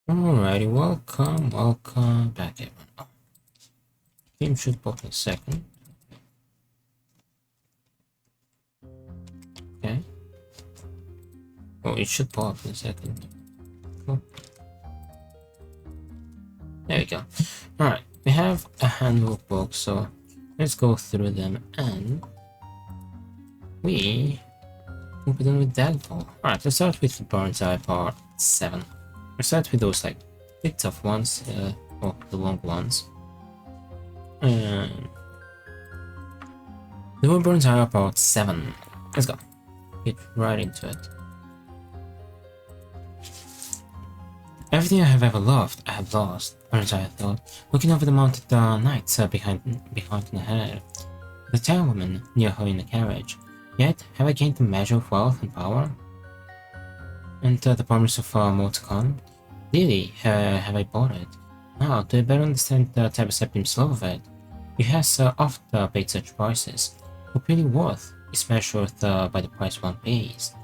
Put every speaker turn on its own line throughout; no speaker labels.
Alrighty, welcome back everyone. Game should pop in a second. Okay. Oh, it should pop in a second. Cool. There we go. Alright, we have a handful of books, so let's go through them and we will be done with Daggerfall. Alright, let's start with Burns Eye Part 7. Let's start with those like big tough ones, or the long ones. And the Burns Eye Part 7. Let's go. Get right into it. Everything I have ever loved, I have lost, Isaiah thought, looking over the mounted knights behind her. The chairwoman near her in the carriage. Yet, have I gained a measure of wealth and power? And the promise of more to come? Really, have I bought it? Now, do I better understand the Tabaseptim's love of it? He has oft paid such prices. What really worth is measured by the price one pays.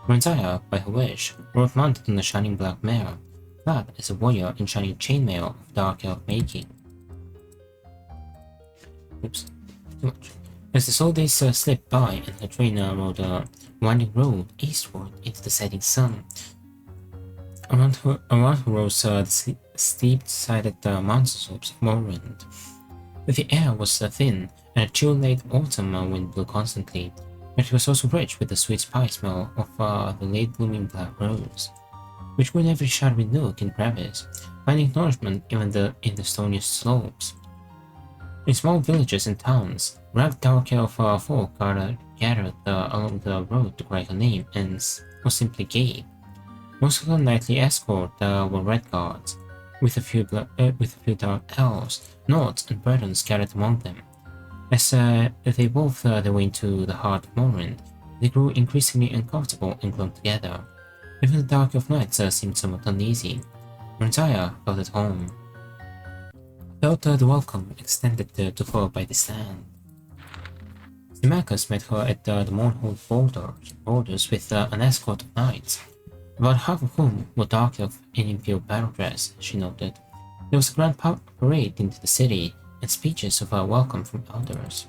Renzaya, by her wish, rode mounted on a shining black mare, clad as a warrior in shining chainmail of dark elf making. Oops, too much. As the slow days slipped by and the train rode a winding road eastward into the setting sun, around her rose the steep-sided mountain slopes of Morrowind. The air was thin, and a chill late autumn wind blew constantly, but it was also rich with the sweet spice smell of the late-blooming black rose, which grew in every shadowy nook and crevice, finding nourishment even in the stoniest slopes. In small villages and towns, ragged dark elf folk gathered along the road to cry her name or simply gape. Most of the knightly escort were red guards, with a few dark elves, Nords, and Bretons scattered among them. As they wove their way into the heart of Morrowind, they grew increasingly uncomfortable and clung together. Even the dark elf knights seemed somewhat uneasy. Renzaya felt at home. Felt the welcome extended to her by the stand. Symmachus met her at the Mournhold borders with an escort of knights, about half of whom were dark elf in imperial battle dress, she noted. There was a grand parade into the city, and speeches of welcome from elders.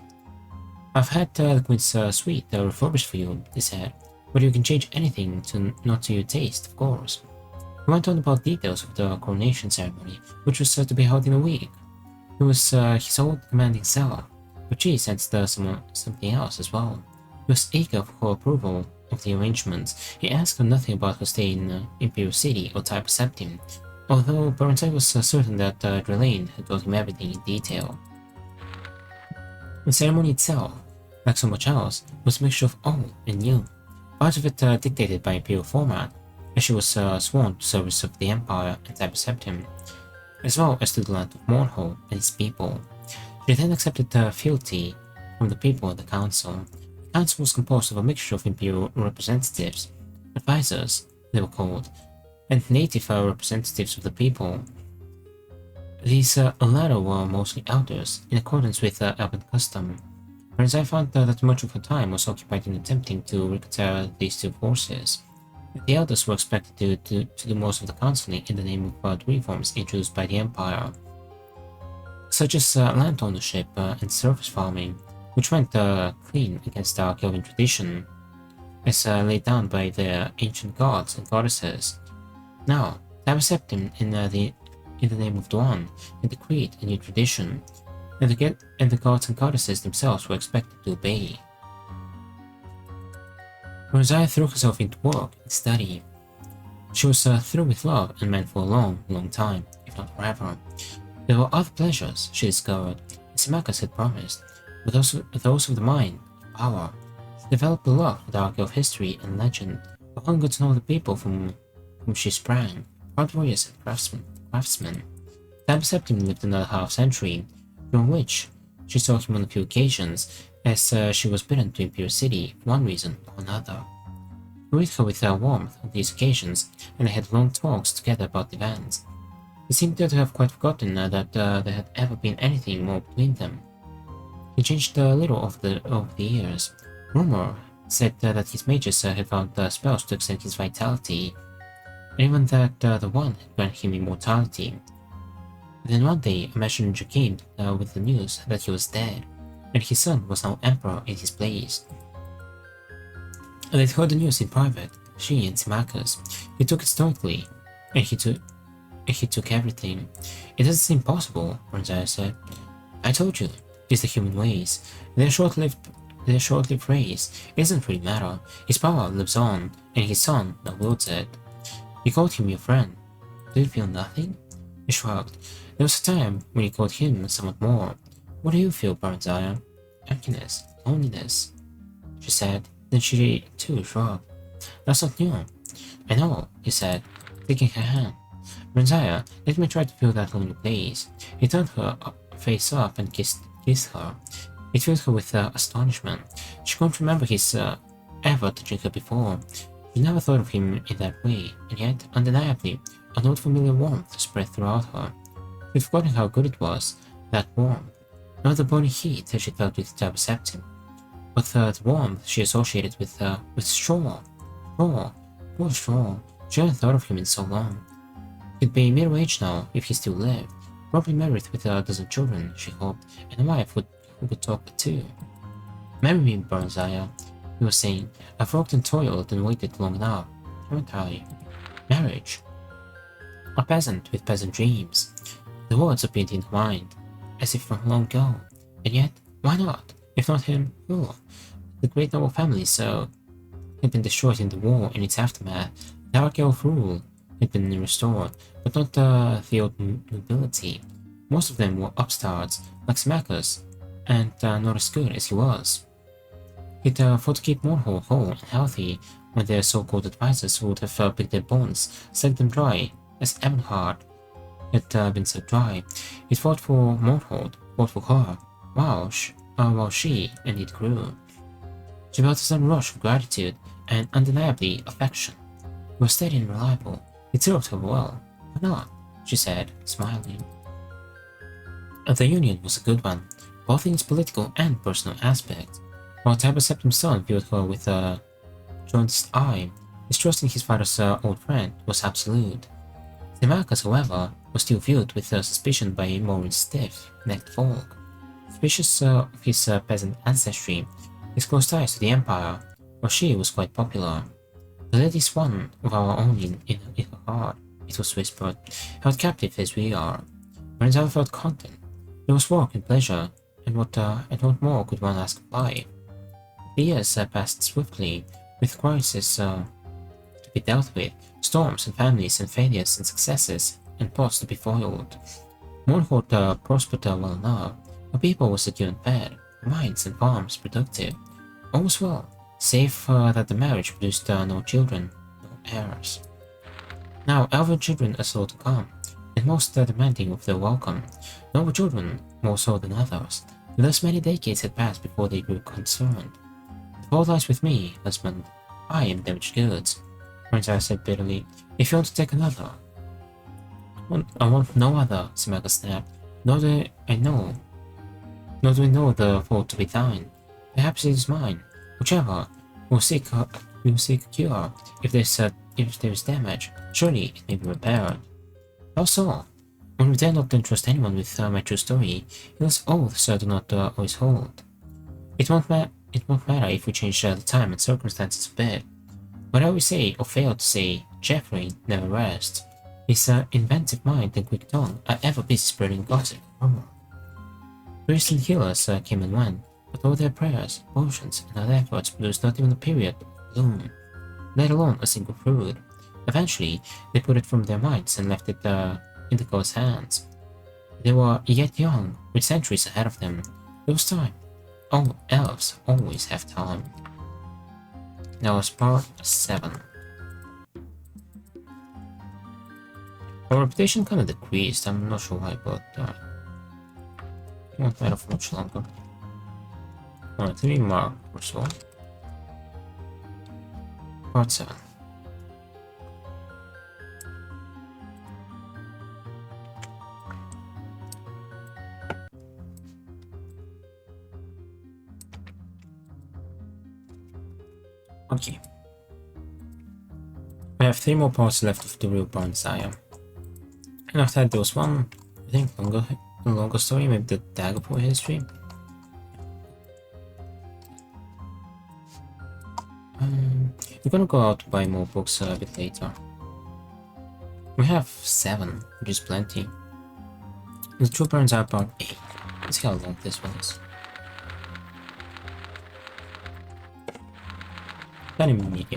I've had the Queen's suite refurbished for you, he said, but you can change anything not to your taste, of course. He went on about details of the coronation ceremony, which was to be held in a week. He was his old commanding seller, but she sensed something else as well. He was eager for her approval of the arrangements. He asked her nothing about her stay in Imperial City or Type Septim, although Barentai was certain that Drelaine had told him everything in detail. The ceremony itself, like so much else, was a mixture of old and new, part of it dictated by Imperial format, as she was sworn to service of the Empire and Type Septim, as well as to the land of Mournhold and its people. She then accepted fealty from the people of the council. The council was composed of a mixture of Imperial representatives, advisors, they were called, and native representatives of the people. These latter were mostly elders, in accordance with Elven custom, whereas I found that much of her time was occupied in attempting to reconcile these two forces. The elders were expected to do most of the counseling in the name of the reforms introduced by the Empire, such as land ownership and surface farming, which went clean against the Kelvin tradition, as laid down by the ancient gods and goddesses. Now, Tabaseptim in the name of Dawn had decreed a new tradition, and the gods and goddesses themselves were expected to obey. Rosaya threw herself into work and study. She was through with love and meant for a long, long time, if not forever. There were other pleasures, she discovered, as Symmachus had promised, but those of the mind, power. She developed a love for dark elf history and legend, a hunger to know the people from whom she sprang, proud warriors and craftsmen. Tabaseptim lived another half-century, during which she saw him on a few occasions, as she was bidden to Imperial City for one reason or another. He greeted her with warmth on these occasions, and they had long talks together about the events. He seemed to have quite forgotten that there had ever been anything more between them. He changed a little over the years. Rumor said that his mages had found spells to extend his vitality, and even that the one had granted him immortality. Then one day, a messenger came with the news that he was dead, and his son was now emperor in his place. They'd heard the news in private, she and Symmachus. He took it stoically, and he took everything. It doesn't seem possible, Bronzaya said. I told you, it's the human ways. Their short-lived race. It doesn't really matter. His power lives on, and his son now wields it. You called him your friend. Did you feel nothing? He shrugged. There was a time when you called him somewhat more. What do you feel, Bronzaya? Emptiness, loneliness, she said. Then she too shrugged. That's not new. I know, he said, taking her hand. Bronzaya, let me try to fill that lonely place. He turned her face up and kissed her. It filled her with astonishment. She couldn't remember his ever touching her before. She never thought of him in that way, and yet, undeniably, an old familiar warmth spread throughout her. She'd forgotten how good it was, that warmth. Not the burning heat that she felt with Daggerfall, but the warmth she associated with straw. Straw. Poor Straw. She hadn't thought of him in so long. He'd be middle-aged now if he still lived, probably married with a dozen children, she hoped, and a wife who could talk too. Marry me, Bronzaya, he was saying. I've worked and toiled and waited long enough, haven't I? Marriage. A peasant with peasant dreams. The words appeared in her mind, as if from long ago. And yet, why not? If not him, who? The great noble family had been destroyed in the war and its aftermath. The hierarchy of rule had been restored, but not the old nobility. Most of them were upstarts, like Symmachus, and not as good as he was. He'd fought to keep Morhol whole and healthy when their so-called advisors would have picked their bones, sucked them dry, as Ebonheart had been so dry. He'd fought for Morhol, fought for her, while she and it grew. She felt a sudden rush of gratitude and undeniably affection. He was steady and reliable. It served her well. Why not? She said, smiling. The union was a good one, both in its political and personal aspect. While Daggerfall's son viewed her with a jaundiced eye, his trust in his father's old friend was absolute. Symmachus, however, was still viewed with suspicion by more stiff-necked folk. Suspicious of his peasant ancestry, his close ties to the Empire, while she was quite popular. The lady's one of our own in her heart, it was whispered, held captive as we are. Bronzaya felt content. There was work and pleasure, and what more could one ask of life? The years passed swiftly, with crises to be dealt with, storms and families and failures and successes, and plots to be foiled. Morhol prospered well enough. Her people were secure and fed, mines and farms productive. All was well, save that the marriage produced no children, no heirs. Now elven children are slow to come, and most demanding of their welcome. Noble children more so than others, and thus many decades had passed before they grew concerned. The fault lies with me, husband. I am damaged goods, Bronzaya said bitterly. If you want to take another. I want no other, Symmachus snapped. Nor do I know the fault to be thine. Perhaps it is mine. Whichever, we'll seek a cure. If there is damage, surely it may be repaired. How so? When we dare not entrust anyone with my true story, those oaths do not always hold. It won't matter if we change the time and circumstances a bit. Whatever we say or fail to say, Geoffrey never rests. His inventive mind and quick tongue are ever busy spreading gossip and rumor. Priests and healers came and went, but all their prayers, potions, and other efforts produced not even a period of bloom, let alone a single fruit. Eventually, they put it from their minds and left it in the god's hands. They were yet young, with centuries ahead of them. There was time. Oh, elves always have time. That was part 7. Our reputation kinda decreased, I'm not sure why, but it won't matter for much longer. Alright, 3 mark or so. Part 7. Okay. I have 3 more parts left of the real Bronzaya. And after that there was one, I think, longer story, maybe the Daggerfall history. We're gonna go out to buy more books a bit later. We have 7, which is plenty. The true burns are about 8. Let's see how long this one is. 20 minutes.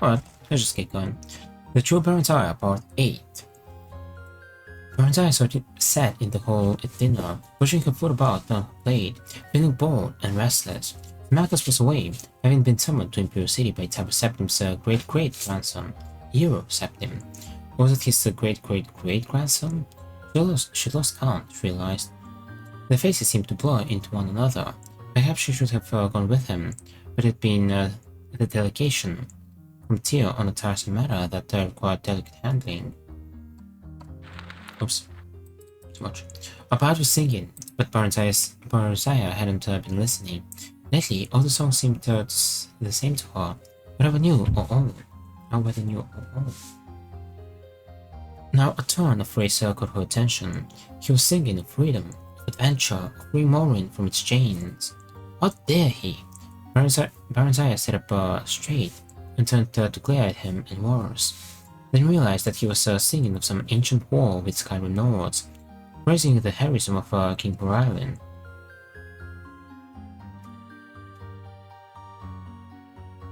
Alright, let's just get going. The true burns are about 8. Bronzaya sat in the hall at dinner, pushing her foot about on her plate, feeling bored and restless. Malchus was away, having been summoned to Imperial City by Tabor Septim's great-great-grandson, Euro Septim. Was it his great-great-great-grandson? She lost count, she realized. Their faces seemed to blur into one another. Perhaps she should have gone with him, but it had been the delegation from Tyr on a tiresome matter that required delicate handling. Oops. Too much. A bard was singing, but Bronzaya hadn't been listening. Lately, all the songs seemed the same to her, whether new or old. Now a turn of phrase caught her attention. He was singing of freedom, of adventure, of freeing Morin from its chains. How dare he? Bronzaya sat up straight and turned to glare at him in worse. Then realized that he was singing of some ancient war with Skyrim Nords, praising the heroism of King Boralin.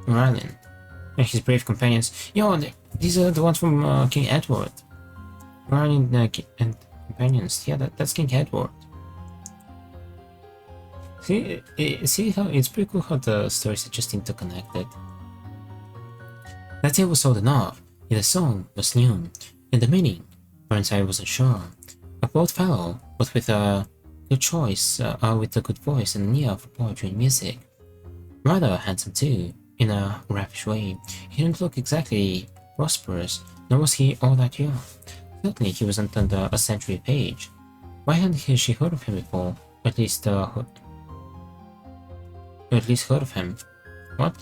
Boralin and his brave companions. Yo, these are the ones from King Edward. Boralin and companions. Yeah, that's King Edward. See how it's pretty cool how the stories are just interconnected. That tale was old enough, yet the song was new, and the meaning, Bronzaya wasn't sure. A bold fellow, but with a good choice, with a good voice and an ear for poetry and music. Rather handsome too, in a ravish way. He didn't look exactly prosperous, nor was he all that young. Certainly he wasn't under a century of age. Why hadn't she heard of him before? Or at least heard of him. What?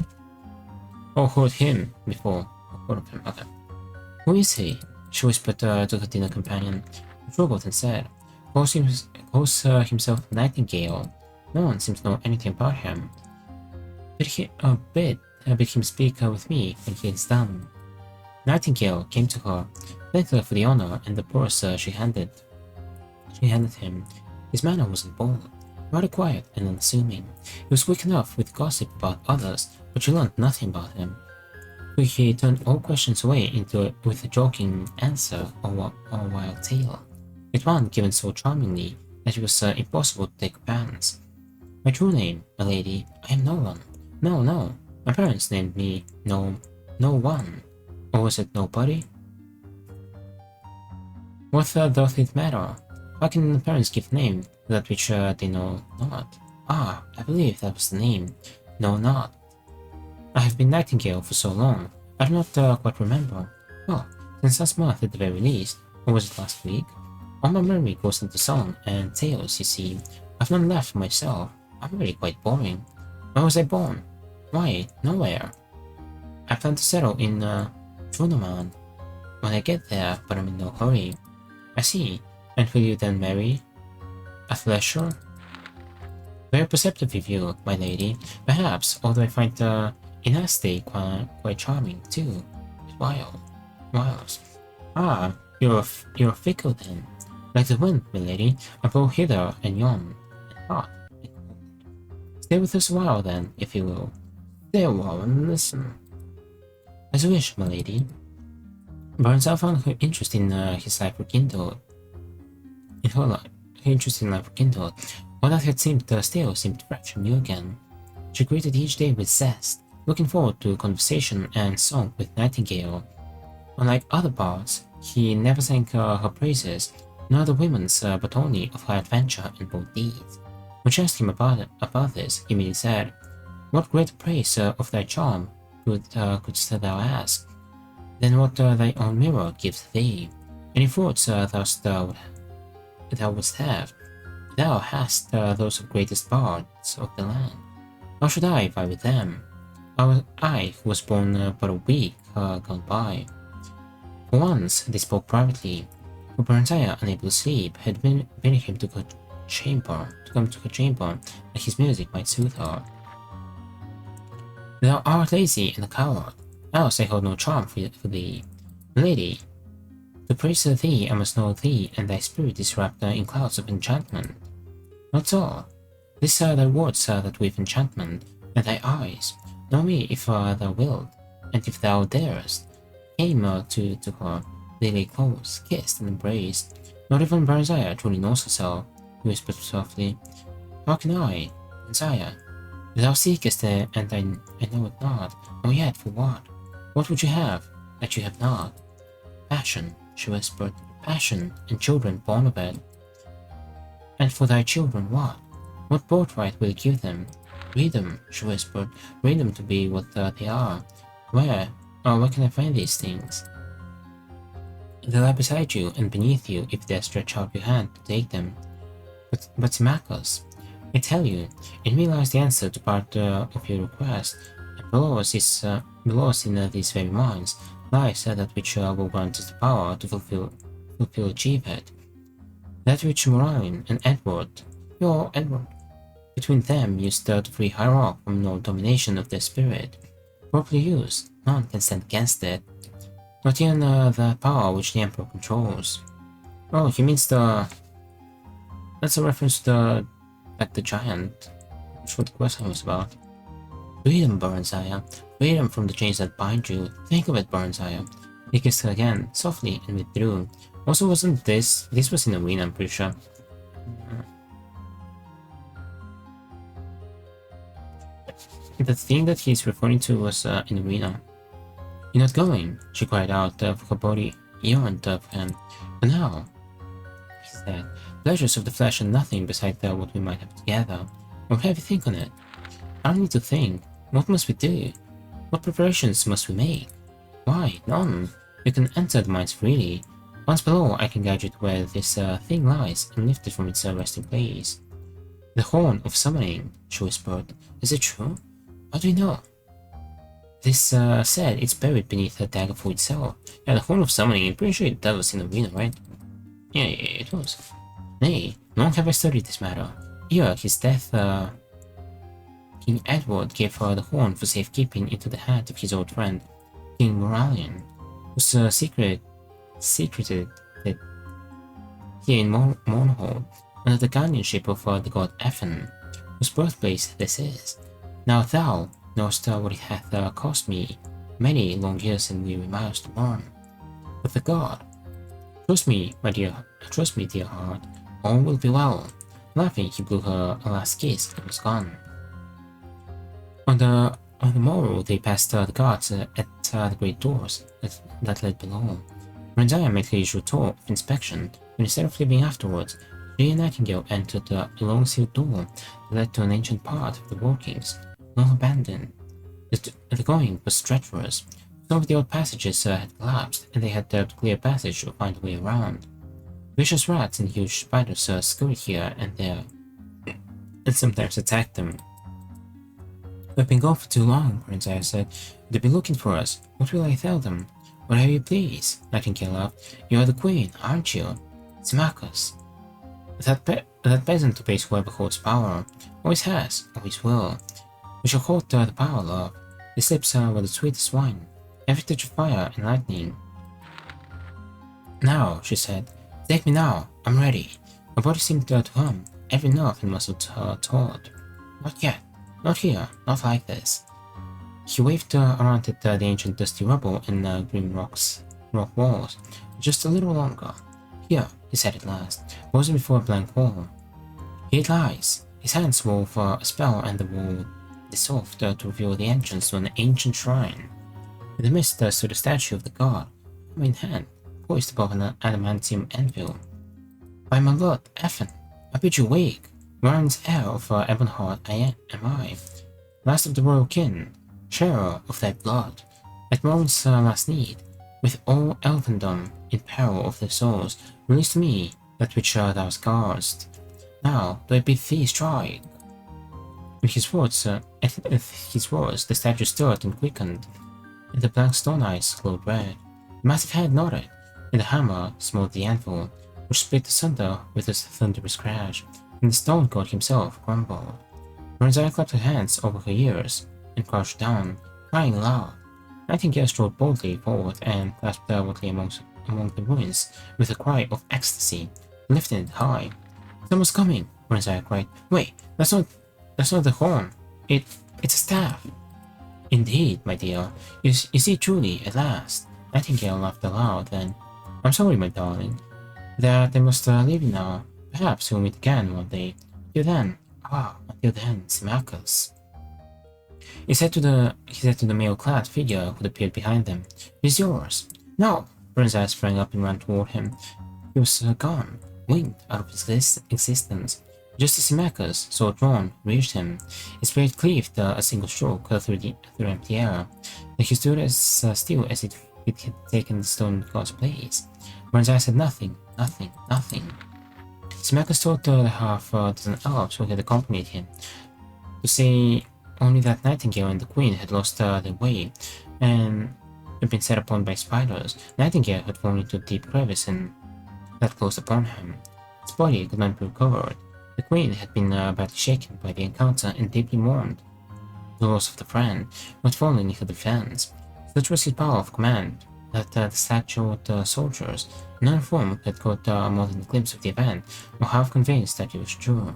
Oh, heard him before. Heard of him, okay. Who is he? She whispered to her dinner companion. He robot and said, calls himself Nightingale. No one seems to know anything about him. Bid him speak with me when he is done. Nightingale came to her, thanked her for the honor and the purse she handed him. His manner wasn't bold, rather quiet and unassuming. He was quick enough with gossip about others, but she learned nothing about him. He turned all questions away with a joking answer or wild tale, with one given so charmingly that it was impossible to take offense. My true name, my lady, I am no one. No, my parents named me no one. Or was it nobody? What doth it matter? How can the parents give name to that which they know not? Ah, I believe that was the name. No, not. I have been Nightingale for so long, I do not quite remember. Well, since last month at the very least, or was it last week? All my memory goes into song and tales, you see. I've none left for myself. I'm really quite boring. Where was I born? Why, nowhere. I plan to settle in Trunaman when I get there, but I'm in no hurry. I see. And will you then marry? At leisure? Very perceptive of you, my lady. Perhaps, although I find Inaste quite charming too. Wiles. Ah, you're fickle then. Like the wind, my lady, I blow hither and yon, and hot and cold. Stay with us a while then, if you will. Stay a while and listen. As you wish, my lady. Bronzaya found her interest in his life rekindled. Her interest in life rekindled. All that had seemed stale seemed fresh and new again. She greeted each day with zest, looking forward to conversation and song with Nightingale. Unlike other bards, he never sang her praises, nor the women's, but only of her adventure and bold deeds. When she asked him about this, he merely said, "What greater praise of thy charm couldst thou ask? Then what thy own mirror gives thee? Any thoughts thou wouldst have? Thou hast those of greatest bards of the land. How should I vie with them? I, who was born but a week gone by. For once, they spoke privately, for Baranzaya, unable to sleep, had been him to come to her chamber, that his music might soothe her. Thou art lazy and a coward, else I hold no charm for thee. Lady, to praise thee I must know thee, and thy spirit is wrapped in clouds of enchantment. Not so. These are thy words that weave enchantment, and thy eyes. Know me if thou wilt, and if thou darest. Came to her, they lay close, kissed and embraced. Not even Baranzaya truly knows herself, he whispered softly. How can I, Baranzaya? Thou seekest and I know it not, nor yet for what? What would you have, that you have not? Passion, she whispered, passion, and children born of it. And for thy children what? What birthright will you give them? Read them, she whispered, read them to be what they are. Where can I find these things? They lie beside you and beneath you if they stretch out your hand to take them. But Symmachus, I tell you, in me lies the answer to part of your request, and below us in these very minds lies that which will grant us the power to fulfill achieve it. That which Moraine and your Edward, between them used to free Hierarch from no domination of their spirit. Properly used, none can stand against it. Not even the power which the Emperor controls. Oh, he means that's a reference to the giant. That's what the question was about. Freedom, Baranzaya. Freedom from the chains that bind you. Think of it, Baranzaya. He kissed her again, softly, and withdrew. Also, wasn't this was in arena, I'm pretty sure. The thing that he's referring to was in arena. You're not going, she cried out, for her body yearned for him. But now, he said, pleasures of the flesh are nothing beside what we might have together. Or have you think on it? I don't need to think. What must we do? What preparations must we make? Why, none. You can enter the mines freely. Once below, I can guide you to where this thing lies and lift it from its resting place. The horn of summoning, she whispered. Is it true? How do you know? This said it's buried beneath the Daggerfall itself. Yeah, the horn of summoning, I'm pretty sure that was in the arena, right? Yeah, it was. Nay, long have I studied this matter. Ere his death, King Edward gave her the horn for safekeeping into the hand of his old friend, King Moralion, whose secreted it here in Mournhold, under the guardianship of the god Ethan, whose birthplace this is. Now thou knowest what it hath cost me many long years and weary miles to learn. But the god, trust me, dear heart, all will be well. Laughing, he blew her a last kiss and was gone. On the morrow, they passed the guards at the great doors that led below. Baranzaya made her usual tour of inspection, but instead of leaving afterwards, she and Nightingale entered a long sealed door that led to an ancient part of the workings, long abandoned. The going was treacherous. Some of the old passages had collapsed, and they had to clear a passage or find a way around. Vicious rats and huge spiders scurried here and there, and sometimes attacked them. We've been gone for too long, Baranzaya said. They've been looking for us. What will I tell them? Whatever you please, Nightingale laughed. You are the queen, aren't you? Symmachus. That peasant obeys whoever holds power. Always has, always will. We shall hold the power, love. His lips were the sweetest wine. Every touch of fire and lightning. Now, she said. Take me now. I'm ready. Her body seemed to hum. Every nerve and muscle taut. Not yet. Not here. Not like this. He waved around at the ancient dusty rubble and grim rock walls. Just a little longer. Here, he said at last, pausing before a blank wall. Here it lies. His hands wove a spell and the wall dissolved to reveal the entrance to an ancient shrine. In the midst stood a statue of the god, hammer in hand, poised above an adamantium anvil. By my lord, Ethan, I bid you wake. Warren's heir of Ebonheart am I, last of the royal kin, sharer of thy blood. At Warren's last need, with all elfendom in peril of their souls, release to me that which thou guardest. Now do I bid thee strike. With his words, the statue stirred and quickened. and the black stone eyes glowed red. The massive head nodded, and the hammer smote the anvil, which split asunder with a thunderous crash, and the stone god himself grumbled. Bronzaya clapped her hands over her ears and crouched down, crying aloud. Nightingale strode boldly forward and clasped wildly among the ruins with a cry of ecstasy, lifting it high. Someone's coming, Bronzaya cried. Wait, that's not the horn. It's a staff. Indeed, my dear. You see truly, at last. Nightingale laughed aloud then. I'm sorry, my darling, that I must leave you now. Perhaps we'll meet again one day. Until then, Symmachus. He said to the mail-clad figure who appeared behind them. It is yours. No! Bronzaya sprang up and ran toward him. He was gone, winked out of his existence. Just as Symmachus, sword drawn, reached him, his blade cleaved a single stroke through empty air. Then he stood as still as if it had taken the stone god's place. Bronzaya said nothing. Symmachus told the half-dozen elves who had accompanied him to say only that Nightingale and the Queen had lost their way and had been set upon by spiders. Nightingale had fallen into a deep crevice and that closed upon him. His body could not be recovered. The Queen had been badly shaken by the encounter and deeply mourned the loss of the friend who had fallen into the defense. Such was his power of command that the statued soldiers, uninformed, had caught more than a glimpse of the event, were half convinced that it was true.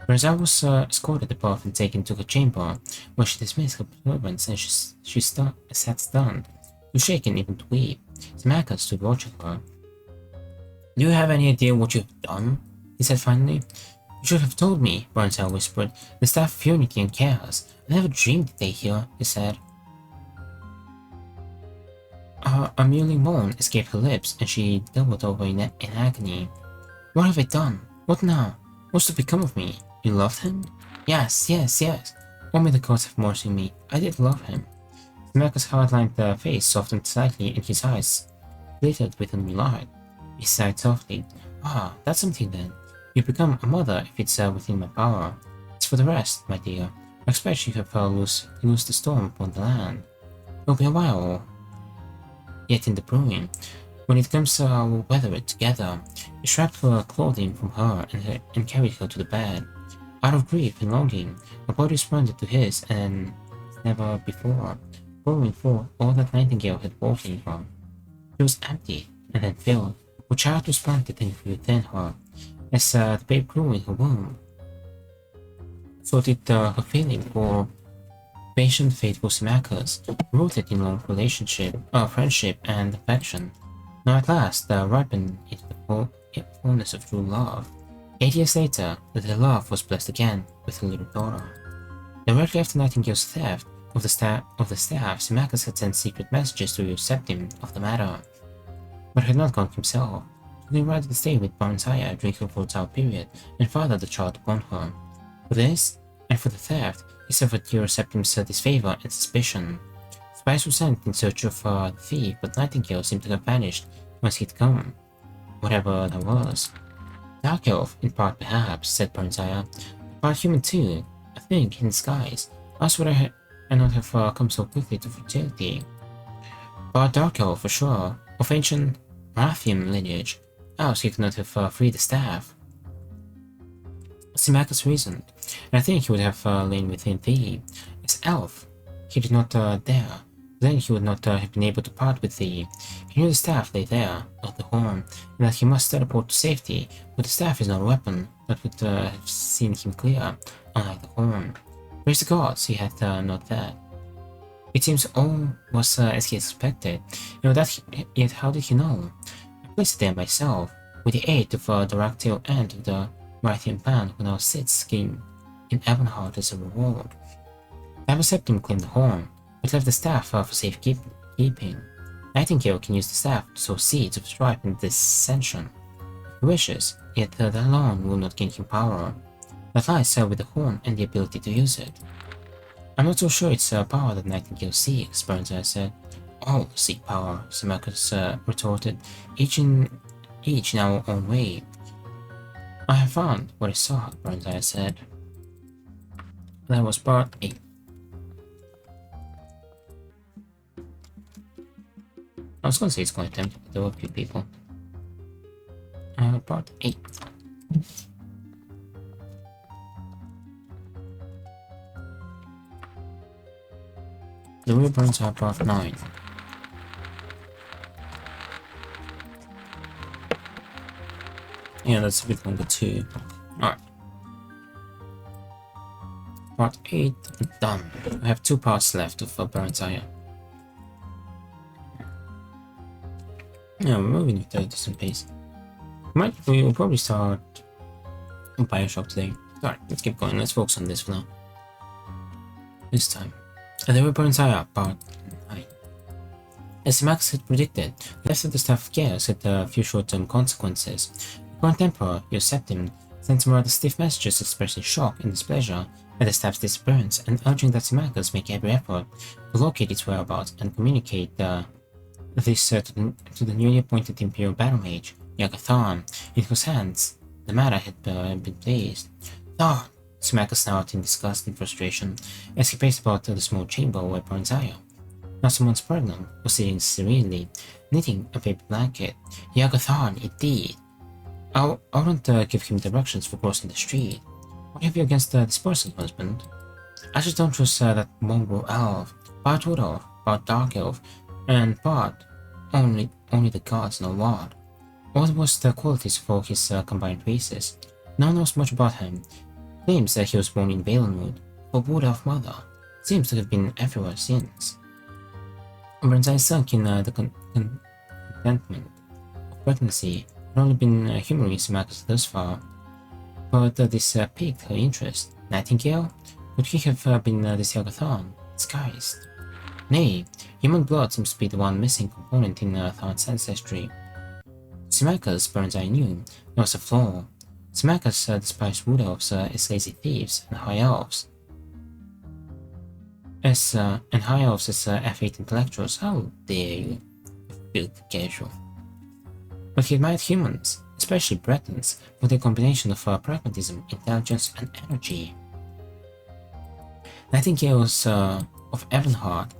Bronzaya was escorted above and taken to her chamber, where she dismissed her servants and she sat stunned, too shaken even to weep. Symmachus stood watching her. Do you have any idea what you have done? He said finally. You should have told me, Bronzaya whispered. The staff of unity and chaos. I never dreamed that they here, he said. A mewling moan escaped her lips, and she doubled over in agony. What have I done? What now? What's to become of me? You loved him? Yes. Oh, may the gods have mercy on me. I did love him. Symmachus' hard-lined face softened slightly, and his eyes glittered with a new light. He sighed softly. Ah, that's something then. You become a mother if it's within my power. As for the rest, my dear, I expect you have loosed the storm upon the land. It'll be a while yet in the brewing. When it comes, we'll weather it together. He stripped her clothing from her and carried her to the bed. Out of grief and longing, her body responded to his and never before, pouring forth all that Nightingale had brought in her. She was empty and then filled. Her child was planted within her, as the babe grew in her womb. So did her feeling for patient, faithful Symmachus, rooted in long friendship and affection. Now at last ripened into the fullness of true love. 8 years later, their love was blessed again with a little daughter. Directly after Nightingale's theft of the staff, Symmachus had sent secret messages to Septim of the matter, but had not gone himself. So he rather stay with Bronzaya during her fertile period and father the child upon her. For this, and for the theft, he suffered Septim's disfavor and suspicion. Spies were sent in search of the thief, but Nightingale seemed to have vanished once he'd come, whatever that was. Dark elf, in part perhaps, said Bronzaya, part human too, a thing in disguise. Else would I not have come so quickly to fertility. Part dark elf for sure, of ancient Rathian lineage, else he could not have freed the staff. Symmachus reasoned, and I think he would have lain within thee. As elf, he did not dare. Then he would not have been able to part with thee. He knew the staff lay there, not the horn, and that he must teleport to safety, but the staff is not a weapon that would have seen him clear, unlike the horn. Praise the gods, he had not that. It seems all was as he expected. Yet how did he know? I placed it there myself, with the aid of the ragtail ant of the Marithian band who now sits in Avonheart as a reward. Septim claimed the horn, but left the staff for safekeeping. Nightingale can use the staff to sow seeds of strife and dissension. If he wishes, yet that alone will not gain him power. That lies with the horn and the ability to use it. I'm not so sure it's power that Nightingale seeks, Bronzaya said. All seek power, Symmachus retorted, each in our own way. I have found what I sought, Bronzaya said. That was part 8. I was gonna say it's quite tempting, but there were a few people. Part 8. The Reburns are part 9. Yeah, that's a bit longer too. Alright. Part 8 done. We have 2 parts left of Burns Eye. Yeah, we're moving with a decent pace. We will probably start on Bioshock today. Alright, let's keep going. Let's focus on this for now. This time. And the Reburns Eye part 9. As Max had predicted, the death of the staff of Chaos had a few short-term consequences. The current Emperor, your Septim, sent some rather stiff messages expressing shock and displeasure at the staff's disappearance and urging that Symmachus make every effort to locate its whereabouts and communicate this to the newly appointed Imperial Battle Mage, Yagathan, in whose hands the matter had been placed. Thar! Symmachus snarled in disgust and frustration as he paced about the small chamber where Bronzaya, now someone's pregnant, was sitting serenely, knitting a paper blanket. Yagathan, indeed! I wouldn't give him directions for crossing the street. What have you against this person, husband? I just don't trust that mongrel elf, part wood elf, part dark elf, and part only the gods know what. All the worst qualities of all his combined races. No one knows much about him. Claims that he was born in Valenwood, for wood elf mother. Seems to have been everywhere since. Bronzai sunk in the contentment of pregnancy. Had only been humoring Symmachus thus far, but this piqued her interest. Nightingale? Could he have been this Yagathon, disguised? Nay, human blood seems to be the one missing component in Tharn's ancestry. Symmachus, Burnseye knew, there was a flaw. Symmachus despised wood elves as lazy thieves and high elves. As F8 intellectuals. How dare you, filthy casual. But he admired humans, especially Bretons, for their combination of pragmatism, intelligence, and energy. Nightingales of Evanhard,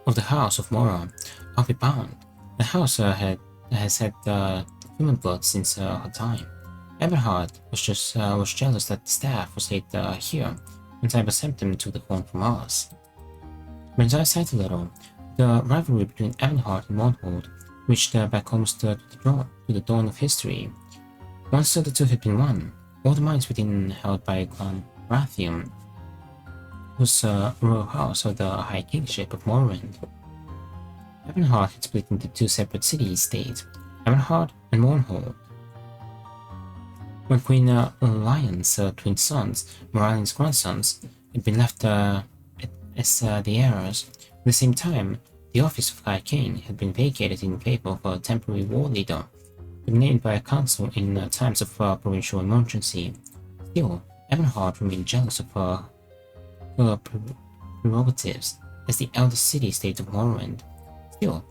of the House of Mora, are be bound. The house has had human blood since her time. Evanhard was jealous that the staff was laid here when Cyberseptim took the horn from us. When I sighed a little, the rivalry between Evanhard and Mournhold reached back almost to the dawn of history. Once the two had been one, all the minds within held by Clan Rathium, whose royal house held the High Kingship of Morrowind. Evanhard had split into 2 separate city-states, Evanhard and Mournhold. When Queen Lion's twin sons, Moraline's grandsons, had been left as the heirs, at the same time, the office of High King had been vacated in favor of a temporary war leader, named by a council in times of provincial emergency. Still, Evanhard remained jealous of her prerogatives as the eldest city-state of Morrowind. Still,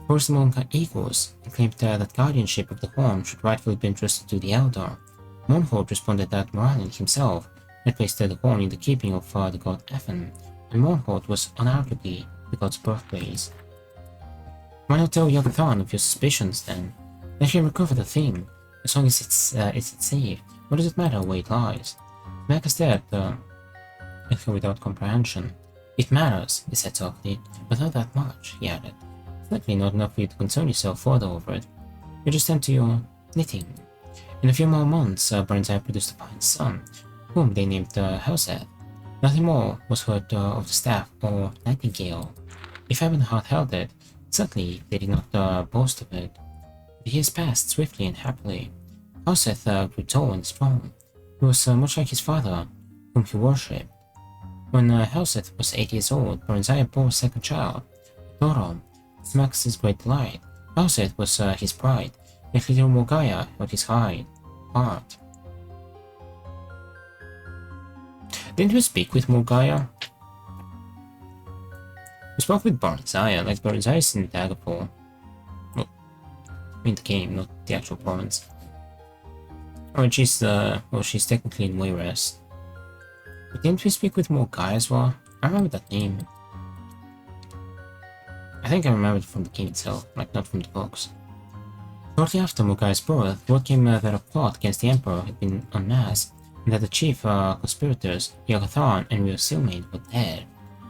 first among equals, he claimed that guardianship of the Horn should rightfully be entrusted to the Elder. Mournhold responded that Moraline himself had placed the Horn in the keeping of the god Evan, and Mournhold was unarguably the god's birthplace. Why not tell Yagathon of your suspicions then? Let him recover the thing. As long as it's safe, what does it matter where it lies? Symmachus stared at her without comprehension. It matters, he said softly, but not that much, he added. Certainly not enough for you to concern yourself further over it. You just tend to your knitting. In a few more months, Burnseye produced a fine son, whom they named Helseth. Nothing more was heard of the staff or Nightingale. If Evanhard held it, certainly they did not boast of it. The years passed swiftly and happily. Helseth grew tall and strong. He was much like his father, whom he worshipped. When Helseth was 8 years old, Burnseye bore a second child, Doro, Symmachus' great delight. Helseth was his pride, yet little Morgaya held his heart. Didn't we speak with Morgaya? We spoke with Burnseye, like Burnseye is in Daggerfall. Well, in the game, not the actual province. Or she's technically in Wayrest. But didn't we speak with Morgaya as well? I remember that name. I think I remember it from the game itself, like not from the books. Shortly after Mugai's birth, word came that a plot against the Emperor had been unmasked, and that the chief conspirators, Yoghathan and Ryo Silmaid, were dead.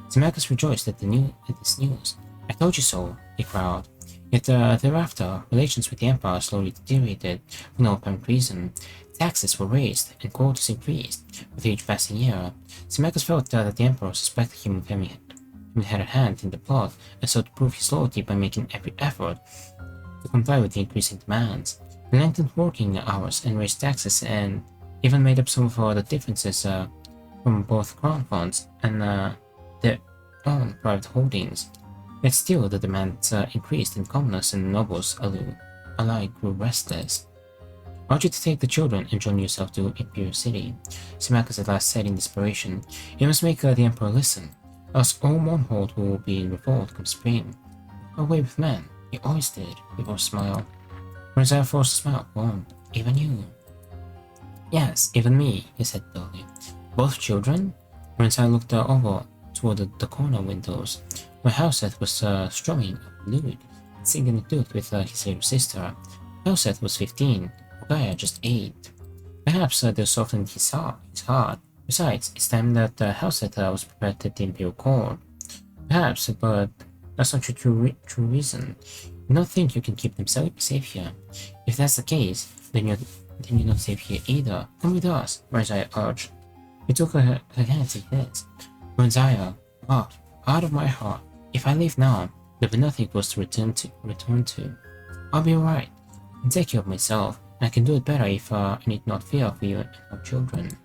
Symmachus rejoiced at this news. "I told you so," he cried. Yet thereafter, relations with the Empire slowly deteriorated for no apparent reason. Taxes were raised, and quotas increased, with each passing year. Symmachus felt that the Emperor suspected him of having had a hand in the plot, and sought to prove his loyalty by making every effort to comply with the increasing demands. He lengthened working hours and raised taxes, and even made up some of the differences from both crown funds and their own private holdings. Yet still, the demands increased, and commoners and nobles alike grew restless. "I want you to take the children and join yourself to Imperial City," Symmachus at last said in desperation. "You must make the Emperor listen, else all Mournhold will be in revolt come spring. Away with men, he always did," with a smile. Ronzai forced a smile. "Won't, even you?" "Yes, even me," he said dully. "Both children?" Ronzai looked over toward the corner windows, where Howseth was strumming a lute and singing a duet with his little sister. Howseth was 15, Gaia just 8. Perhaps they softened his heart. Besides, it's time that Howseth was prepared at the Imperial Court. Perhaps, but that's not your true reason. You don't think you can keep them safe here. If that's the case, then you're not safe here either. Come with us, Ronzai urged. He took her hands in his. "Ronzai, what? Out of my heart. If I leave now, there'll be nothing for us to return to. I'll be alright. I can take care of myself, and I can do it better if I need not fear for you and our children."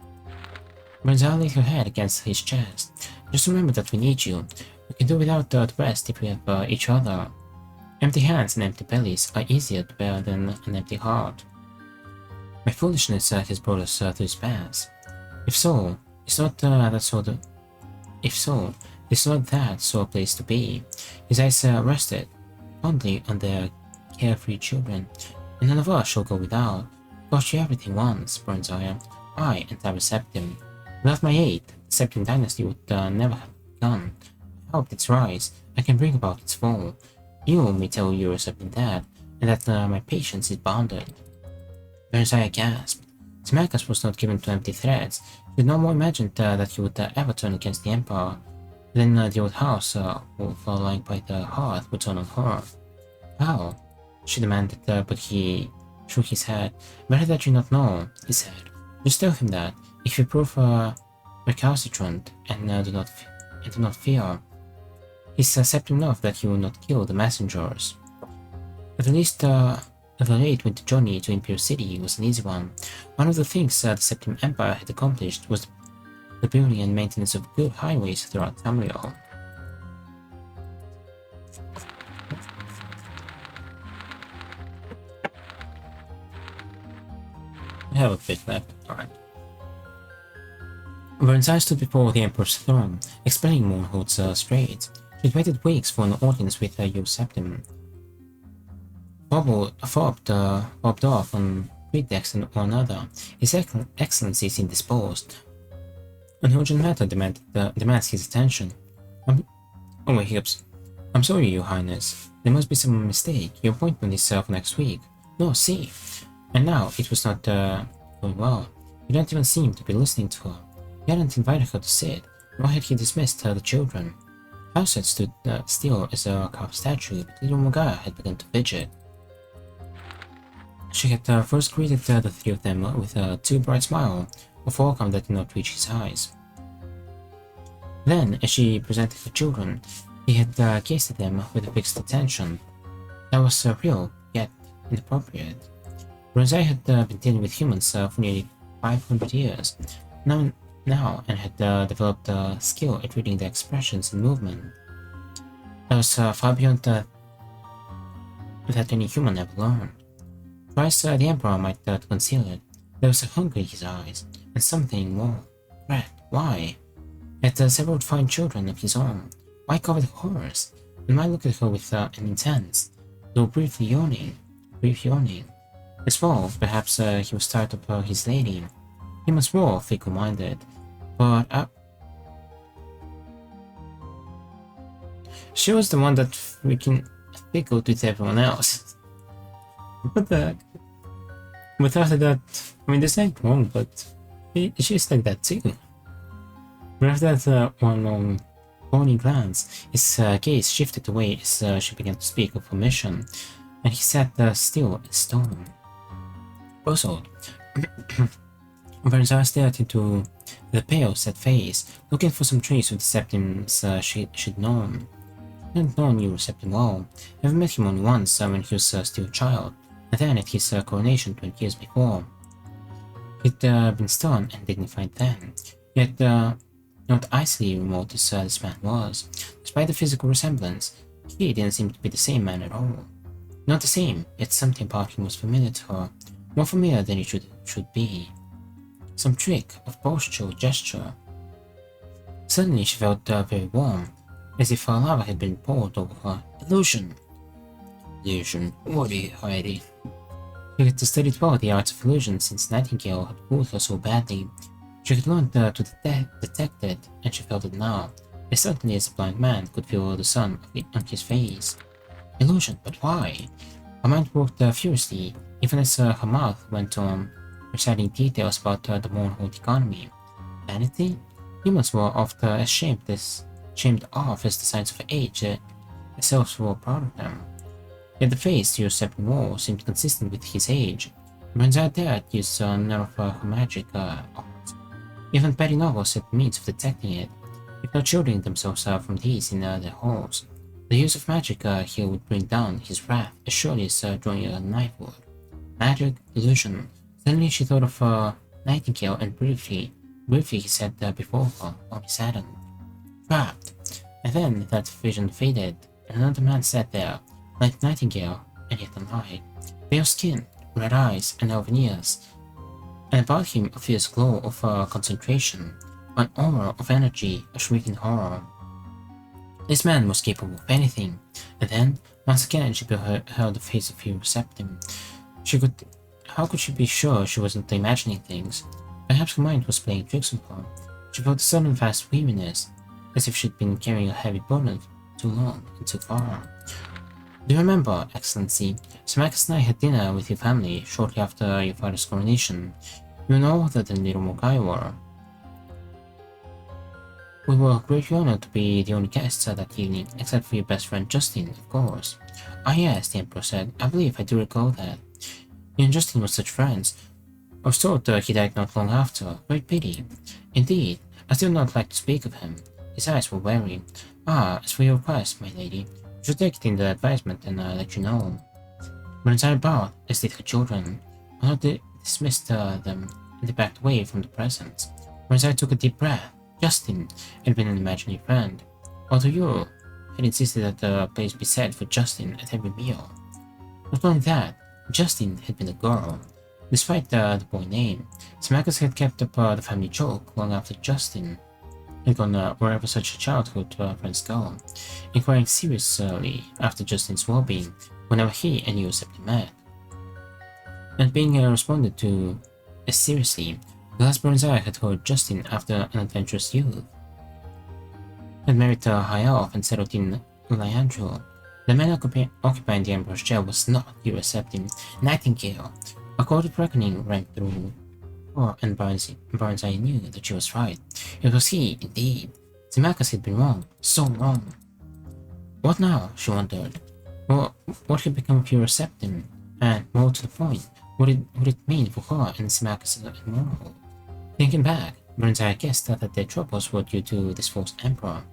Ronzai laid her head against his chest. "Just remember that we need you. We can do without the rest if we have each other. Empty hands and empty bellies are easier to bear than an empty heart. My foolishness has brought us to this pass. If so, it's not that sort of place to be." His eyes rested fondly on their carefree children. "And none of us shall go without. Cost you everything once, Ronzai. I and Tabra Septim. Without my aid, the Septim dynasty would never have begun. I hope its rise, I can bring about its fall. You may tell your Septim that, and that my patience is bounded." Ronzai gasped. Symmachus was not given to empty threats. He had no more imagined that he would ever turn against the Emperor. Then the old house wolf lying by the hearth would turn on her. "How?" she demanded, but he shook his head. "Better that you not know," he said. "Just tell him that, if you prove recalcitrant and do not fear, he's Septim enough that he will not kill the messengers." At least the late winter journey to Imperial City was an easy one. One of the things the Septim Empire had accomplished was the building and maintenance of good highways throughout Tamriel. I have a bit left, alright. Ronzai stood before the Emperor's throne, explaining Mournhold's straits. She had waited weeks for an audience with Yo Septim. Fobbed off on pretext or another. His Excellency is indisposed. An urgent matter demands his attention. "I'm sorry, Your Highness. There must be some mistake. Your appointment is for next week." "No, see." And now it was not going well. He didn't even seem to be listening to her. He hadn't invited her to sit, nor had he dismissed the children. Howseth stood still as a carved statue, but little Mogaya had begun to fidget. She had first greeted the three of them with a too bright smile of welcome that did not reach his eyes. Then, as she presented the children, he had gazed at them with a fixed attention. That was real, yet inappropriate. Ronzai had been dealing with humans for nearly 500 years now and had developed a skill at reading their expressions and movement. That was far beyond that any human ever learned. Twice the Emperor might conceal it. There was a hunger in his eyes, and something more. Dread. Why? He had several fine children of his own. Why cover the horrors? And why look at her with an intense, though brief yawning? As well, perhaps he was tired of his lady. Humans were fickle-minded, but She was the one that freaking fickled with everyone else. What the heck? But after that, I mean, this ain't wrong, but she's like that too. But after that one long bony glance, his gaze shifted away as she began to speak of permission, and he sat still in stone. Puzzled, Bernzar stared into the pale, sad face, looking for some trace of the Septims she'd known. She hadn't known you Septim well, having met him only once when he was still a child, and then at his coronation 20 years before. He'd been stern and dignified then, yet not icily remote as this man was. Despite the physical resemblance, he didn't seem to be the same man at all. Not the same, yet something about him was familiar to her, more familiar than it should be. Some trick of posture or gesture. Suddenly she felt very warm, as if her lava had been poured over her. Illusion! Illusion, what are you hiding? She had studied well the arts of illusion since Nightingale had fooled her so badly. She had learned to detect it, and she felt it now, as certainly as a blind man could feel the sun on his face. Illusion, but why? Her mind worked furiously, even as her mouth went on, reciting details about the Mournhold economy. Vanity? Humans were often as shamed off as the signs of age, themselves were proud of them. Yet the face used Septim wall seemed consistent with his age. Bernzar dared use none of her magic art. Even petty novels had means of detecting it, if not shielding themselves from these in their halls. The use of magic here would bring down his wrath as surely as drawing a knife would. Magic, illusion. Suddenly she thought of Nightingale, and briefly he sat there before her, only saddened. Trapped. And then that vision faded, and another man sat there, like Nightingale, and yet alive. Pale skin, red eyes, and elven ears, and about him a fierce glow of concentration, an aura of energy, a shrieking horror. This man was capable of anything, and then, once again, she beheld the face of Hero Septim. How could she be sure she wasn't imagining things? Perhaps her mind was playing tricks on her. She felt a sudden vast weariness, as if she'd been carrying a heavy burden too long and too far. Do you remember, Excellency, Symmachus and I had dinner with your family shortly after your father's coronation. You were no other than little Mogai were. We were greatly honored to be the only guests that evening, except for your best friend Justin, of course. Ah yes, the Emperor said. I believe I do recall that. You and Justin were such friends. I was told he died not long after. Great pity. Indeed, I still not like to speak of him. His eyes were wary. Ah, as for your request, my lady, you should take it in the advisement and let you know. Bernzar bowed, as did her children. Another dismissed them, and they backed away from the presence. Bernzar took a deep breath. Justin had been an imaginary friend, although you had insisted that the place be set for Justin at every meal. Not only that, Justin had been a girl. Despite the boy name, Symmachus had kept up the family joke long after Justin had gone wherever such childhood friends go, inquiring seriously after Justin's well-being whenever he and you Septim met. And being responded to as seriously, the last Bernzar had heard Justin after an adventurous youth. Had married a high elf and settled in Lyandril. The man occupying the Emperor's chair was not Hero Septim, Nightingale. A code of reckoning rang through her, and Bernzar knew that she was right. It was he, indeed. Symmachus had been wrong, so wrong. What now? She wondered. Well, what had become of Hero Septim? And, more to the point, what would it mean for her and Symmachus and Mournhold? Thinking back, Bernzar guessed that their troubles were due to this false emperor.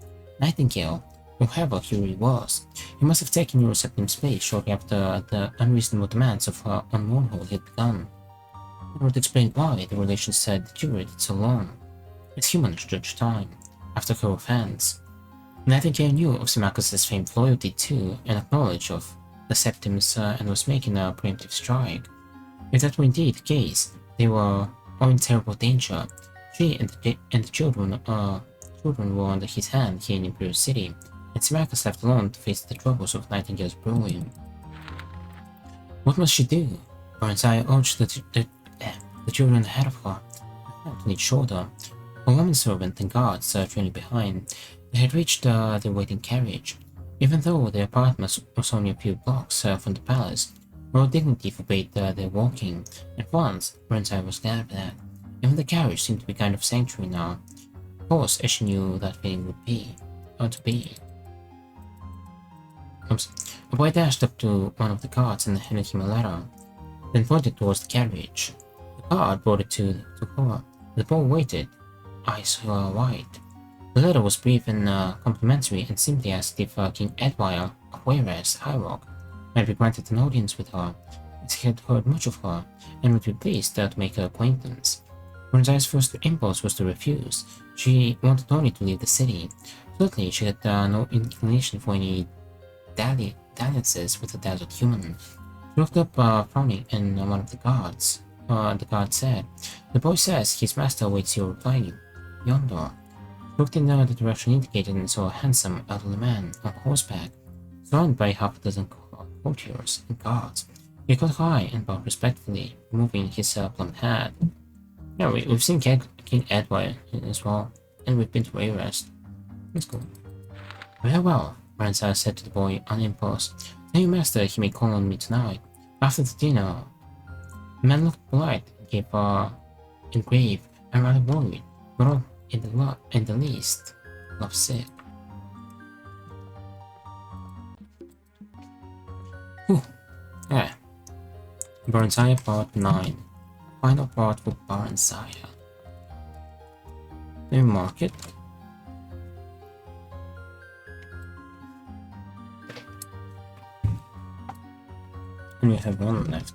Nightingale, whoever he really was, he must have taken Hero Septim's place shortly after the unreasonable demands of her on Mournhold had begun. It would explain why the relations had deteriorated so long. As humans judge time, after her offense. Nightingale knew of Symmachus' famed loyalty to and acknowledged of the Septims and was making a preemptive strike. If that were indeed the case, they were all in terrible danger. She and the children were under his hand here in Imperial City, and Symmachus left alone to face the troubles of Nightingale's brewing. What must she do? Bernzar urged the children ahead of her, hand on each shoulder. A woman servant and guards trailing behind. They had reached the waiting carriage. Even though their apartment was only a few blocks from the palace, royal dignity forbade their walking, and once, Burnside was glad of that. Even the carriage seemed to be kind of sanctuary now. Of course, as she knew that feeling would be, or to be. A boy dashed up to one of the carts and handed him a letter, then pointed towards the carriage. The guard brought it to her. The boy waited, eyes wide. The letter was brief and complimentary, and simply asked if King Edwire of Wayrest, High Rock, might be granted an audience with her, as he had heard much of her, and would be pleased to make her acquaintance. Burnside's first impulse was to refuse. She wanted only to leave the city. Certainly, she had no inclination for any dalliances with a dazzled human. She looked up, frowning, and one of the guards. The guard said, "The boy says his master awaits your reply yonder." She looked in the direction indicated and saw a handsome, elderly man on horseback, surrounded by half a dozen courtiers and guards. He caught her eye and bowed respectfully, removing his plump hat. Yeah, we've seen King Edward as well, and we've been to Wayrest. Let's go. Very well, Burnside said to the boy on impulse. "Tell your master he may call on me tonight, after the dinner." The man looked polite and gave and grave and rather worried, but not in the least lovesick. Whew. Yeah. Burnside Part 9. Final part for Burnside. Let me mark it. And we have one left.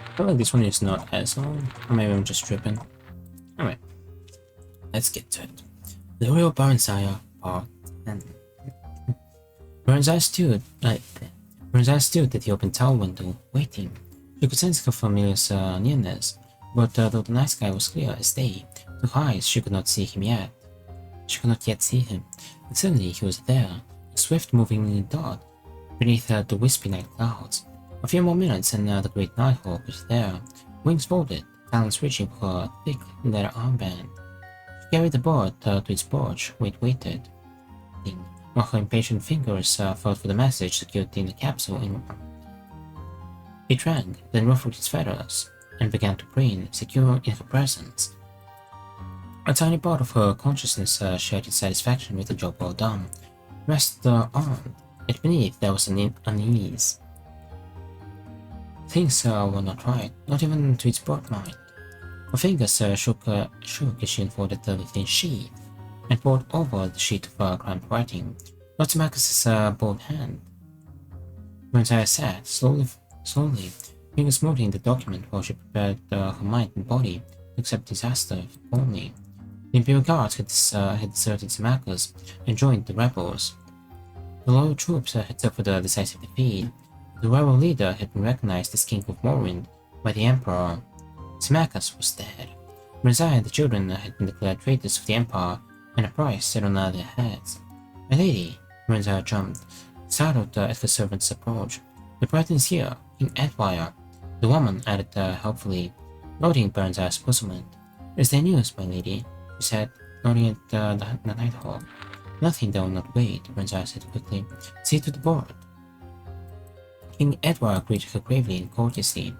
I feel like this one is not as long, or maybe I'm just tripping. Alright, let's get to it. The Royal Burnside Part 10. Burnside stood at the open tower window, waiting. She could sense her familiar's nearness, but though the night sky was clear as day, to her eyes she could not see him yet. She could not yet see him, and suddenly he was there, a swift-moving dot, beneath the wispy night clouds. A few more minutes and the great Nighthawk was there, wings folded, talons reaching for her thick leather armband. She carried the bird to its perch, where it waited, while her impatient fingers felt for the message secured in the capsule. It rang, then ruffled its feathers, and began to preen, secure in her presence. A tiny part of her consciousness shared its satisfaction with the job well done. Rest on, yet beneath there was an unease. Things were not right, not even to its broad mind. Her fingers shook as she unfolded the thin sheet, and poured over the sheet of cramped writing, not Marcus's bold hand. Burnside sat, slowly, fingers moving the document while she prepared her mind and body to accept disaster if only. The Imperial Guards had deserted Symmachus and joined the rebels. The loyal troops had suffered a decisive defeat. The rival leader had been recognized as King of Morrowind by the Emperor. Symmachus was dead. Burnside and the children had been declared traitors of the Empire, and a price set on their heads. "My lady," Burnside jumped, startled at her servant's approach. "The Brighton is here, King Edwire," the woman added helpfully, noting Burnside's puzzlement. "Is there news, my lady?" she said, nodding at the Nighthawk. "Nothing thou not wait," Burnside said quickly. "See to the board." King Edward greeted her gravely and courteously,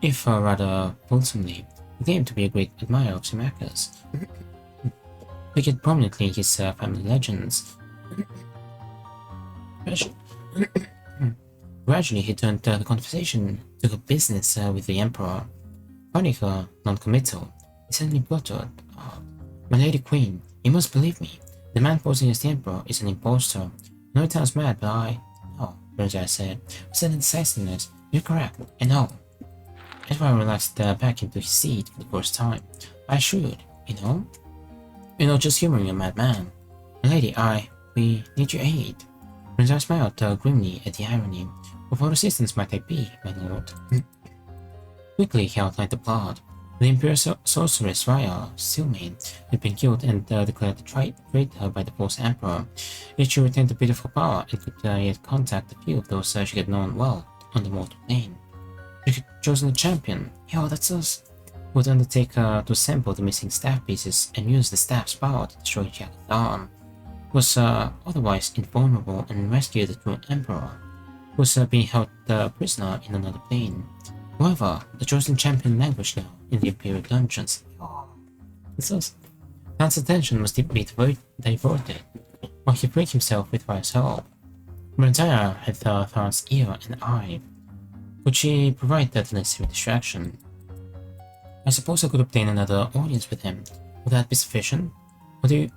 if rather fulsomely. He claimed to be a great admirer of Symmachus, featured prominently in his family legends. Gradually, he turned the conversation to her business with the Emperor. Finding her non-committal, he suddenly blurted out, "My lady Queen, you must believe me. The man posing as the Emperor is an impostor. I know it sounds mad, but No, Burnside said, with sudden decisiveness. "You're correct, I know." Edward relaxed back into his seat for the first time. "I should, you know? You're not just humoring a madman. My lady, we need your aid." Burnside smiled grimly at the irony. "Of what assistance might I be, my lord?" Quickly he outlined the plot. The Imperial sorceress Raya Silmain had been killed and declared a traitor by the false Emperor. Yet she retained a bit of her power and could yet contact a few of those she had known well on the mortal plane. She had chosen a champion. Yo, that's us. Who would undertake to assemble the missing staff pieces and use the staff's power to destroy Jagathon. Was otherwise invulnerable and rescued the true Emperor, who was being held prisoner in another plane. However, the chosen champion languished now in the Imperial dungeons. Tan's attention was deeply diverted, while he freed himself with Fire's help. Brandaya had Than's ear and eye. Could she provide that necessary distraction? I suppose I could obtain another audience with him. Would that be sufficient? What do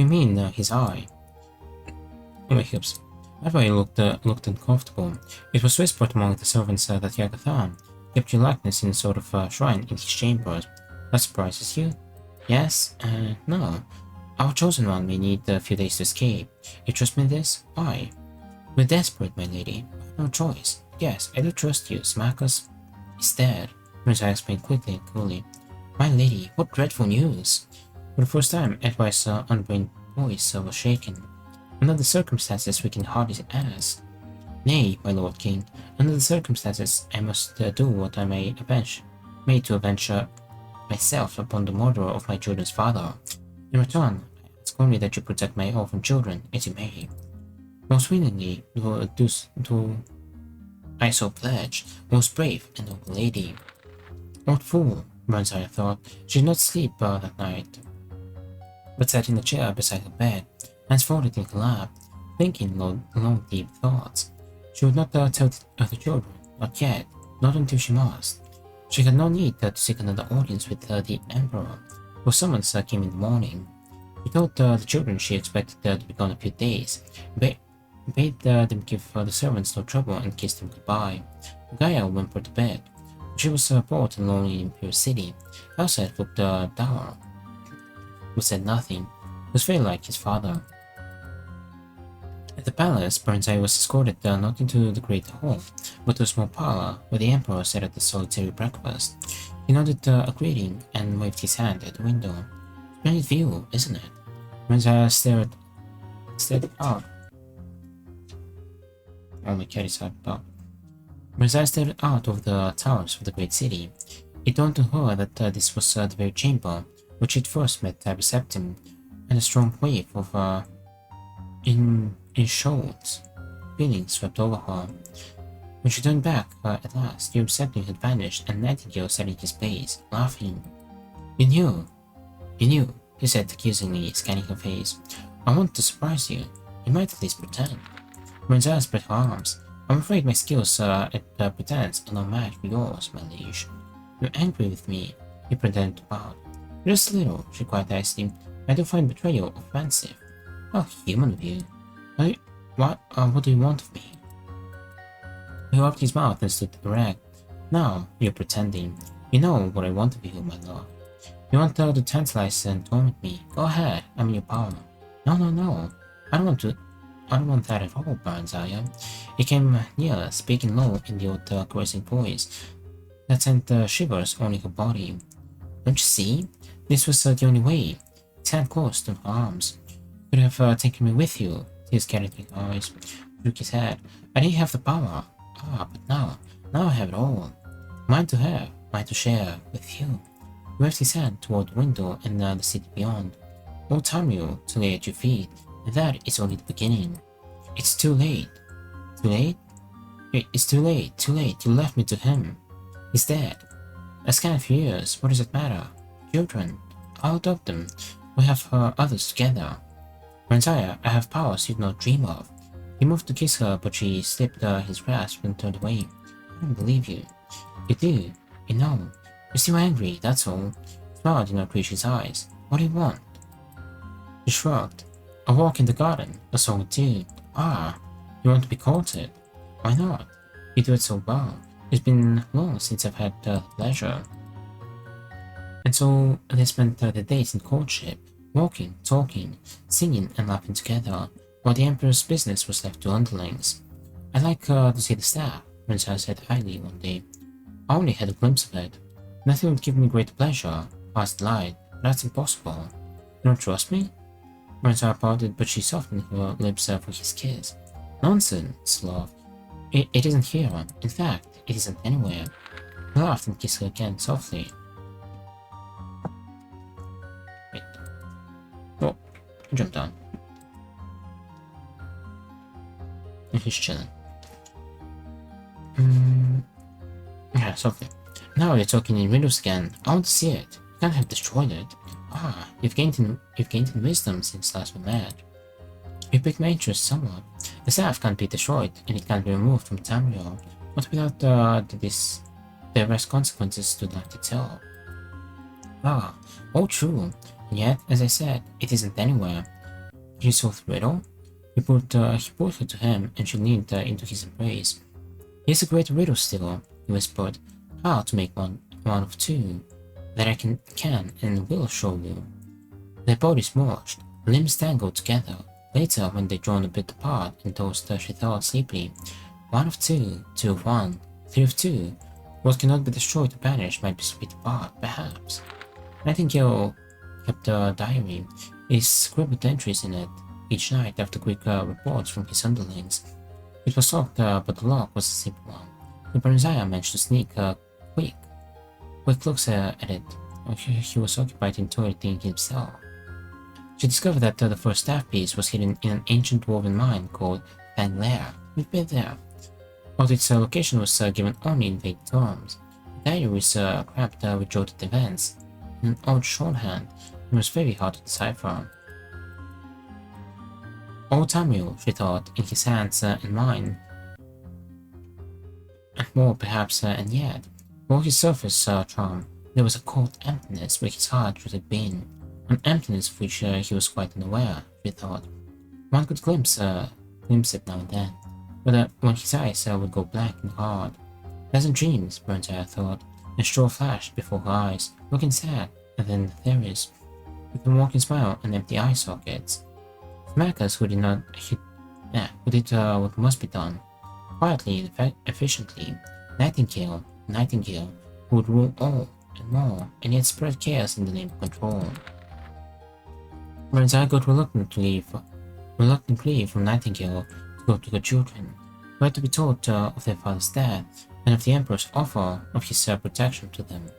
you mean, his eye? Oh, my hips. Everybody looked uncomfortable. It was whispered among the servants that Yagathan kept your likeness in a sort of shrine in his chambers. That surprises you? Yes? No. Our chosen one may need a few days to escape. You trust me in this? Why? We're desperate, my lady. I have no choice. Yes, I do trust you. Smackers is dead. Mirza explained quickly and coolly. My lady, what dreadful news! For the first time, Edward's unbrained voice was shaken. Under the circumstances, we can hardly ask. Nay, my lord king, under the circumstances, I must do what I may to avenge myself upon the murderer of my children's father. In return, I ask only that you protect my orphan children, as you may. Most willingly, I so pledge, most brave and noble lady. What fool, Branzaya thought. She did not sleep that night, but sat in a chair beside her bed, hands folded in her lap, thinking long deep thoughts. She would not tell the children, not yet, not until she must. She had no need to seek another audience with the Emperor, whose summons came in the morning. She told the children she expected to be gone a few days, bade them give the servants no trouble and kissed them goodbye. Gaia went to bed. She was bored and lonely in Imperial City. Outside looked Dower, who said nothing. He was very like his father. At the palace, Burnseye was escorted not into the great hall, but to a small parlor where the Emperor sat at the solitary breakfast. He nodded a greeting and waved his hand at the window. Splendid view, isn't it? Burnseye stared out. Oh, my cat is up. Burnseye stared out over the towers of the great city. It dawned on her that this was the very chamber which she'd first met Septim, and a strong wave of inshort feelings swept over her. When she turned back at last, Yob Septim had vanished, and Nightingale sat in his place, laughing. You knew, he said accusingly, scanning her face. I want to surprise you. You might at least pretend. Burnseye spread her arms. I'm afraid my skills at pretense are no match for yours, my liege. You're angry with me, he pretended to pout. Just a little, she quite asked him. I don't find betrayal offensive. How human of you. What do you want of me? He opened his mouth and stood erect. Now, you're pretending. You know what I want of you, my lord. You want to tantalize and torment me. Go ahead, I'm in your power. No. I don't want that at all, Burnseye. He came near, speaking low in the old caressing voice that sent shivers only her body. Don't you see? This was the only way. His hand closed on her arms. You could have taken me with you. Tears gathered in her eyes. He shook his head. I didn't have the power. But now I have it all. Mine to have, mine to share with you. He waved his hand toward the window and the city beyond. Old Tamriel to lay at your feet, and that is only the beginning. It's too late. Too late? It's too late. You left me to him. He's dead. I scanned for years. What does it matter? Children. I'll adopt them. We have others together. Branzaya, I have powers you'd not dream of. He moved to kiss her, but she slipped his grasp and turned away. I don't believe you. You do. You know. You're still angry, that's all. He smiled in her gracious eyes. What do you want? She shrugged. A walk in the garden. A song or two. You want to be courted? Why not? You do it so well. It's been long since I've had pleasure. And so they spent the days in courtship, walking, talking, singing and laughing together, while the Emperor's business was left to underlings. I'd like to see the staff, Branzaya said highly one day. I only had a glimpse of it. Nothing would give me greater pleasure, past light, but that's impossible. You don't trust me? Branzaya pouted, but she softened her lips for his kiss. Nonsense, love. It isn't here. In fact, it isn't anywhere. He laughed and kissed her again softly. Wait. Oh, he jumped down. And he's chilling. Yeah, softly. Now you're talking in riddles again. I want to see it. You can't have destroyed it. Ah, you've gained in wisdom since last we met. You piqued my interest somewhat. The staff can't be destroyed, and it can't be removed from Tamriel, but without the direct consequences to that itself. Ah, all true. And yet, as I said, it isn't anywhere. You saw the riddle? He put her to him, and she leaned into his embrace. Here's a great riddle still, he whispered. How to make one of two. That I can and will show you. Their bodies merged, limbs tangled together. Later, when they drawn a bit apart and tossed, she thought sleepily, 1 of 2, 2 of 1, 3 of 2. What cannot be destroyed or banished might be split apart, perhaps. Nightingale kept a diary. He scribbled entries in it each night after quick reports from his underlings. It was locked, but the lock was a simple one. The Baranzaya managed to sneak quick looks at it. He was occupied in toileting himself. She discovered that the first staff piece was hidden in an ancient woven mine called Van Lair. We've been there. Although its location was given only in vague terms. The diary was cramped with jotted events in an odd shorthand and was very hard to decipher. Old Tamriel, she thought, in his hands and mine, and more perhaps, and yet, for his surface charm, there was a cold emptiness where his heart should have been, an emptiness of which he was quite unaware, she thought. One could glimpse it now and then, but when his eyes would go blank and hard. Pleasant dreams, Burnside thought, and straw flashed before her eyes, looking sad, and then there is, with a mocking smile and empty eye sockets. Smackers who did what must be done, quietly and efficiently. Nightingale, who would rule all and more, and yet spread chaos in the name of control. Burnside got reluctantly from Nightingale to go to the children, who had to be told of their father's death and of the Emperor's offer of his protection to them.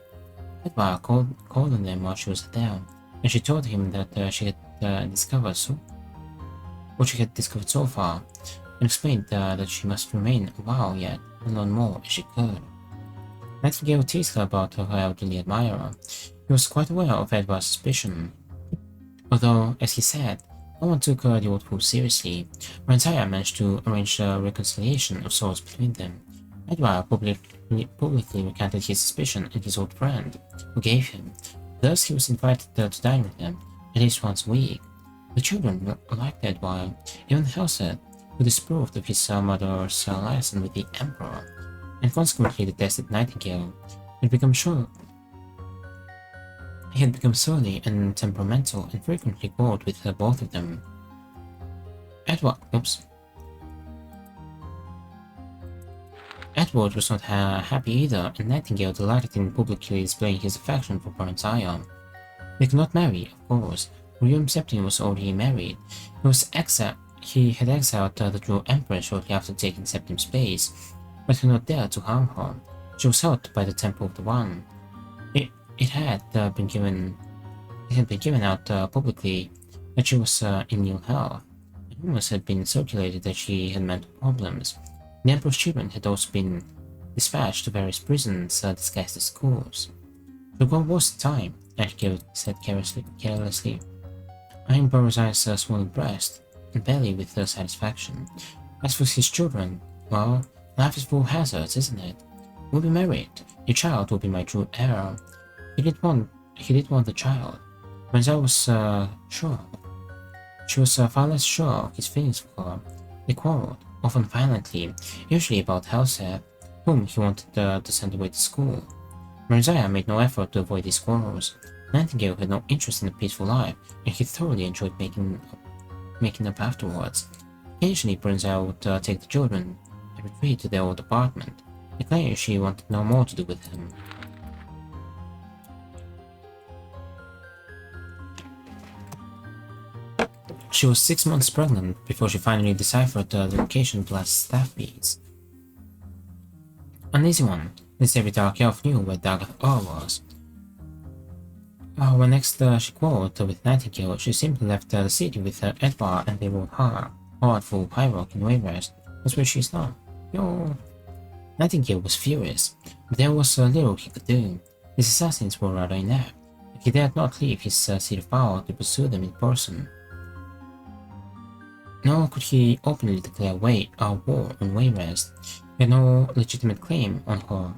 Edward called on them while she was there, and she told him that she had discovered what she had discovered so far, and explained that she must remain a while yet and learn more as she could. Nightingale teased her about her elderly admirer. He was quite aware of Edward's suspicion, although, as he said, no one took the old fool seriously. Rantaya managed to arrange a reconciliation of sorts between them. Edward publicly recanted his suspicion and his old friend, who gave him. Thus he was invited to dine with them, at least once a week. The children liked Edward, even Helseth, who disapproved of his mother's liaison with the Emperor, and consequently detested Nightingale. He had become surly and temperamental and frequently quarreled with both of them. Edward was not happy either, and Nightingale delighted in publicly displaying his affection for Parentaya. They could not marry, of course. William Septim was already married. He had exiled the true Empress shortly after taking Septim's place, but he not dared to harm her. She was held by the Temple of the One. It had been given out publicly that she was in ill health. Rumors had been circulated that she had mental problems. The Emperor's children had also been dispatched to various prisons disguised as schools. So what was the time? Nightingale said carelessly, eyeing Barazai's swollen breast and belly with satisfaction. As for his children, well, life is full of hazards, isn't it? We'll be married. Your child will be my true heir. He did want the child. Barazai was sure. She was far less sure of his feelings for her. They quarreled, often violently, usually about Helseth, whom he wanted to send away to school. Barazai made no effort to avoid these quarrels. Nightingale had no interest in a peaceful life, and he thoroughly enjoyed making up afterwards. Occasionally, Barazai would take the children and retreat to their old apartment, declaring she wanted no more to do with him. She was 6 months pregnant before she finally deciphered the location of the last staff piece. An easy one, since every dark elf knew where Daggerfall was. When next she quarreled with Nightingale, she simply left the city with Edward and they rode hard for Pyrock in Wayrest. That's where she's now. Yo. Nightingale was furious, but there was little he could do. His assassins were rather inept. He dared not leave his seat of power to pursue them in person. Nor could he openly declare a war on Wayrest. He had no legitimate claim on her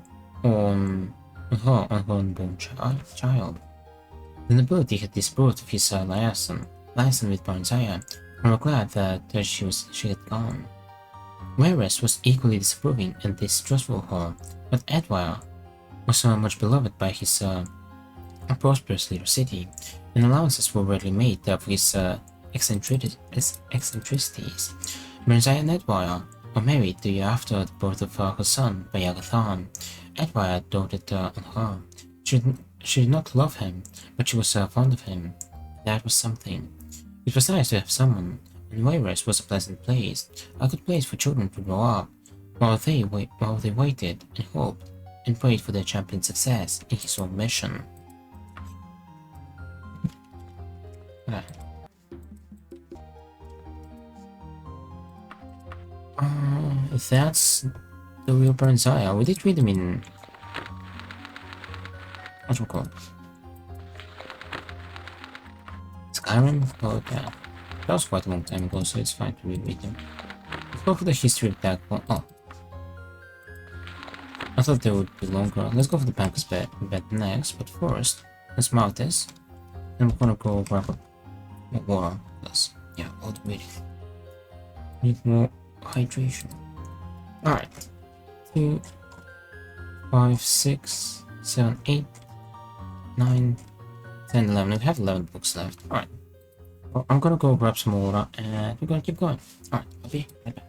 unborn child. The nobility had disapproved of his liaison with Baranzaya, and were glad that she had gone. Wayrest was equally disapproving and distrustful of her, but Edward was much beloved by his prosperous little city, and allowances were readily made for his eccentricities. Baranzaya and Edward were married the year after the birth of her son, Bayagathan. Edward doted on her. She did not love him, but she was fond of him. That was something. It was nice to have someone, and Wayrest was a pleasant place, a good place for children to grow up, while they waited and hoped and prayed for their champion's success in his own mission. Right. If that's the real Baranzaya, we did read them in what's it called? Skyrim? Oh, yeah. That was quite a long time ago, so it's fine to reread them. Let's go for the history of Daggerfall. Oh. I thought they would be longer. Let's go for the Pampus bed next, but first, let's mount this. And we're gonna go grab a water. Yeah, all the way. Need more hydration. Alright. 2, 5, 6, 7, 8, 9, 10, 11. We have 11 books left. Alright. Well, I'm gonna go grab some water and we're gonna keep going. Alright, I'll be right back.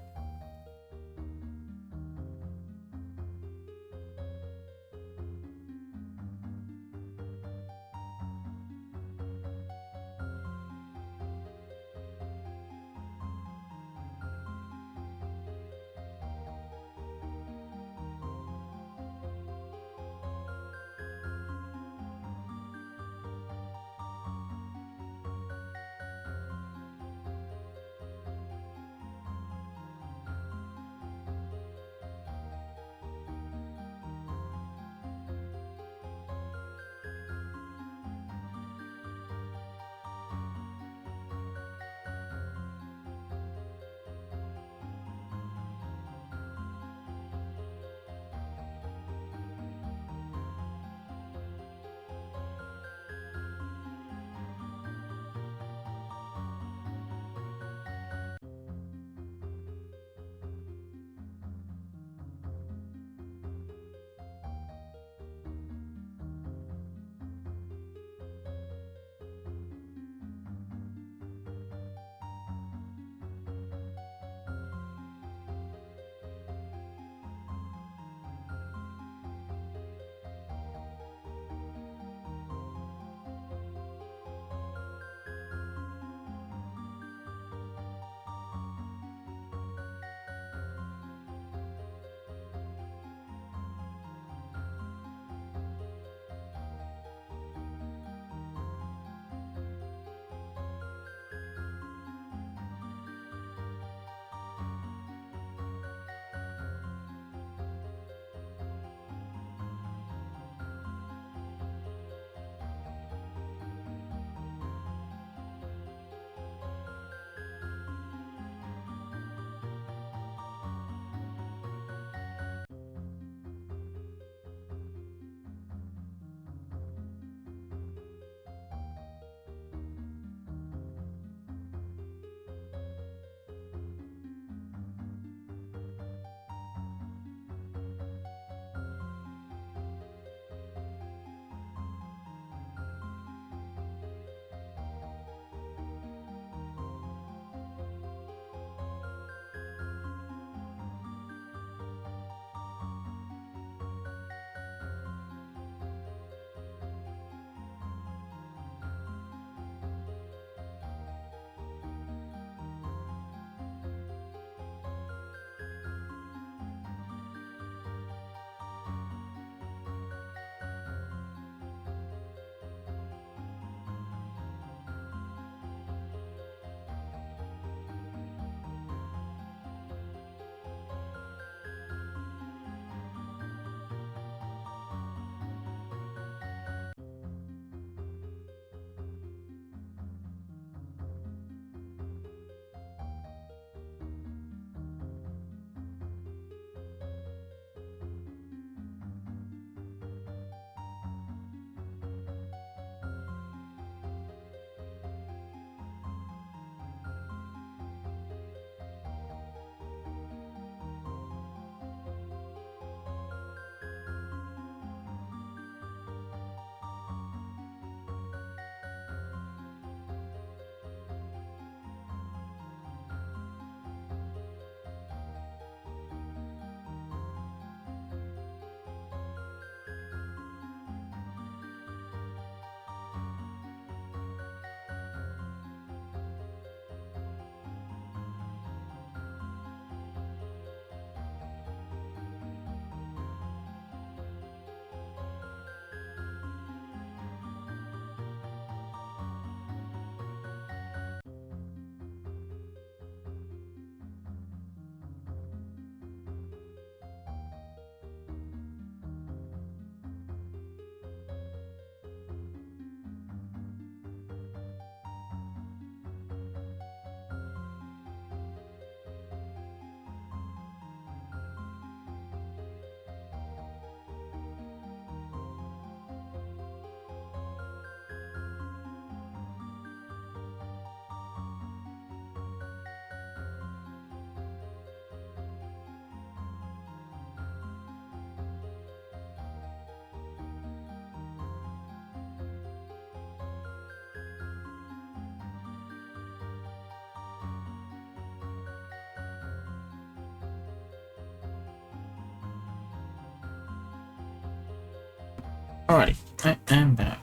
Alrighty, I am back.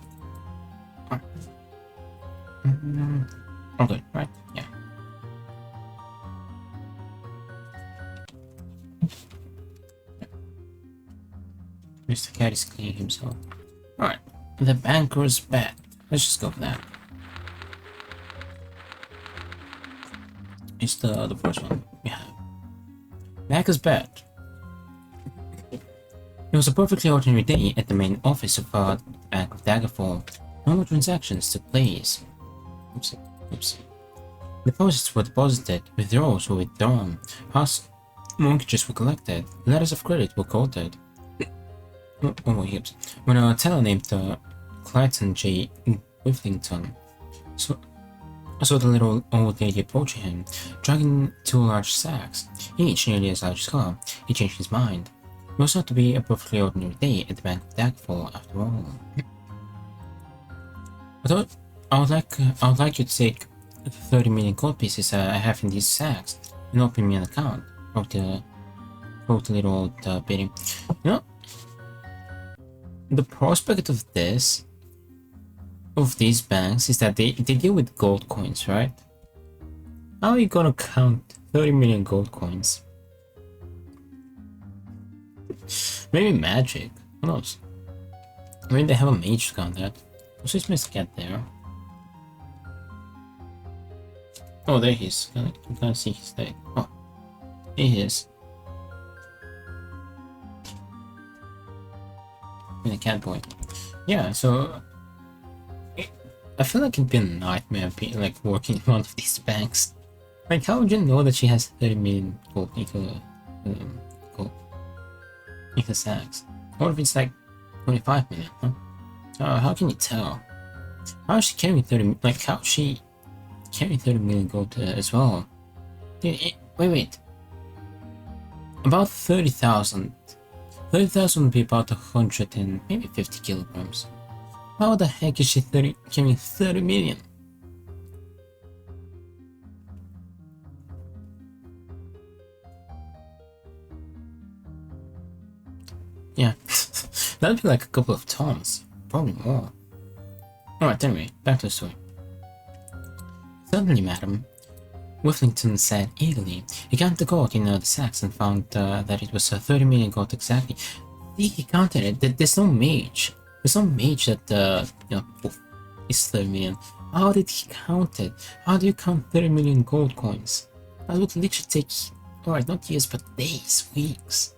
All good, right? Yeah. Mr. Cat is cleaning himself. Alright, the banker's bed. Let's just go for that. It's the first one we have. Banker's bed. It was a perfectly ordinary day at the main office of Bank of Daggerfall. Normal transactions took place. Oops. Deposits were deposited, withdrawals were withdrawn, house mortgages were collected, letters of credit were quoted. When a teller named Clayton J. Whifflington saw the little old lady approaching him, dragging two large sacks, each nearly as large as her, he changed his mind. It was not to be a perfectly ordinary day at the Bank of Daggerfall after all. I would like you to take the 30 million gold pieces I have in these sacks and open me an account, wrote the little old biddy. You know, the prospect of these banks is that they deal with gold coins, right? How are you gonna count 30 million gold coins? Maybe magic, who knows? Maybe they have a mage to count that. What's this Mr. Cat there? Oh, there he is. You can't see his leg. Oh, here he is. In a cat boy. Yeah, so I feel like it'd be a nightmare being like working in one of these banks. Like, how would you know that she has 30 million gold Nika sacks? What if it's like 25 million, huh? How can you tell? How is she carrying 30? Like, how is she carrying 30 million gold as well? Wait. About 30,000. 30,000 would be about 100 and maybe 50 kilograms. How the heck is she carrying 30 million? Yeah, that'd be like a couple of tons, probably more. Alright, anyway, back to the story. Certainly, madam, Whifflington said eagerly. He counted the gold in the sacks and found that it was 30 million gold exactly. He counted it. There's no mage. There's no mage that, is 30 million. How did he count it? How do you count 30 million gold coins? That would literally take, alright, not years, but days, weeks.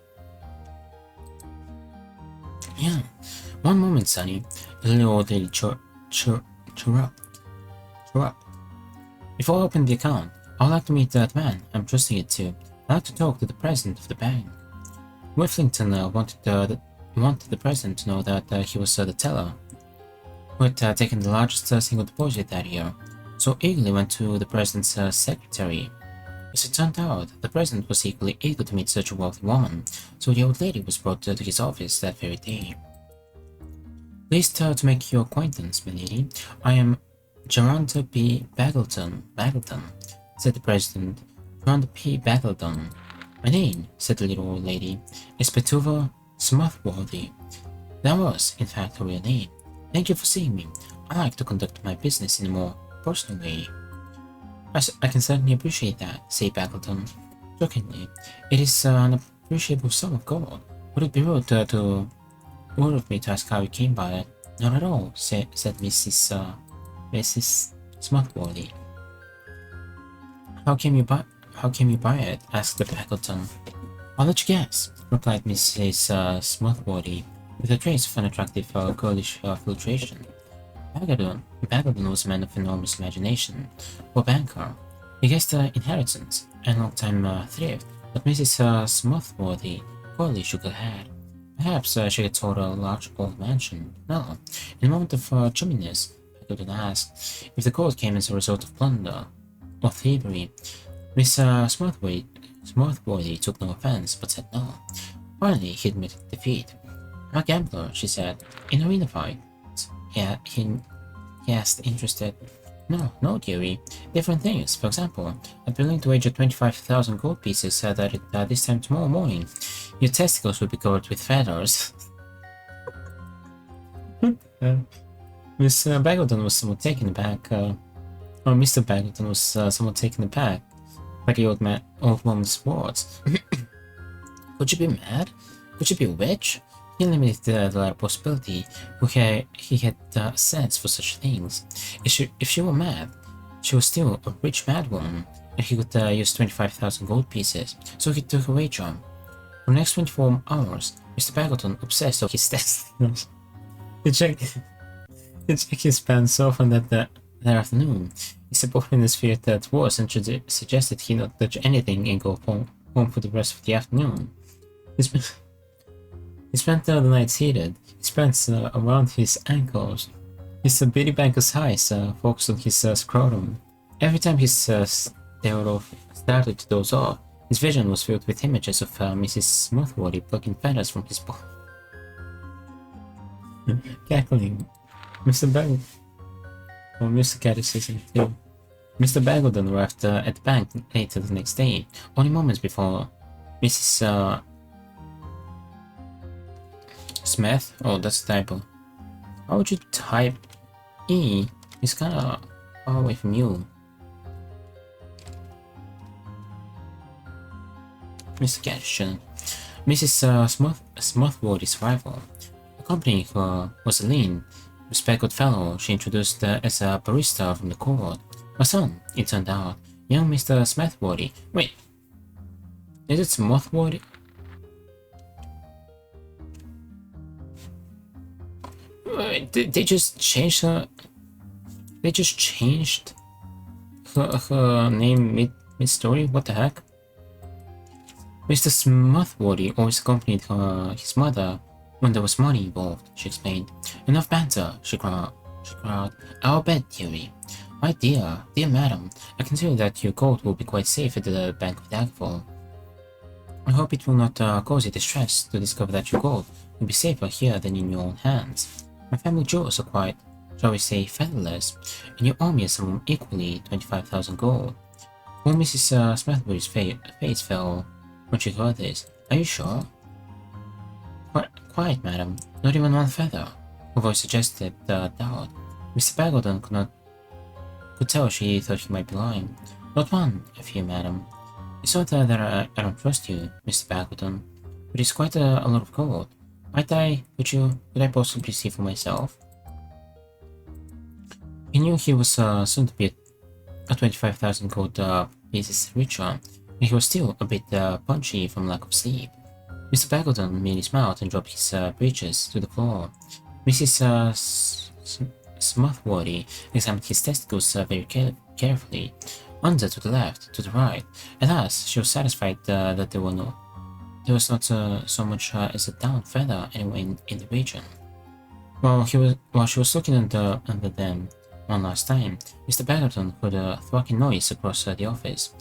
Yeah. One moment, Sonny. The little old lady chirruped. Before I open the account, I would like to meet that man I'm trusting it to. I'd like to talk to the president of the bank. Whifflington wanted the president to know that he was the teller who had taken the largest single deposit that year, so eagerly went to the president's secretary. As it turned out, the president was equally eager to meet such a wealthy woman, so the old lady was brought to his office that very day. Pleased to make your acquaintance, milady. I am Geronda P. Baggleton, said the president. Geronda P. Baggleton. My name, said the little old lady, is Petuva Smuthworthy. That was, in fact, her real name. Thank you for seeing me. I like to conduct my business in a more personal way. I can certainly appreciate that, said Baggleton. Jokingly, it is an appreciable sum of gold. Would it be rude of me to ask how you came by it? Not at all, said Mrs. Smuthworthy. How came you by it? Asked the Baggleton. I'll let you guess, replied Mrs. Smuthworthy, with a trace of an attractive girlish filtration. Baggleton was a man of enormous imagination. For a banker, he guessed inheritance and long-time thrift, but Mrs. Smuthworthy coyly shook her head. Perhaps she had sold a large old mansion. No, in a moment of chumminess, Baggleton asked if the gold came as a result of plunder or thievery. Miss Smuthworthy took no offense, but said no. Finally, he admitted defeat. I'm a gambler, she said. In arena fight. Yeah, he asked, interested. No, dearie. Different things. For example, I'd be willing to wager 25,000 gold pieces that at this time tomorrow morning, your testicles would be covered with feathers. uh, Miss Bagleton was somewhat taken aback, or Mr. Bagleton was somewhat taken aback by the old woman's words. Could you be mad? Could you be a witch? He limited the possibility. He had a sense for such things. If she were mad, she was still a rich mad woman, and he could use 25,000 gold pieces, so he took a wager. For the next 24 hours, Mr. Bagleton obsessed over his testicles. He checked his pants often that afternoon. He supported in his fear that was and suggested he not touch anything and go home for the rest of the afternoon. He spent the nights heated, his pants around his ankles, his bitty banker's eyes focused on his scrotum. Every time his started to doze off, his vision was filled with images of Mrs. Smoothworthy plucking feathers from his body. Cackling. Mr. Bagleton. Or Mr. Cat is season 2. Mr. Bagleton arrived at the bank later the next day, only moments before Mrs. Smith? Oh, that's a typo. How would you type E? It's kinda far away from you. Mr. Catch. Mrs. Smoothworthy's rival. Accompanying her was a lean, respected fellow she introduced as a barista from the court. My son, it turned out, young Mr. Smoothworthy. Wait, is it Smoothworthy? They just changed her. They just changed her name mid-story? What the heck? Mr. Smoothworthy always accompanied his mother when there was money involved, she explained. Enough banter, she cried. Our bed, dearie. My dear madam, I consider that your gold will be quite safe at the Bank of Daggerfall. I hope it will not cause you distress to discover that your gold will be safer here than in your own hands. My family jewels are quite, shall we say, featherless, and you owe me a sum equally 25,000 gold. Poor Mrs. Smithbury's face fell when she heard this. Are you sure? Quite, madam. Not even one feather. Her voice suggested doubt. Mr. Bagleton could tell she thought he might be lying. Not one, I fear, madam. It's not that I don't trust you, Mr. Bagleton, but it's quite a lot of gold. Could I possibly see for myself? He knew he was soon to be a 25,000 gold pieces richer, and he was still a bit punchy from lack of sleep. Mr. Bagleton merely smiled and dropped his breeches to the floor. Mrs. Smoothworthy examined his testicles very carefully, under to the left, to the right. At last, she was satisfied that there was not so much as a down feather anywhere in the region. While she was looking under them one last time, Mr. Bagleton heard a thwacking noise across the office.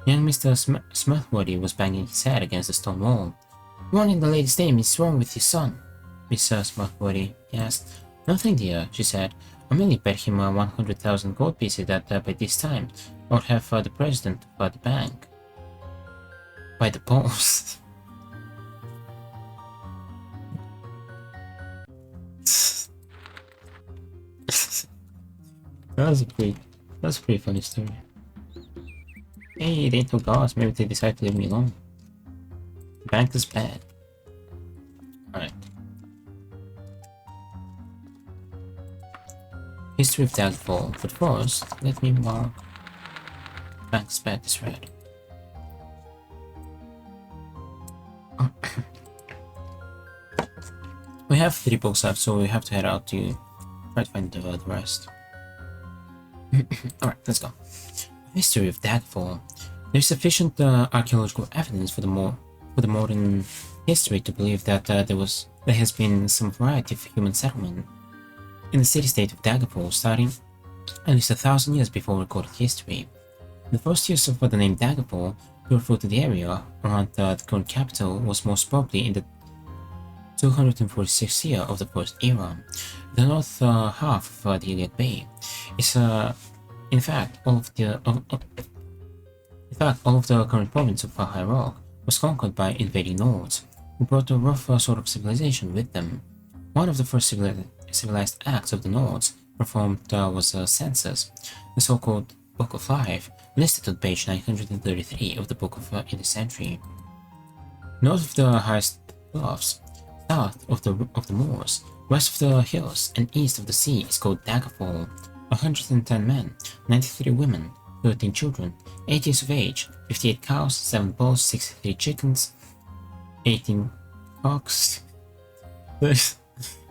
Young Mr. Smoothworthy was banging his head against the stone wall. "What in the lady's name is wrong with your son?" Miss Smoothworthy asked. "Nothing, dear," she said. "I merely bet him 100,000 gold pieces that by this time I would have the president of the bank by the post." That's a pretty funny story. Hey, they ain't no gods. Maybe they decided to leave me alone. The bank is bad. Alright. History of Daggerfall. But first, let me mark bank's bad is red. We have 3 books left, so we have to head out to try to find the rest. Alright, let's go. History of Daggerfall. There's sufficient archaeological evidence for the modern history to believe that there has been some variety of human settlement in the city-state of Daggerfall, starting at least 1,000 years before recorded history. The first use of the name Daggerfall to refer to the area around the current capital was most probably in the 246th year of the First Era. The north half of the Iliad Bay is, in fact, all of the current province of High Rock was conquered by invading Nords, who brought a rough sort of civilization with them. One of the first civilized acts of the Nords performed was a census, the so-called Book of Life, listed on page 933 of the Book of in the Century. North of the highest bluffs, south of the moors, west of the hills, and east of the sea is called Daggerfall. 110 men, 93 women, 13 children, 8 years of age, 58 cows, 7 bulls, 63 chickens, 18 cocks.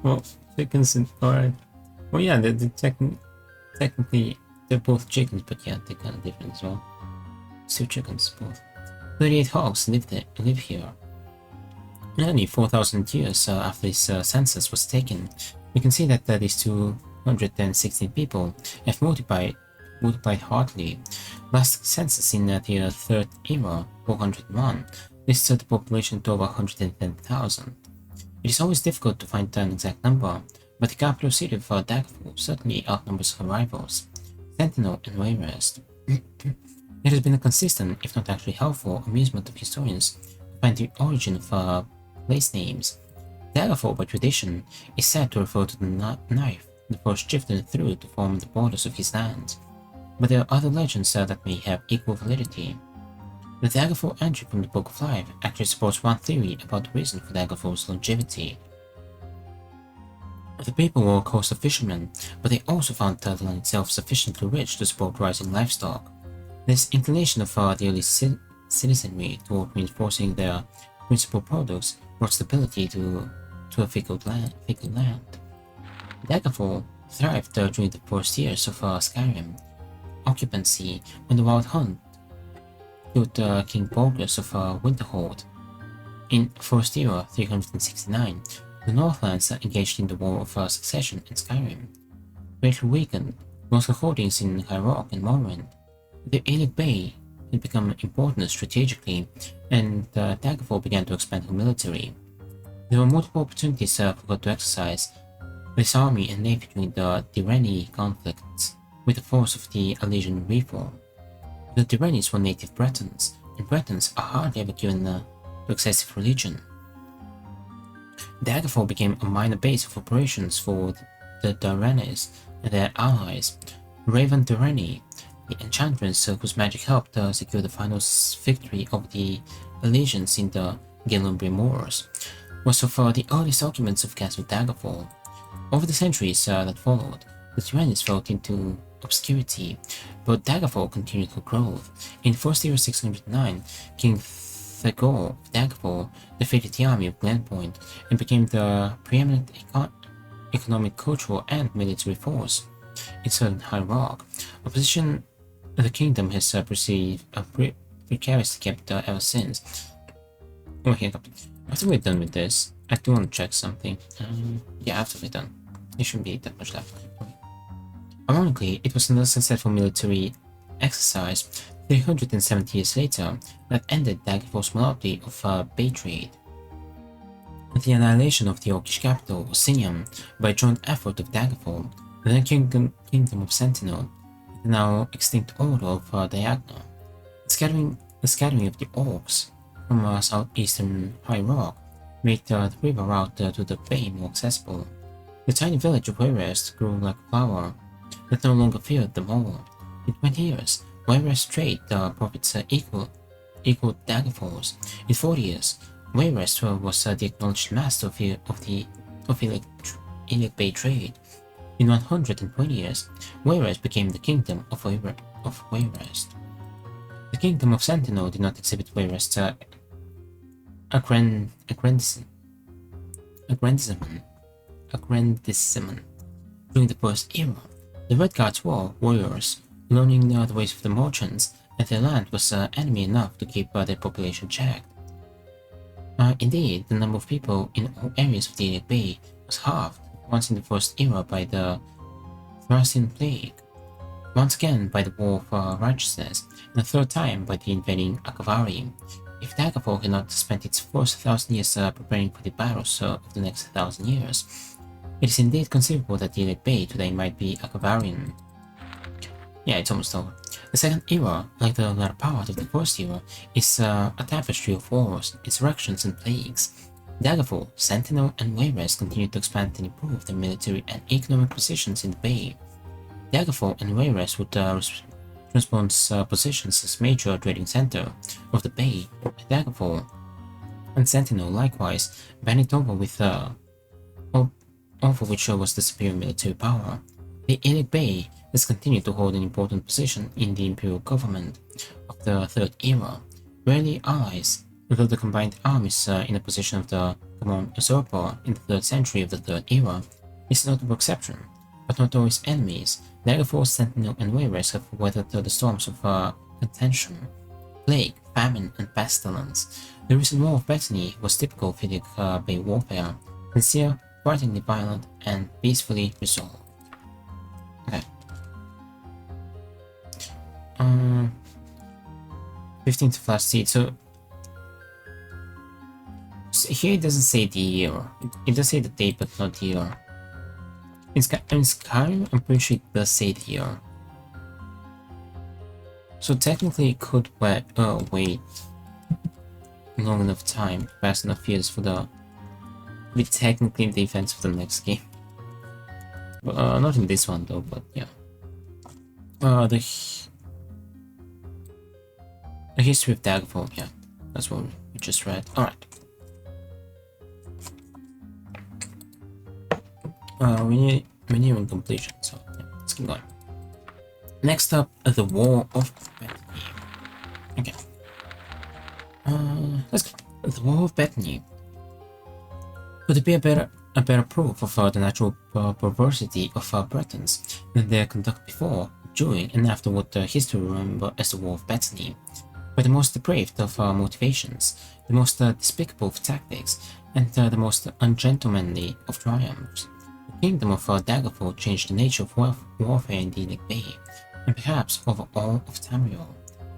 Well, chickens and alright. Well, yeah, technically they're both chickens, but yeah, they're kind of different as well. 2 chickens, both. 38 hogs live here. Nearly 4,000 years after this census was taken, we can see that these 216 people have multiplied hardly. Last census in the Third Era, 401, listed the population to over 110,000. It is always difficult to find an exact number, but the capital city of Daggerfall certainly outnumbers her rivals, Sentinel and Wayrest. It has been a consistent, if not actually helpful, amusement of historians to find the origin of place names. Daggerfall, by tradition, is said to refer to the knife the first chieftain threw to form the borders of his land, but there are other legends that may have equal validity. The Daggerfall entry from the Book of Life actually supports one theory about the reason for Daggerfall's longevity. The people were coastal fishermen, but they also found the land itself sufficiently rich to support rising livestock. This inclination of the early citizenry toward reinforcing their principal products brought stability to a fickle land. Daggerfall thrived during the first years of Skyrim occupancy when the Wild Hunt killed King Borgus of Winterhold. In First Era 369, the Northlands engaged in the War of Succession in Skyrim, greatly weakened local holdings in High Rock and Morrowind. The Ilic Bay had become important strategically, and Daggerfall began to expand her military. There were multiple opportunities for her to exercise this army and navy during the Direni conflicts with the force of the Elysian Reform. The Direnis were native Bretons, and Bretons are hardly ever given to excessive religion. Daggerfall became a minor base of operations for the Direnis and their allies, Raven Direni, the enchantress whose magic helped secure the final victory of the Elysians in the Gelumbrian Wars, was of the earliest occupants of Castle Daggerfall. Over the centuries that followed, the Direnis fell into obscurity, but Daggerfall continued her growth. In First Era 609, King Thagor of Daggerfall defeated the army of Glenpoint and became the preeminent economic, cultural, and military force in southern High Rock, a position the kingdom has perceived precariously kept ever since. Okay, after we're done with this, I do want to check something. Yeah, after we're done. There shouldn't be that much left. Okay. Ironically, it was another successful military exercise 370 years later that ended Daggerfall's monopoly of bay trade. The annihilation of the Orcish capital, Osinium, by a joint effort of Daggerfall, the then kingdom of Sentinel, the now extinct order of Diagna. The scattering of the orcs from southeastern High Rock made the river route to the bay more accessible. The tiny village of Wayrest grew like a flower that no longer feared them all. In 20 years, Wayrest trade profits equaled Daggerfall's. In 40 years, Wayrest was the acknowledged master of Ilic Bay trade. In 120 years, Wayrest became the kingdom of Wayrest. The kingdom of Sentinel did not exhibit Wayrest's aggrandizement. During the First Era, the Red Guards were warriors, learning the ways of the merchants, and their land was enemy enough to keep their population checked. Indeed, the number of people in all areas of the Ilic Bay was halved once in the First Era by the Thracian Plague, once again by the War of Righteousness, and a third time by the invading Akavari. If Daggerfall had not spent its first 1,000 years preparing for the battles of the next 1,000 years, it is indeed conceivable that the Ilic Bay today might be Akavarian. Yeah, it's almost over. The Second Era, like the latter part of the First Era, is a tapestry of wars, insurrections, and plagues. Daggerfall, Sentinel, and Wayrest continued to expand and improve their military and economic positions in the Bay. Daggerfall and Wayrest would respond positions as major trading center of the Bay. Daggerfall and Sentinel likewise banded over which was the superior military power. The Elite Bay has continued to hold an important position in the imperial government of the Third Era. Rarely allies, although the combined armies in the position of the common usurper in the 3rd century of the Third Era is a notable exception, but not always enemies. Daggerfall, Sentinel, and Wayrest have weathered the storms of contention, plague, famine, and pestilence. The recent War of Bethany was typical of Elite Bay warfare, sincere, frighteningly violent, and peacefully resolved. Okay. 15th of last seed. So here it doesn't say the year. It does say the date, but not the year. In Skyrim, I'm pretty sure it does say the year. So technically, it could wait long enough time, past enough years for the be technically in the events of the next game. Not in this one though, but yeah. The history of Daggerfall, yeah, that's what we just read. Alright. We're nearing completion, so yeah, let's keep going. Next up, the War of Bethany. Okay. Let's go. The War of Bethany. Could it be a better proof of the natural perversity of Bretons than their conduct before, during, and after what history remember as the War of Bethany? By the most depraved of motivations, the most despicable of tactics, and the most ungentlemanly of triumphs. The kingdom of Daggerfall changed the nature of warfare in the Elite Bay, and perhaps over all of Tamriel.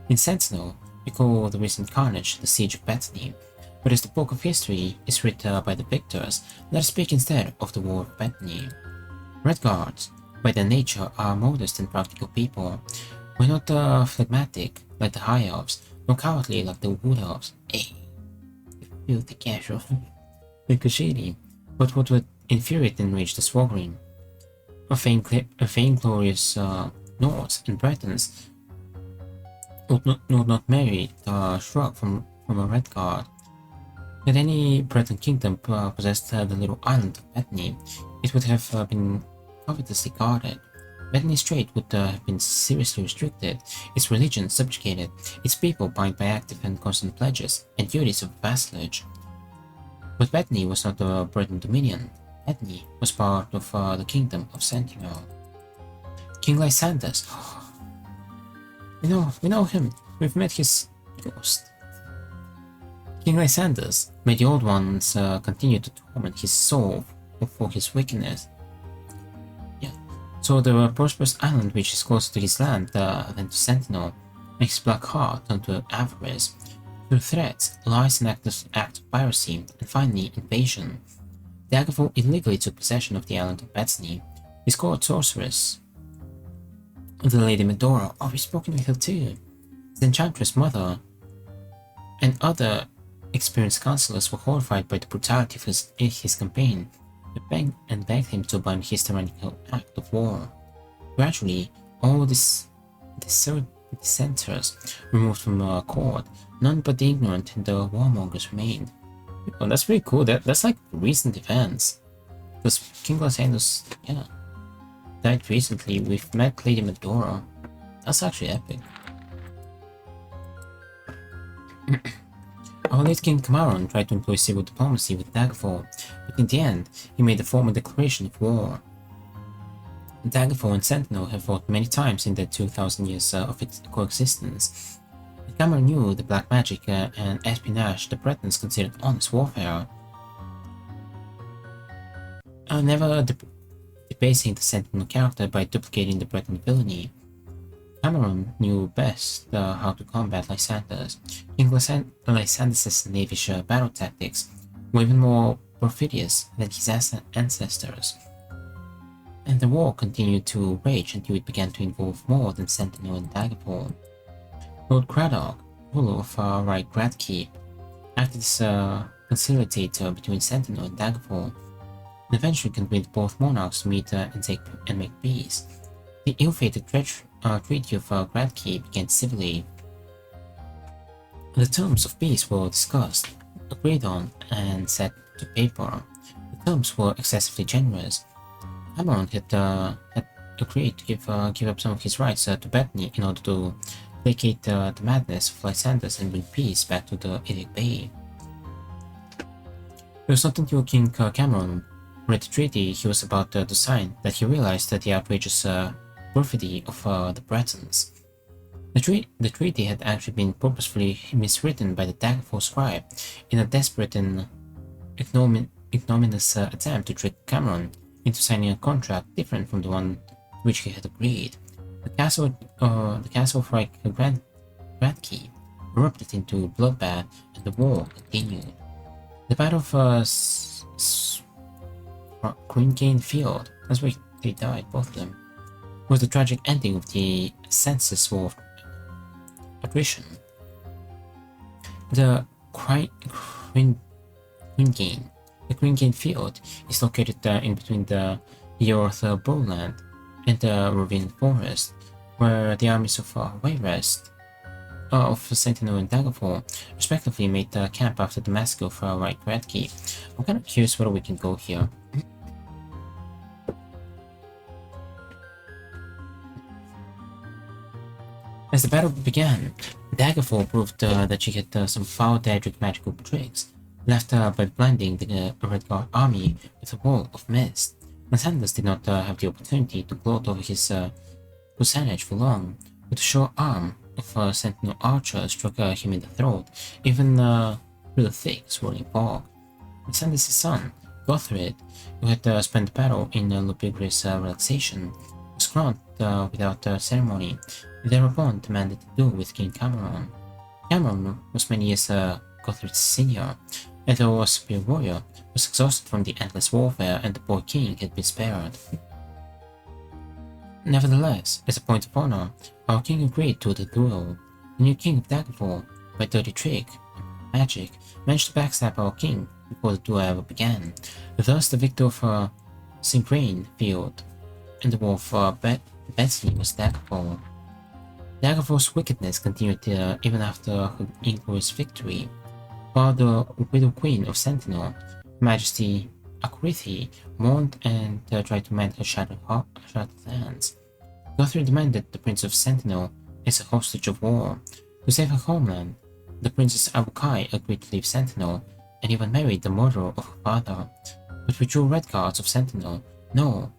In Sentinel, we call the recent carnage the Siege of Bethany, but as the book of history is written by the victors, let us speak instead of the War of Bethany. Red Guards, by their nature, are modest and practical people. We're not phlegmatic like the High Elves, nor cowardly like the Wood Elves. Filthy casual. Ricochet, but what would infuriate and enrage the Swaggering? Vainglorious Nords and Bretons would not marry the shrug from a Red Guard. Had any Breton kingdom possessed the little island of Bethany, it would have been covetously guarded. Bethany Strait would have been seriously restricted, its religion subjugated, its people bound by active and constant pledges and duties of vassalage. But Bethany was not a Breton dominion. Bethany was part of the kingdom of Sentinel. King Lysander's. We know him. We've met his ghost. King Lysander's made the Old Ones continue to torment his soul for his wickedness. Yeah. So the prosperous island, which is closer to his land than to Sentinel, makes his black heart turn to avarice. Through threats, lies, and act of piracy, and finally invasion. Daggerfall illegally took possession of the island of Bethany. His court sorceress, the Lady Medora, we've spoken with her too. The enchantress mother and other experienced counselors were horrified by the brutality of his campaign and begged him to abandon his tyrannical act of war. Gradually, all dissenters removed from court, none but the ignorant and the warmongers remained. Oh, that's pretty cool. That's like recent events. Because King Lysander's, yeah, died recently. We've met Lady Medora. That's actually epic. Our late King Cameron tried to employ civil diplomacy with Daggerfall, but in the end, he made a formal declaration of war. Daggerfall and Sentinel have fought many times in the 2,000 years of its coexistence. Cameron knew the black magic and espionage the Bretons considered honest warfare. Never debasing the Sentinel character by duplicating the Breton villainy. Cameron knew best how to combat Lysander's. King Lysander's knavish battle tactics were even more perfidious than his ancestors. And the war continued to rage until it began to involve more than Sentinel and Daggerfall. Lord Craddock, ruler of right Gradkeep, acted as the conciliate between Sentinel and Daggerfall, and eventually convince both monarchs to meet and make peace. The ill-fated Treaty of Gradkey began civilly. The terms of peace were discussed, agreed on, and set to paper. The terms were excessively generous. Cameron had agreed to give up some of his rights to Bethany in order to placate the madness of Lysanders and bring peace back to the Ilic Bay. It was not until King Cameron read the treaty he was about to sign that he realized that the outrageous perfidy of the Bretons. The treaty had actually been purposefully miswritten by the Daggerfall scribe in a desperate and ignominious attempt to trick Cameron into signing a contract different from the one to which he had agreed. The castle of Gradkey erupted into bloodbath, and the war continued. The Battle of Green Field, that's where they died, both of them, was the tragic ending of the census war of attrition. The Green Field is located in between the Yorth Bowland and the Ravine Forest, where the armies of Wayrest, of Sentinel and Daggerfall, respectively made camp after the massacre of Gradkey. I'm kind of curious whether we can go here. As the battle began, Daggerfall proved that she had some foul-Daedric magical tricks, left by blinding the Red Guard army with a wall of mist. Lysanders did not have the opportunity to gloat over his personage for long, but the short arm of a Sentinel archer struck him in the throat, even through the thick, swirling fog. Lysanders' son, Gothred, who had spent the battle in lugubrious relaxation, was crowned without ceremony, and thereupon demanded to duel with King Cameron. Cameron was many years Gothred's senior, and though a superior warrior, was exhausted from the endless warfare, and the boy king had been spared. Nevertheless, as a point of honor, our king agreed to the duel. The new king of Daggerfall, by dirty trick and magic, managed to backstab our king before the duel ever began. Thus, the victor of Green Field and the war of Bethany was Daggerfall. Daggerfall's wickedness continued even after her inglorious victory, while the widow queen of Sentinel, Her Majesty Akrithi, mourned and tried to mend her shattered hands. Gothred demanded the Prince of Sentinel as a hostage of war. To save her homeland, the Princess Abukai agreed to leave Sentinel and even married the murderer of her father. But we true Red Guards of Sentinel know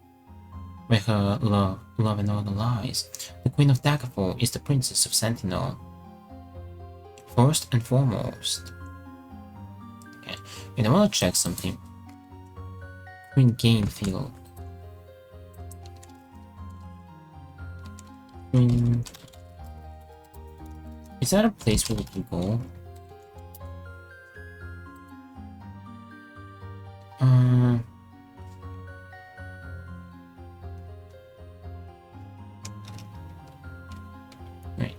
where her love and honor lies. The Queen of Daggerfall is the Princess of Sentinel. First and foremost. Okay, and I want to check something. Green Field. Is that a place where we can go? Right.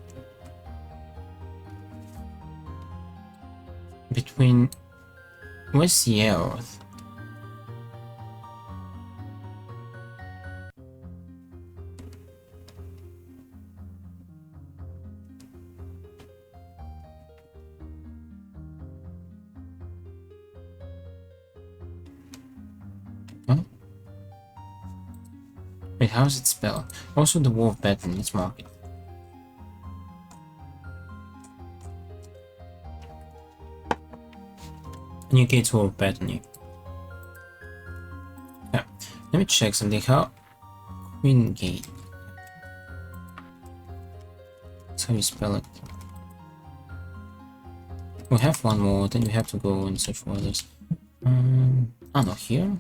Between... Where's the Earth? Wait, how is it spelled? Also the War of Bethany, let's mark it. New Gates War of Bethany. Yeah, let me check something. How? Queen Gate. That's how you spell it. We have one more, then we have to go and search for others. Oh no, here?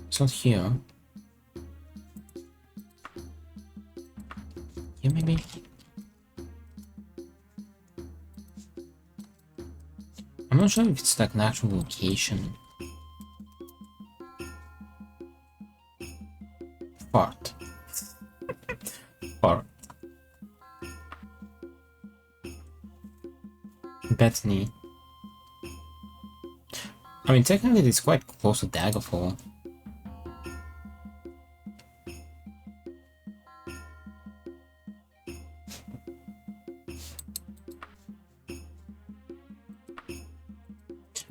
It's not here. Here maybe? I'm not sure if it's like an actual location. Fart. Fart. Bethany. I mean, technically it's quite close to Daggerfall.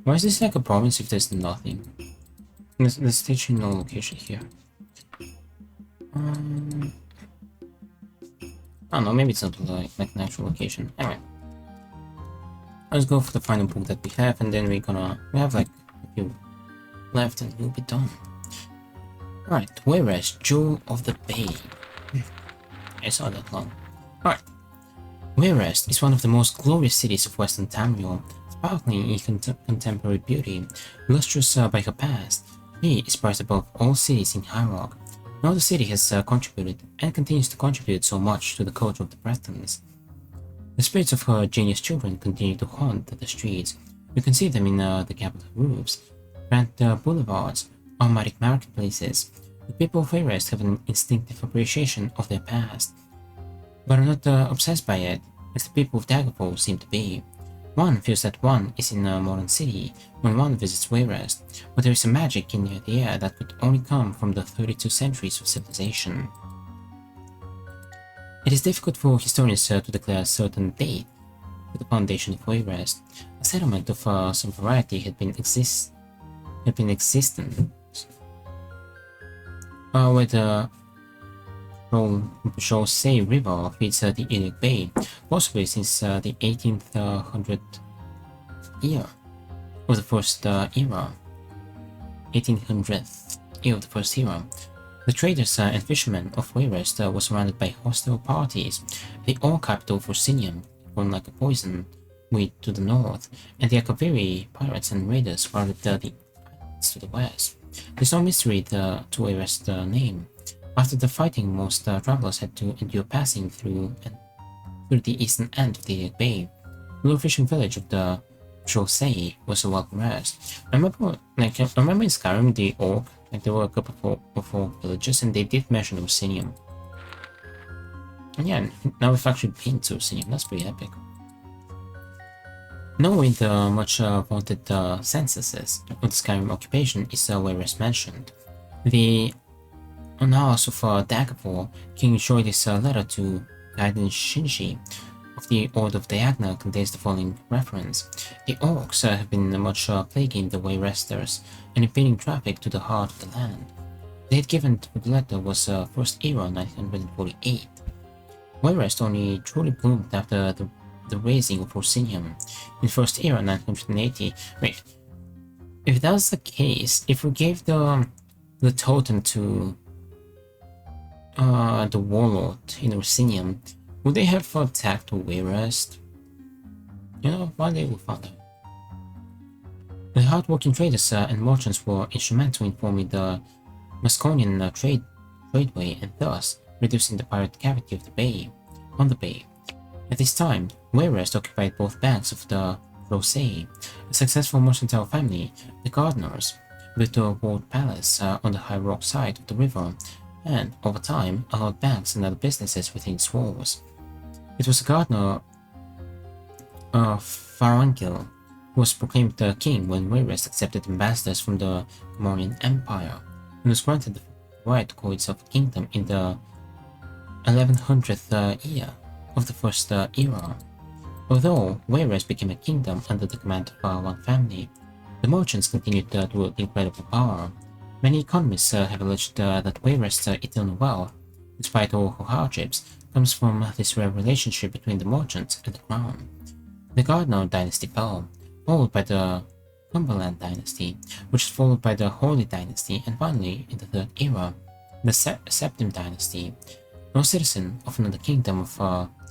Why is this like a province if there's nothing? There's literally no location here. I don't know, maybe it's not like an actual location. Anyway. Let's go for the final book that we have, and then we have like a few left and we'll be done. Alright, Wayrest, Jewel of the Bay. I saw that long. Alright. Wayrest is one of the most glorious cities of Western Tamriel, sparkling in contemporary beauty, lustrous by her past. She is prized above all cities in High Rock. Now the city has contributed, and continues to contribute so much to the culture of the Bretons. The spirits of her genius children continue to haunt the streets. You can see them in the capital roofs, grand boulevards, aromatic marketplaces. The people of Wayrest have an instinctive appreciation of their past, but are not obsessed by it, as the people of Daggerfall seem to be. One feels that one is in a modern city when one visits Wayrest, but there is a magic in the air that could only come from the 32 centuries of civilization. It is difficult for historians to declare a certain date for the foundation of Wayrest. A settlement of some variety had been existent, where the Chaussee River feeds the Ilic Bay, possibly since the 1800 year of the first era. 1800th year of the first era. The traders and fishermen of Wayrest were surrounded by hostile parties. The ore capital for Sinium, born like a poison weed to the north, and the Akaviri pirates and raiders guarded the islands to the west. There's no mystery to Wayrest's name. After the fighting, most travelers had to endure passing through the eastern end of the bay. The little fishing village of the Chaussee was a welcome rest. I remember in Skyrim, the orc, there were a couple of orc villages, and they did mention Orsinium. And yeah, now we've actually been to Orsinium. That's pretty epic. Knowing the much vaunted censuses of the Skyrim occupation is Wayrest mentioned. The Annals of Daggerfall, King Shoidy's letter to Gaiden Shinji of the Order of Diagna contains the following reference. The orcs have been much plaguing the Wayresters and impeding traffic to the heart of the land. The date given to the letter was First Era 1948. Wayrest only truly bloomed after the raising of Orsinium in First Era 980. Wait, if that's the case, if we gave the totem to the warlord in Orsinium, would they have attacked Wayrest? You know, one day we'll find out. The hardworking traders and merchants were instrumental in forming the Musconian tradeway and thus reducing the pirate cavity of the bay. At this time, Wayrest occupied both banks of the Chaussee. A successful mercantile family, the Gardeners, built a walled palace on the high rock side of the river, and, over time, allowed banks and other businesses within its walls. It was the gardener Farangil who was proclaimed the king when Wayrest accepted ambassadors from the Gamorrean Empire, and was granted the right to call itself a kingdom in the 1100th year of the First Era. Although Wayrest became a kingdom under the command of one family, the merchants continued to wield incredible power. Many economists have alleged that Wayrest's eternal wealth, despite all her hardships, comes from this rare relationship between the merchants and the crown. The Gardner dynasty fell, followed by the Cumberland dynasty, which is followed by the Holy dynasty, and finally, in the Third Era, the Septim dynasty. No citizen of another kingdom of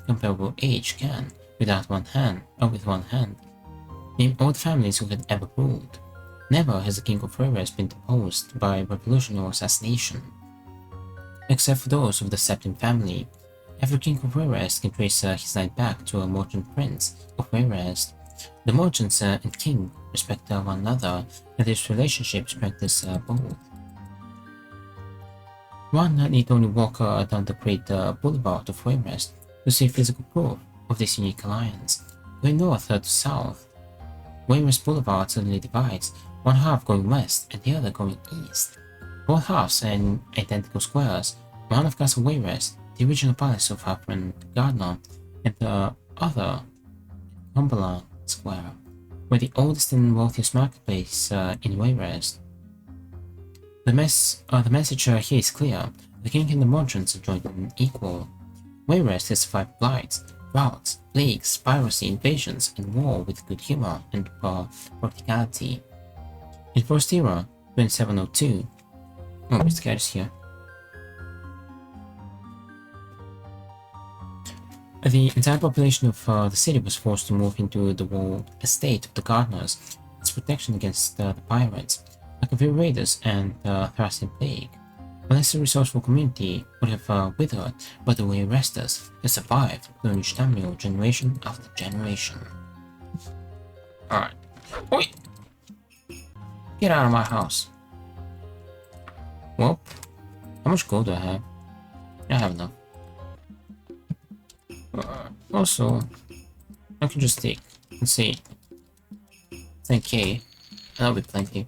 comparable age can, with one hand, name all the families who had ever ruled. Never has the king of Wayrest been deposed by revolution or assassination. Except for those of the Septim family, every king of Wayrest can trace his line back to a merchant prince of Wayrest. The merchants and king respect one another, and this relationship strengthens both. One need only walk down the great boulevard of Wayrest to see physical proof of this unique alliance. Going north to south, Wayrest Boulevard suddenly divides, one half going west and the other going east. Both halves are in identical squares, one of Castle Wayrest, the original palace of our friend Gardner, and the other Cumberland Square, where the oldest and wealthiest marketplace in Wayrest. The message here is clear. The king and the merchants are joint and equal. Wayrest has survived blights, droughts, plagues, piracy, invasions, and war with good humor and practicality. In First Era, 2702, oh, Mr. Cat is here. The entire population of the city was forced to move into the walled estate of the gardeners as protection against the pirates, like the raiders and the Thracian plague. A less resourceful community would have withered, but the Wayresters have survived, growing stamina generation after generation. Alright. Oi! Get out of my house. Well, how much gold do I have? I have enough. Also, I can just take, let's see, 10k, that'll be plenty.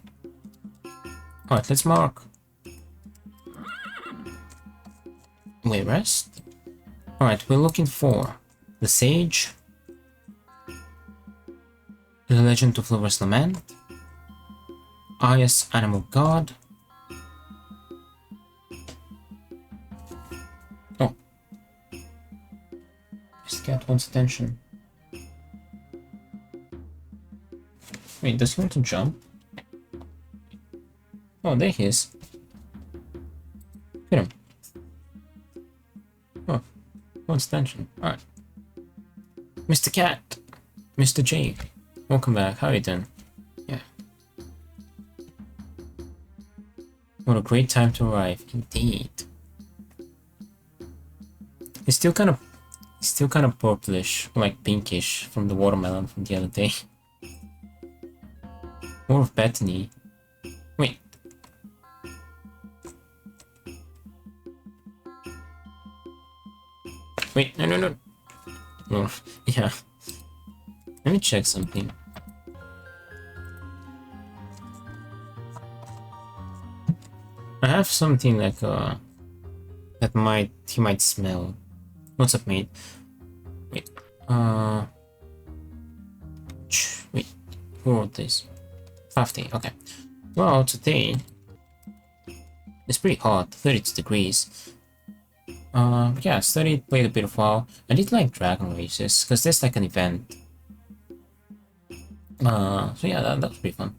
Alright, let's mark Wayrest. Alright, we're looking for the Sage, the Legend of Lover's Lament, Aya's Animal God. Oh. This cat wants attention. Wait, does he want to jump? Oh, there he is. Hit him. Oh, wants attention. Alright. Mr. Cat! Mr. J. Welcome back. How are you doing? Yeah. What a great time to arrive, indeed. It's still kind of purplish, like pinkish from the watermelon from the other day. More of Bethany. Wait. Wait, no. Oh, yeah. Let me check something. I have something like that he might smell. What's up, mate? Wait. Wait. Who wrote this? 50. Okay. Well, today it's pretty hot. 32 degrees. Yeah, studied, played a bit of WoW. I did like Dragon Races, because there's like an event. So yeah, that was pretty fun.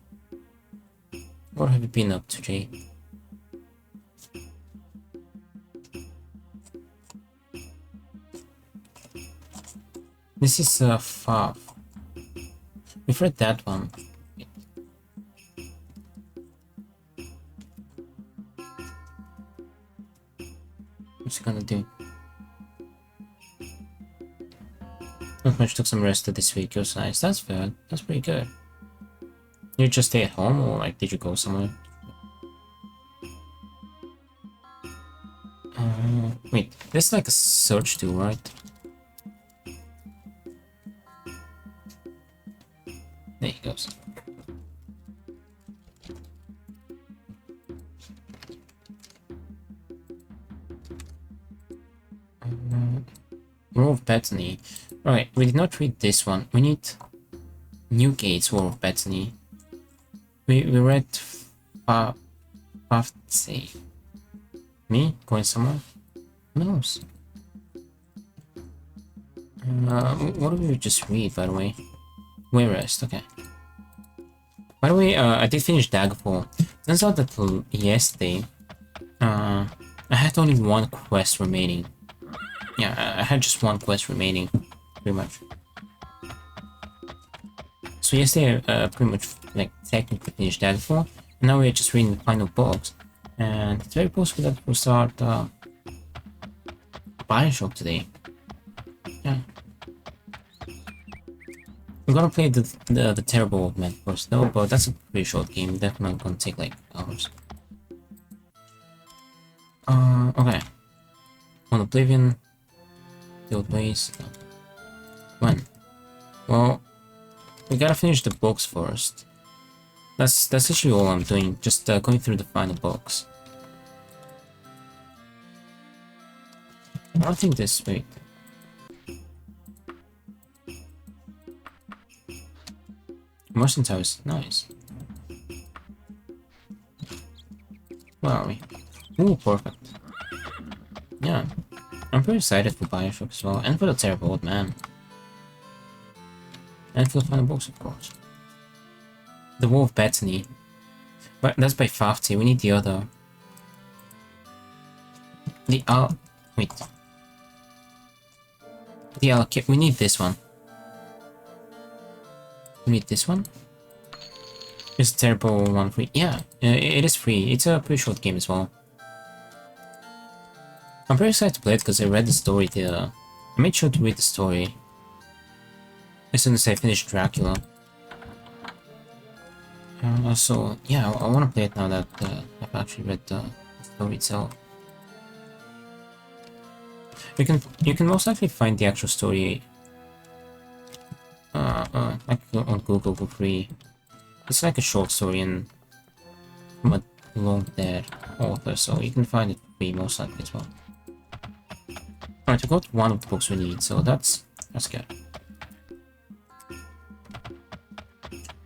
What have you been up to, Jay? This is Fav. We've read that one. What's he gonna do? Not much, took some rest this week, it was nice. That's fair, that's pretty good. You just stay at home, or like did you go somewhere? Wait, there's like a search tool, right? There he goes. War of Bethany. Right, we did not read this one. We need Newgate's War of Bethany. We read say me going somewhere? Who knows? What did we just read, by the way? Wayrest, okay. By the way, I did finish Daggerfall. Turns out that yesterday, I had only one quest remaining. Yeah, I had just one quest remaining, pretty much. So yesterday, pretty much, like, technically finished Daggerfall, and now we're just reading the final books. And it's very possible that we'll start, Bioshock today. Yeah. I'm gonna play the Terrible Old Man first, though, but that's a pretty short game, definitely gonna take, like, hours. Okay. On Oblivion, the old ways. When? Well, we gotta finish the books first. That's actually all I'm doing, just going through the final books. I don't think this, wait. Immersion Towers, nice. Where are we? Ooh, perfect. Yeah, I'm pretty excited for Bioshock as well, and for the Terrible Old Man. And for the final books, of course. The War of Bethany. But that's by Fafty, we need the other. The wait. The we need this one. We need this one? It's a terrible one free. Yeah, it is free. It's a pretty short game as well. I'm very excited to play it because I read the story there. I made sure to read the story as soon as I finish Dracula. So yeah, I want to play it now that I've actually read the story itself. You can most likely find the actual story like on Google for free. It's like a short story and from a long dead author, so you can find it for free most likely as well. Alright, we got one of the books we need, so that's good.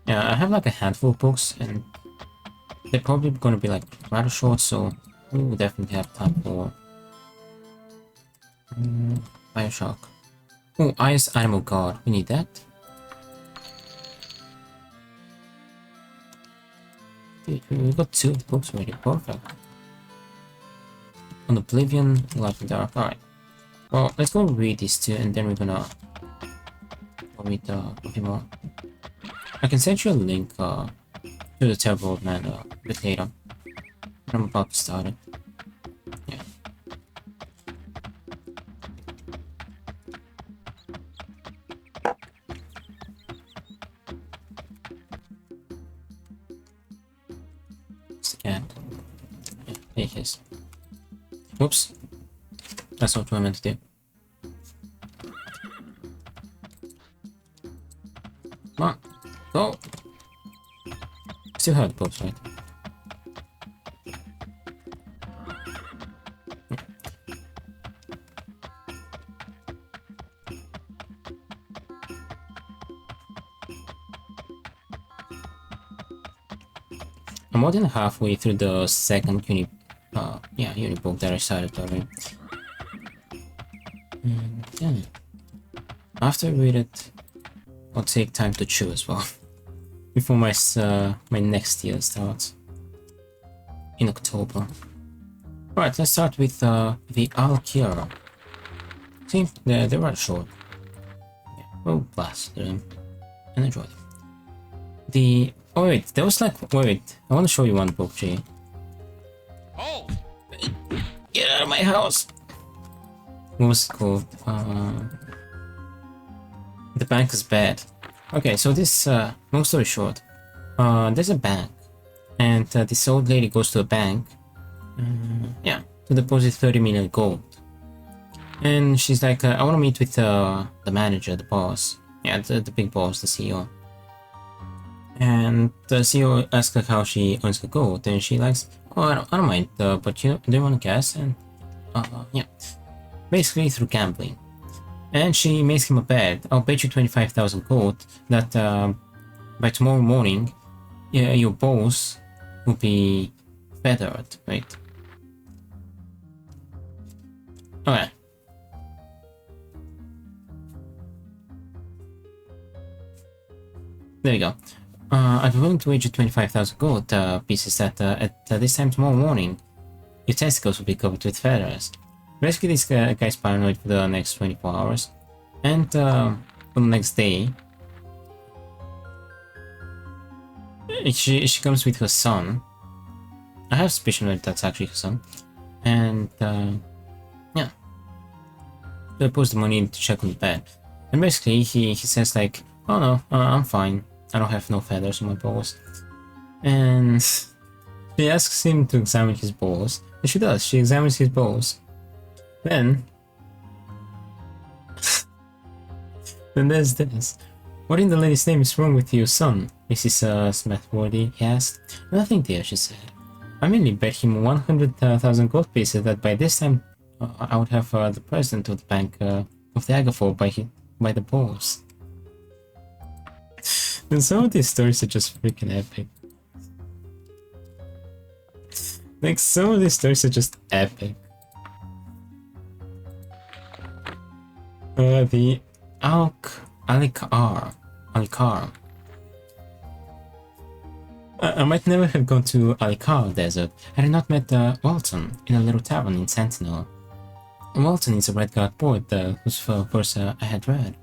Yeah, I have like a handful of books, and they're probably gonna be like rather short, so we will definitely have time for Bioshock. Oh, Ice Animal Guard, we need that. Dude, we got 2 of the books already, perfect. On Oblivion, Light and Dark, alright. Well, let's go read these 2, and then we're gonna read a few more. I can send you a link to the Terrible Old Man a bit later. I'm about to start it. Yeah. It's the cat. Yeah, there he is. Whoops. That's not what I meant to do. Come on. Go! Still have the books, right? I'm more than halfway through the second uni book that I started already. And yeah. After I read it, I'll take time to chew as well. Before my next year starts. In October. Alright, let's start with the Alkira. See, they're rather short. Yeah, we'll blast them and enjoy them. Oh wait, there was like, wait, I want to show you one book, G. Oh! Get out of my house! What was it called? The Bank is Bad. Okay, so this, long story short, there's a bank, and this old lady goes to a bank, yeah, to deposit 30 million gold. And she's like, I want to meet with the manager, the boss, yeah, the big boss, the CEO. And the CEO asks her how she earns the gold, and she likes, oh, I don't mind, but do you want to guess? And, yeah, basically through gambling. And she makes him a bet. I'll bet you 25,000 gold that by tomorrow morning, your balls will be feathered, right? Okay. There we go. I'd be willing to wager 25,000 gold pieces that at this time tomorrow morning, your testicles will be covered with feathers. Basically, this guy's paranoid for the next 24 hours. And on the next day, she comes with her son. I have suspicion that that's actually her son. And yeah, they post the money to check on the bed. And basically, he says like, oh no, I'm fine. I don't have no feathers on my balls. And she asks him to examine his balls. And she does. She examines his balls. Then there's this. What in the lady's name is wrong with you, son? Mrs. Smithworthy, he asked. Nothing, dear, she said. I merely bet him 100,000 gold pieces that by this time I would have the president of the bank of Daggerfall by the balls. And some of these stories are just freaking epic. Like, some of these stories are just epic. The Alikar. I might never have gone to Alikar Desert had I not met Walton in a little tavern in Sentinel. Walton is a Redguard poet whose verse I had read,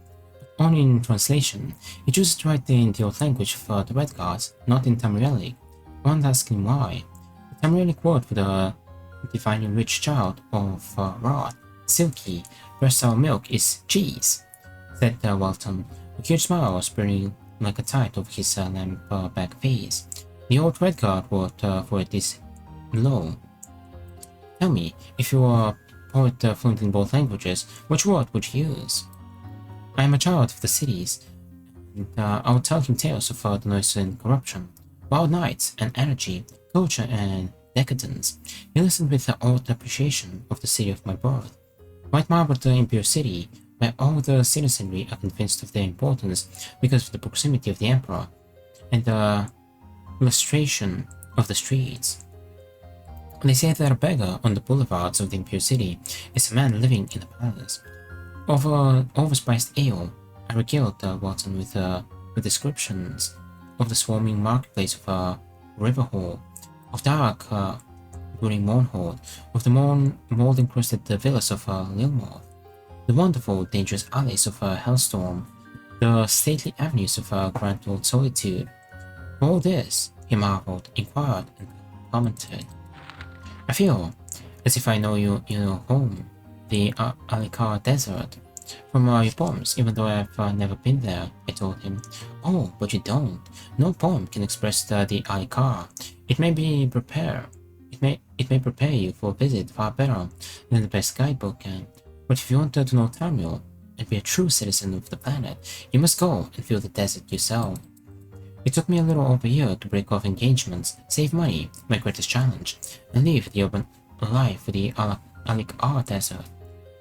but only in translation. He chooses to write in the old language of the Redguards, not in Tamrielic. One asked him why. The Tamrielic word for the divinely rich child of wrought, silky, versatile milk is cheese, said Walton. A huge smile spreading like a tide over his lamp-back face. The old Redguard word for it is low. Tell me, if you were a poet fluent in both languages, which word would you use? I am a child of the cities, and I would tell him tales of the noise and corruption, wild nights and energy, culture and decadence. He listened with odd appreciation of the city of my birth. White marbled Imperial City, where all the citizenry are convinced of their importance because of the proximity of the Emperor, and the illustration of the streets. They say that a beggar on the boulevards of the Imperial City is a man living in a palace. Over overspiced ale, I regaled Watson with descriptions of the swarming marketplace of Riverhall, of dark, brooding Mournhold, of the mold-encrusted villas of Lilmoth, the wonderful, dangerous alleys of Hellstorm, the stately avenues of Grand Old Solitude. All this, he marveled, inquired, and commented. I feel as if I know you home, the Alikar Desert, from your poems, even though I've never been there, I told him. Oh, but you don't. No poem can express the Alikar. It may prepare you for a visit far better than the best guidebook can. But if you want to know Tamriel and be a true citizen of the planet, you must go and feel the desert yourself. It took me a little over a year to break off engagements, save money, my greatest challenge, and live the urban life for the Alikar Desert.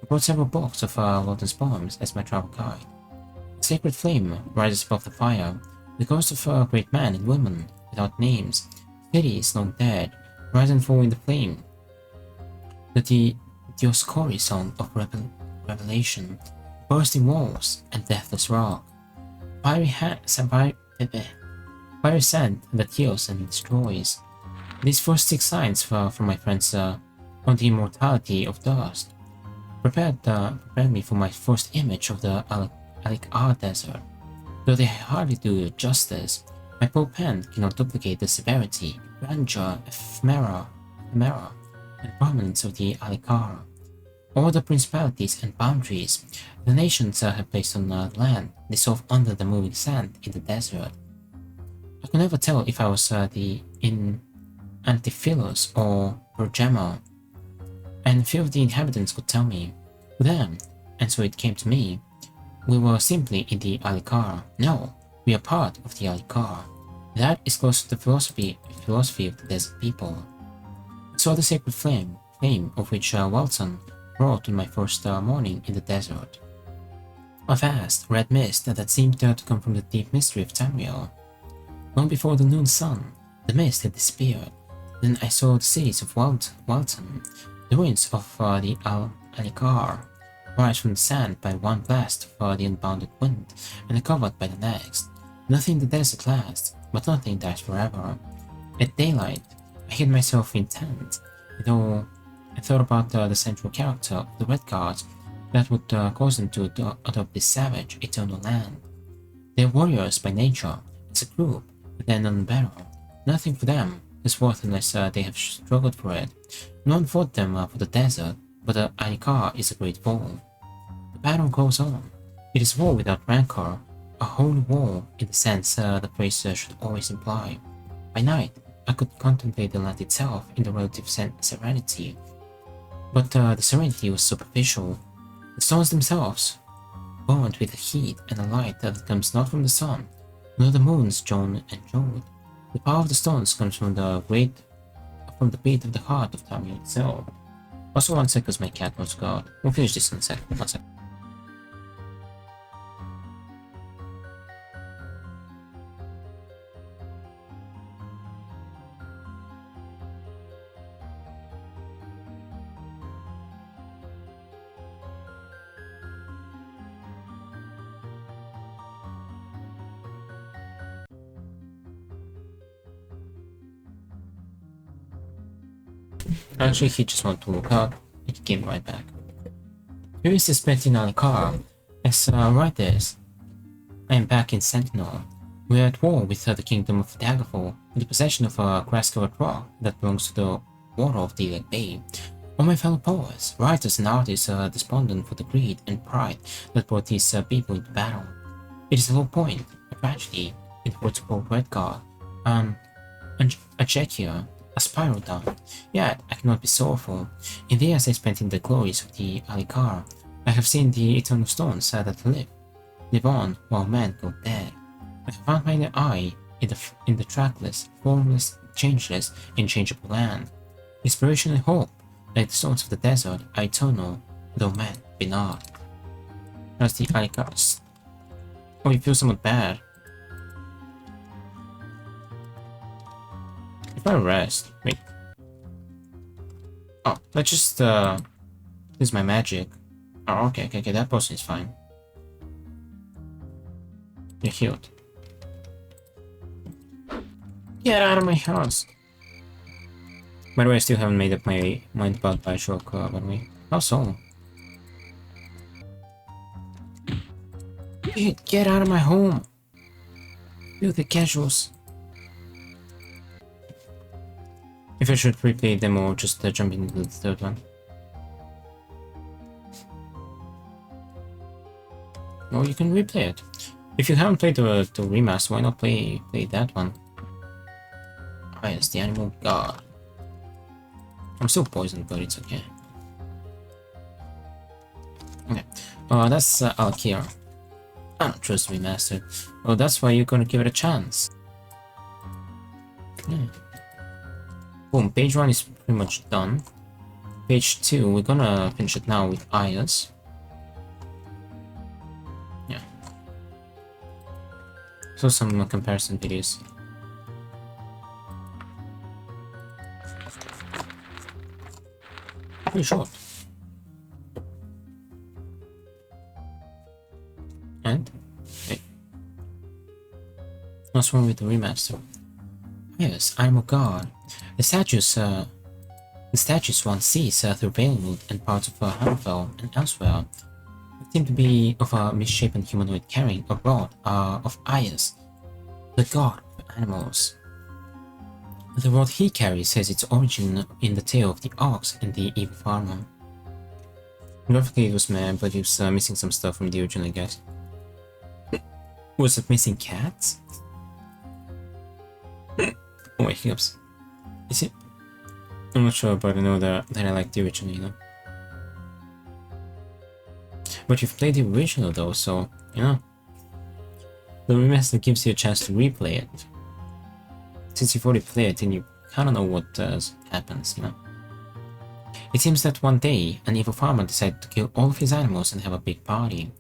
I brought several books of Walton's poems as my travel guide. A sacred flame rises above the fire, the ghosts of great men and women without names, cities long dead, rise and fall in the flame. The Dioscuri song of revelation, bursting walls and deathless rock, fiery sand that kills and destroys. These first 6 lines from my friends on the immortality of dust prepared me for my first image of the Alikar Desert. Though they hardly do justice, my poor pen cannot duplicate the severity, grandeur, ephemera, and prominence of the Alikar. All the principalities and boundaries the nations have placed on the land dissolve under the moving sand in the desert. I could never tell if I was in Antiphilos or Pergama, and few of the inhabitants could tell me. To them, and so it came to me, we were simply in the Alikar. No, we are part of the Alikar. That is close to the philosophy of the desert people. I saw the sacred flame of which Walton wrote on my first morning in the desert. A vast red mist that seemed to come from the deep mystery of Tamriel. Long before the noon sun, the mist had disappeared. Then I saw the cities of Walton, the ruins of the Alikar, rise from the sand by one blast of the unbounded wind, and are covered by the next. Nothing in the desert lasts, but nothing dies forever. At daylight, I hid myself in tent, though I thought about the central character of the Redguards that would cause them to adopt this savage, eternal land. They are warriors by nature, as a group, but then none better. Nothing for them is worth unless they have struggled for it. No one fought them for the desert, but the Alikar is a great foe. The battle goes on. It is war without rancor, a holy war in the sense the phrase should always imply. By night, I could contemplate the land itself in the relative serenity, but the serenity was superficial. The stones themselves burnt with the heat and the light that comes not from the sun, nor the moon's John and Jode. The power of the stones comes from the beat of the heart of time itself. Also, 1 sec, because my cat wants to go out. We'll finish this in a sec. 1 sec. Actually, he just wanted to look out. He came right back. Here is spent in our car. As right this. I am back in Sentinel. We are at war with the kingdom of Daggerfall, in the possession of a grass-covered rock that belongs to the water of the Bay. All my fellow poets, writers and artists are despondent for the greed and pride that brought these people into battle. It is a low point, a tragedy, in the words of Poet Redguard, a check here, a spiral down. Yet I cannot be sorrowful. In the years I spent in the glories of the Alikar, I have seen the eternal stones that live on while men go dead. I have found my eye in the trackless, formless, changeless, inchangeable land. Inspiration and hope, like the stones of the desert, are eternal, though men be not. That's the Alikars. Oh, you feel somewhat bad. If I rest, wait. Oh, let's just use my magic. Oh, okay, that person is fine. You're healed. Get out of my house! By the way, I still haven't made up my mind about Bioshock, by the way. How so? Get out of my home! You the casuals. If I should replay them or just jump into the third one. Or you can replay it. If you haven't played the remaster, why not play that one? Ah, yes, the animal god. I'm still poisoned, but it's okay. Okay, that's Alkir. I don't trust remastered. Oh, that's why you're gonna give it a chance. Yeah. Boom, page 1 is pretty much done. Page 2, we're gonna finish it now with Ayas. Yeah. So some comparison videos. Pretty short. And? Okay. What's wrong with the remaster? Yes, I'm a god. The statues one sees through Valewood and parts of Hammerfell and elsewhere seem to be of a misshapen humanoid carrying a rod of Ayas, the god of animals. The rod he carries has its origin in the tale of the ox and the evil farmer. Graphically it was mad, but it was missing some stuff from the original, I guess. Was it missing cats? Oh wait, hiccups. Is it? I'm not sure, but I know that I like the original, you know. But you've played the original though, so, you know. The remaster gives you a chance to replay it. Since you've already played it, then you kinda know what happens, you know. It seems that one day, an evil farmer decided to kill all of his animals and have a big party.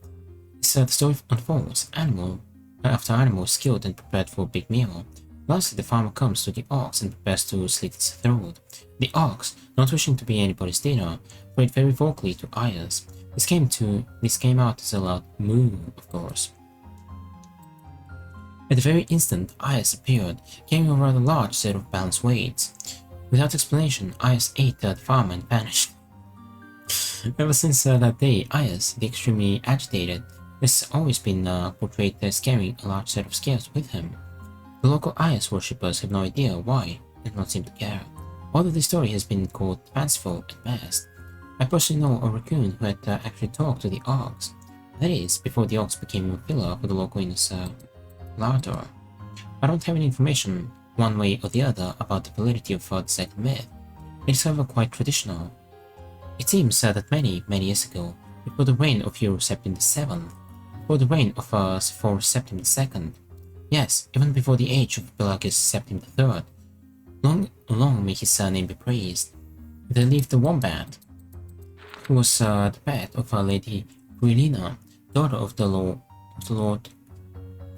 So the story unfolds, animal after animal is killed and prepared for a big meal. Lastly, the farmer comes to the ox and prepares to slit its throat. The ox, not wishing to be anybody's dinner, prayed very vocally to Ayas. This came out as a loud moo, of course. At the very instant Ayas appeared, carrying a rather large set of balanced weights. Without explanation, Ayas ate the farmer and vanished. Ever since that day, Ayas, the extremely agitated, has always been portrayed as carrying a large set of scales with him. The local Ayas worshippers have no idea why, and don't seem to care. Although the story has been called fanciful at best. I personally know a raccoon who had actually talked to the ox. That is, before the ox became a filler for the local inn's larder. I don't have any information, one way or the other, about the validity of the said myth. It is however quite traditional. It seems that many years ago, before the reign of Eurosepin VII, before the reign of for Septim II. Yes, even before the age of Pelagius Septim III. Long may his name be praised. They lived the Wombat, who was the pet of Lady Brilina, daughter of the Lord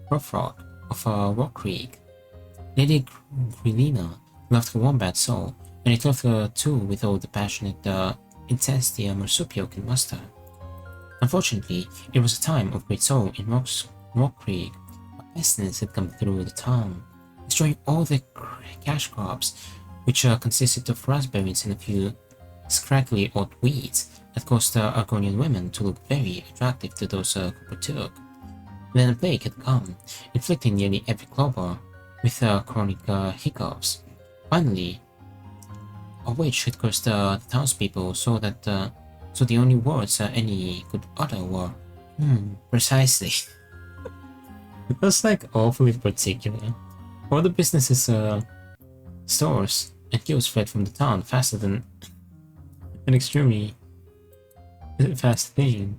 Rothrock of Rock Creek. Lady Brilina loved her Wombat so, and it loved her too with all the passionate intensity a marsupial can muster. Unfortunately, it was a time of great sorrow in Rock Creek. A pestilence had come through the town, destroying all the cash crops, which consisted of raspberries and a few scraggly odd weeds that caused Argonian women to look very attractive to those who partook. Then a plague had come, inflicting nearly every clobber with chronic hiccups. Finally, a witch had cursed the townspeople so the only words any could utter were, precisely. It was like awfully particular. All the businesses, stores, and guilds fled from the town faster than an extremely fast thing.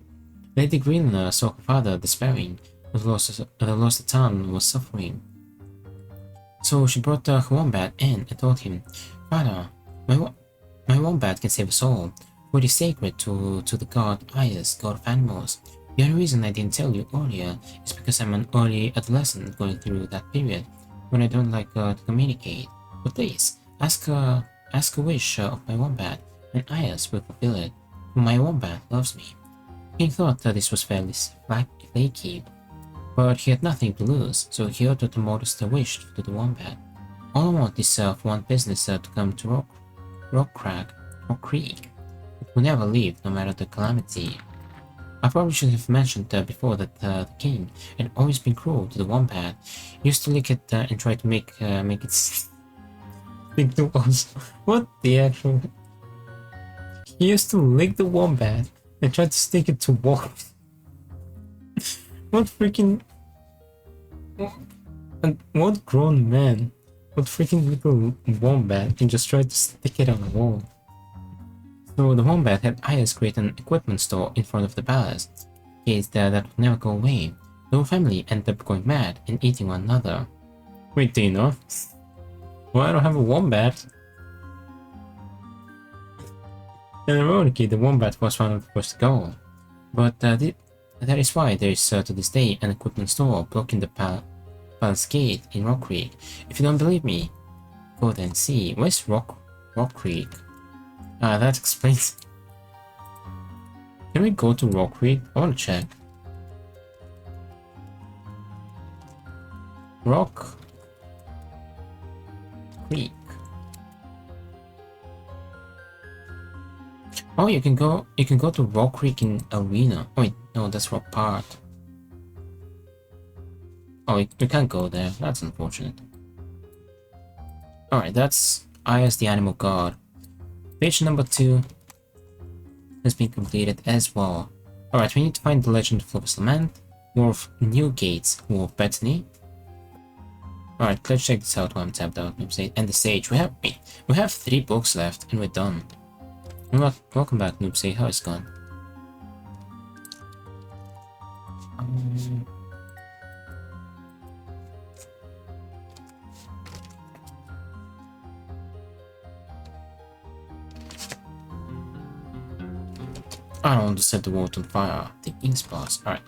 Lady Green saw her father despairing, the loss the town was suffering. So she brought her wombat in and told him, "Father, my wombat can save us all. What is sacred to the god Aias, god of animals. The only reason I didn't tell you earlier is because I'm an early adolescent going through that period when I don't like to communicate. But please, ask a wish of my wombat, and Aias will fulfill it. My wombat loves me." King thought that this was fairly flaky, but he had nothing to lose, so he uttered a modest wish to the wombat. "All I want is for one business to come to Rock Creek. It will never leave, no matter the calamity." I probably should have mentioned before that the king had always been cruel to the wombat. He used to lick it and try to make it stick to us. What the actual? He used to lick the wombat and try to stick it to walls. What freaking? What grown man? What freaking little wombat can just try to stick it on a wall? So the wombat had Ayas create an equipment store in front of the palace, case that would never go away. The whole family ended up going mad and eating one another. Wait, do you know? Well, I don't have a wombat. And ironically, the wombat was one of the first to go. But that is why there is to this day an equipment store blocking the palace gate in Rock Creek. If you don't believe me, go there and see. Where's Rock Creek? That explains. Can we go to Rock Creek? I want to check. Rock Creek. Oh, you can go to Rock Creek in Arena. Oh, wait, no, that's Rock Part. Oh, you can't go there. That's unfortunate. Alright, that's Ayas the Animal God. Page number 2 has been completed as well. Alright, we need to find the Legend of Flopus Lament, more of Newgate's, more of Bethany. Alright, let's check this out while I'm tapped out. And the Sage. We have 3 books left and we're done. Welcome back, Noob Sage. How it's gone? I don't want to set the world on fire. The ink spots. Alright.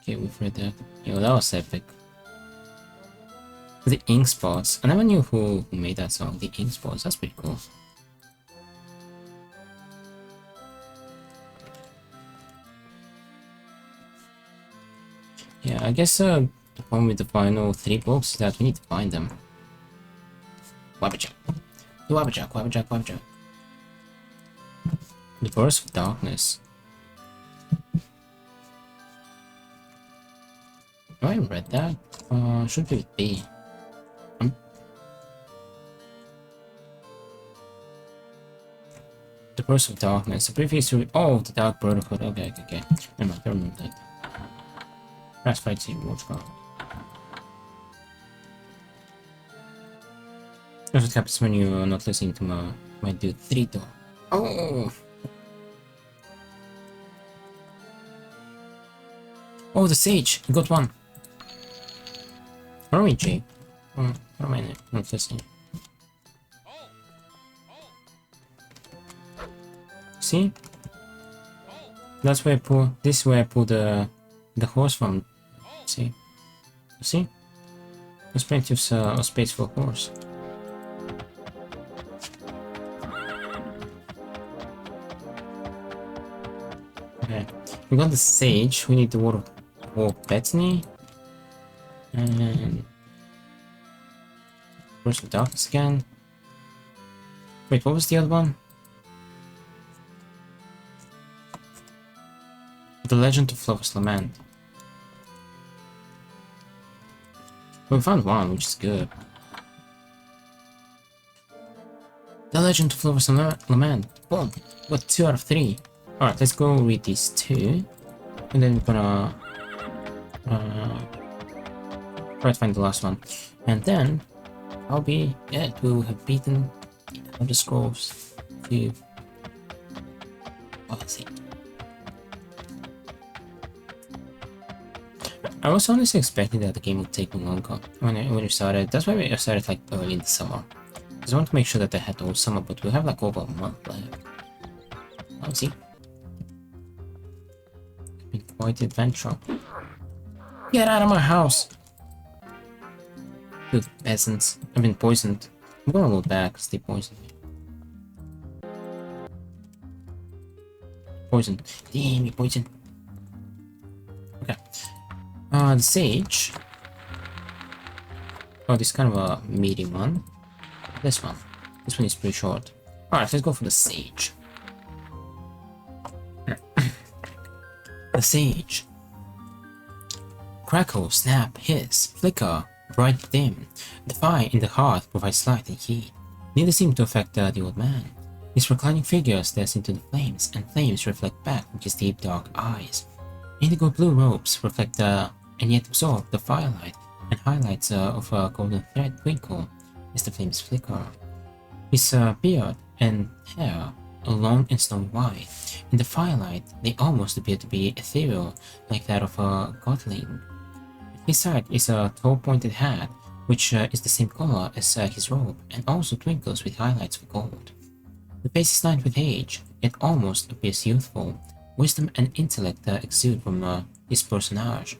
Okay, we've read that. Yo, that was epic. The Ink Spots. I never knew who made that song. The Ink Spots. That's pretty cool. Yeah, I guess the problem with the final 3 books is that we need to find them. Wabbajack. Wabbajack, Wabbajack, Wabbajack. The Burst of Darkness. Oh, I haven't read that. Should be B. The Burst of Darkness. The previous history. Oh, the Dark Brotherhood. Okay. Never mind, I remember that. Last fight scene, watch out. That's what happens when you're not listening to my dude Trito. Oh! Oh, the Sage! You got one! Where are we, Jay? Where am I not listening? See? That's where I pull. This is where I pull the horse from. See? See? There's plenty of space for a horse. Okay. We got the Sage. We need the Water of Bethany. And Burst of Darkness again. Wait, what was the other one? The Legend of Flower's Lament. We found one, which is good. The Legend of Flower's Lament. Boom! Got 2 out of 3. Alright, let's go read these 2. And then we're gonna try to find the last one. And then I'll be it. We will have beaten the scrolls to Odyssey. I was honestly expecting that the game would take me longer when it started. That's why I started like early in the summer. Because I want to make sure that I had the whole summer, but we have like over a month left. Oh, see? It's been quite the adventure. Get out of my house! Good peasants. I've been poisoned. I'm gonna load back because they poisoned me. Poisoned. Damn, you poisoned. Okay. The Sage. Oh, this is kind of a meaty one. This one. This one is pretty short. Alright, let's go for the Sage. The Sage. Crackle, snap, hiss, flicker, bright dim. The fire in the hearth provides light and heat. Neither seem to affect the old man. His reclining figure stares into the flames, and flames reflect back from his deep dark eyes. Indigo blue robes reflect and yet absorb the firelight, and highlights of a golden thread twinkle as the flames flicker. His beard and hair are long and snowy white. In the firelight, they almost appear to be ethereal, like that of a godling. At his side is a tall pointed hat, which is the same color as his robe, and also twinkles with highlights of gold. The face is lined with age, yet almost appears youthful. Wisdom and intellect exude from his personage.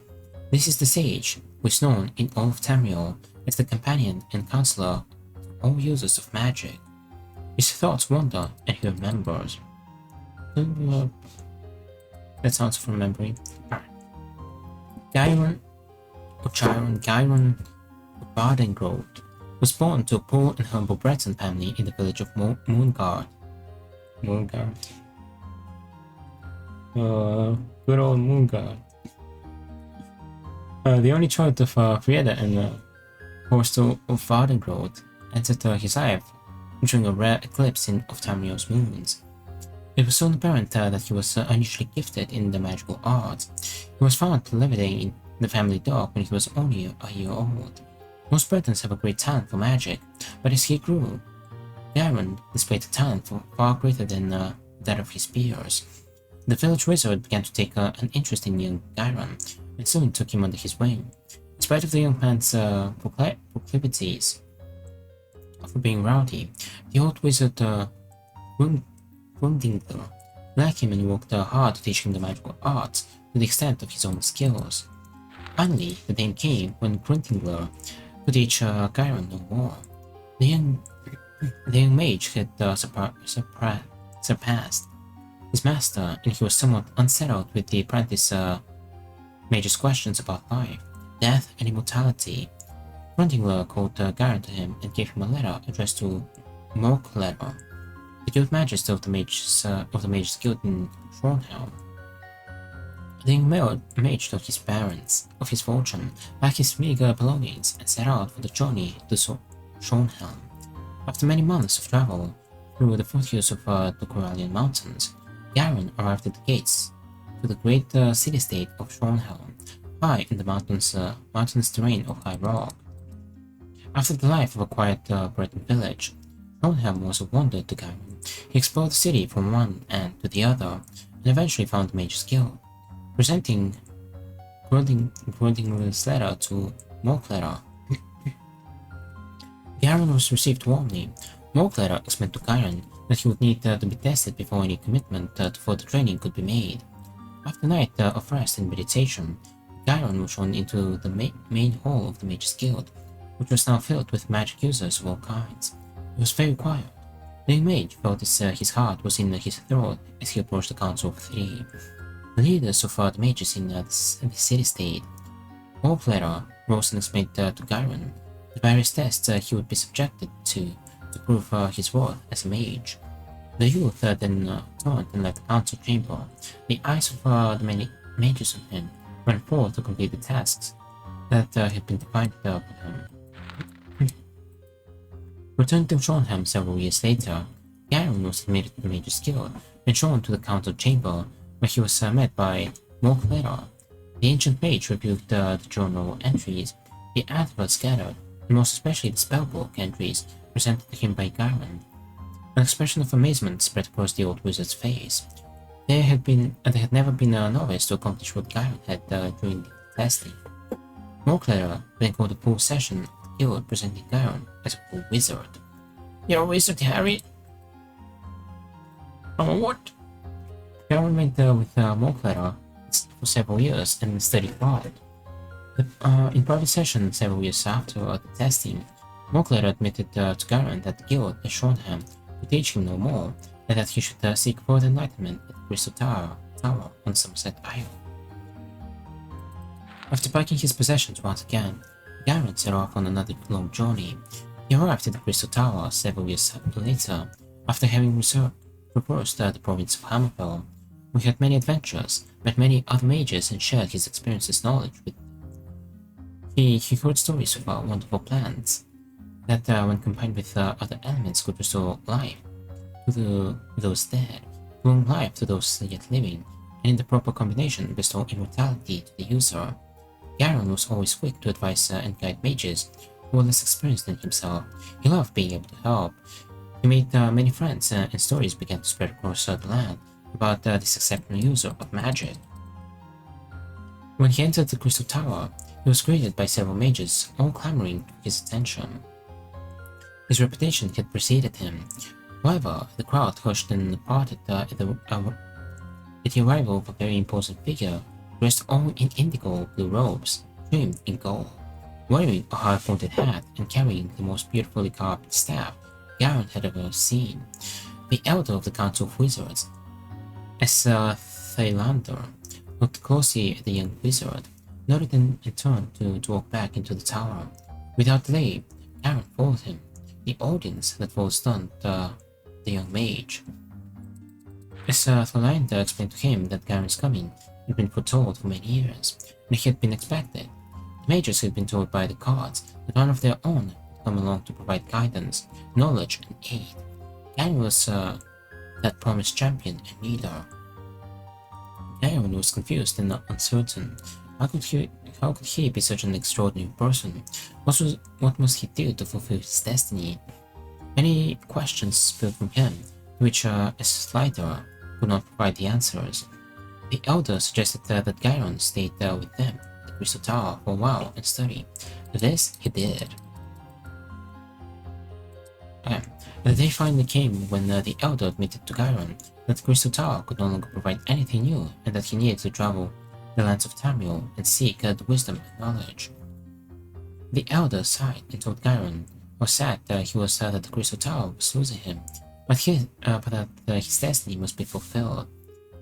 This is the Sage, who is known in all of Tamriel as the companion and counselor to all users of magic. His thoughts wander, and he remembers. That sounds from memory. Gyron Bardengrove was born to a poor and humble Breton family in the village of Moongard. Good old Moongard. The only child of Frieda and Horstel of Vardengrove entered his life during a rare eclipse of Tamriel's moons. It was soon apparent that he was unusually gifted in the magical arts. He was found levitating in the family dog when he was only a year old. Most Bretons have a great talent for magic, but as he grew, Garen displayed a talent far greater than that of his peers. The village wizard began to take an interest in young Garen, and soon took him under his wing. In spite of the young man's proclivities for being rowdy, the old wizard Wundingler liked him and worked hard to teach him the magical arts to the extent of his own skills. Finally, the day came when Gruntingler could teach Gyron no more. The young mage had surpassed his master, and he was somewhat unsettled with the apprentice mage's questions about life, death, and immortality. Gruntingler called Gyron to him and gave him a letter addressed to Morkletter, the guild magister of the mage's guild in Shornhelm. The young mage took his parents, of his fortune, packed his meager belongings, and set out for the journey to Shornhelm. After many months of travel through the foothills of the Corallian Mountains, Gyron arrived at the gates to the great city-state of Shornhelm, high in the mountainous terrain of High Rock. After the life of a quiet Breton village, Shornhelm was a wonder to Gyron. He explored the city from one end to the other, and eventually found the Mage's Guild. Presenting Gruntingler's letter to Morkletter, Gyron was received warmly. Morkletter explained to Gyron that he would need to be tested before any commitment to further training could be made. After a night of rest and meditation, Gyron was shown into the main hall of the Mage's Guild, which was now filled with magic users of all kinds. It was very quiet. The young mage felt his heart was in his throat as he approached the Council of Three, the leaders of the mages in the city-state. Morkletter rose and explained to Gyron the various tests he would be subjected to prove his worth as a mage. The youth then turned and left the council chamber. The eyes of the many mages on him ran forth to complete the tasks that had been defined for him. Returned to Shornhelm several years later, Gyron was admitted to the Mage's Guild and shown to the council chamber, where he was met by Morkletter. The ancient mage reviewed the journal entries, the articles scattered, and most especially the spellbook entries presented to him by Gyron. An expression of amazement spread across the old wizard's face. There had never been a novice to accomplish what Gyron had during the testing. Morkletter then called a full session of the guild, presenting Gyron as a full wizard. "You're a wizard, Harry?" "What?" Gyron went with Morkletter for several years and studied private. In private session several years after the testing, Morkletter admitted to Gyron that the guild at Shornhelm would teach him no more, and that he should seek further enlightenment at the Crystal Tower on Somerset Isle. After packing his possessions once again, Gyron set off on another long journey. He arrived at the Crystal Tower several years later, after having traversed the province of Hammerfell. He had many adventures, met many other mages, and shared his experiences knowledge with them. He heard stories of wonderful plants that, when combined with other elements, could restore life to those dead, prolong life to those yet living, and in the proper combination bestow immortality to the user. Gyron was always quick to advise and guide mages who were less experienced than himself. He loved being able to help. He made many friends, and stories began to spread across the land about this exceptional user of magic. When he entered the Crystal Tower, he was greeted by several mages, all clamoring for his attention. His reputation had preceded him. However, the crowd hushed and parted at the arrival of a very imposing figure, dressed all in indigo blue robes, trimmed in gold, wearing a high-pointed hat and carrying the most beautifully carved staff Gyron had ever seen. The elder of the Council of Wizards, Thailander, looked closely at the young wizard, nodded and turned to walk back into the tower. Without delay, Gyron followed him. The audience that was stunned the young mage. Thailander explained to him that Gyron's coming had been foretold for many years, and he had been expected. The mages had been told by the gods that one of their own would come along to provide guidance, knowledge, and aid. Gyron was that promised champion and leader. Gyron was confused and uncertain. How could he be such an extraordinary person? What must he do to fulfill his destiny? Many questions spilled from him, to which Slider could not provide the answers. The elder suggested that Gyron stayed with them at the Crystal Tower for a while and study. This he did. The day finally came when the elder admitted to Gyron that the Crystal Tower could no longer provide anything new, and that he needed to travel the lands of Tamriel and seek the wisdom and knowledge. The elder sighed and told Gyron, how sad he was that the Crystal Tower was losing him, but that his destiny must be fulfilled.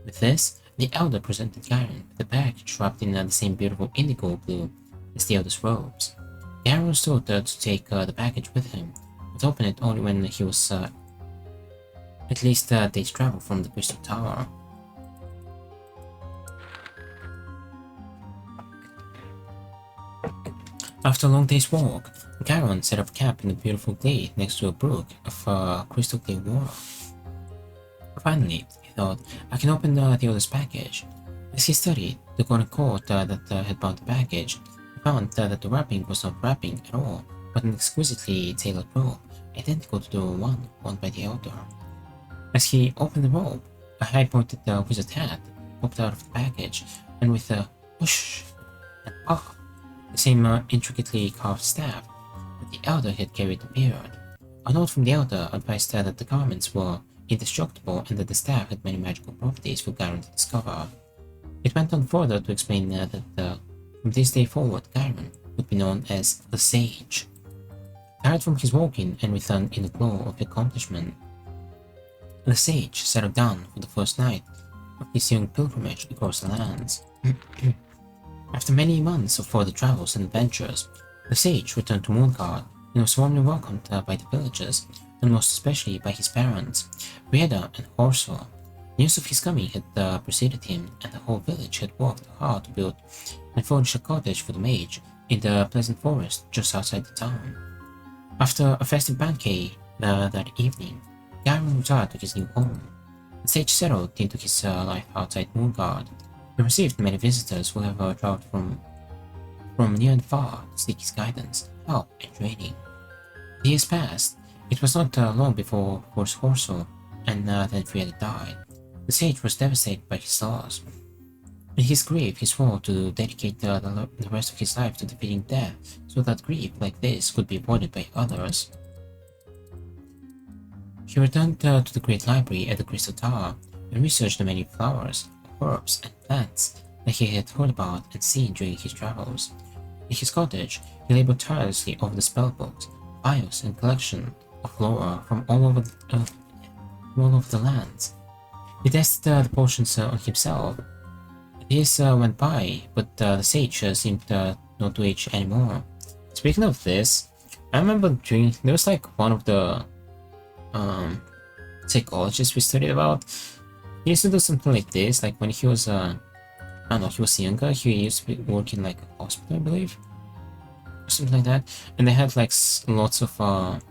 With this, the elder presented Gyron with a package wrapped in the same beautiful indigo blue as the elder's robes. Gyron was told to take the package with him, but open it only when he was at least a day's travel from the Crystal Tower. After a long day's walk, Gyron set up camp in a beautiful glade next to a brook of crystal clear water. Finally, he thought, I can open the elder's package. As he studied the golden cord that had bound the package, he found that the wrapping was not wrapping at all, but an exquisitely tailored robe, identical to the one worn by the elder. As he opened the robe, a high-pointed wizard hat popped out of the package, and with a whoosh and pop, the same intricately carved staff that the elder had carried appeared. A note from the elder advised that the garments were indestructible and that the staff had many magical properties for Gyron to discover. It went on further to explain that from this day forward, Gyron would be known as the Sage. Tired from his walking and with an inner glow of accomplishment, the Sage settled down for the first night of his young pilgrimage across the lands. After many months of further travels and adventures, the Sage returned to Moongard and was warmly welcomed by the villagers, and most especially by his parents, Rieda and Horsel. News of his coming had preceded him, and the whole village had worked hard to build and furnish a cottage for the mage in the pleasant forest just outside the town. After a festive banquet that evening, Gyron retired to his new home. The Sage settled into his life outside Moongard. He received many visitors who have traveled from near and far to seek his guidance, help, and training. The years passed. It was not long before Horsel and then Frieda died. The Sage was devastated by his loss. In his grief, he swore to dedicate the rest of his life to defeating death, so that grief like this could be avoided by others. He returned to the great library at the Crystal Tower and researched the many flowers, herbs, and plants that he had heard about and seen during his travels. In his cottage, he labored tirelessly over the spellbooks, bios, and collection of lore from all over the lands. He tested the potions on himself. Years went by, but the Sage seemed not to age anymore. Speaking of this, I remember there was like one of the psychologists we studied about. He used to do something like this, like when he was I don't know, he was younger, he used to be working like a hospital, I believe, or something like that, and they had like lots of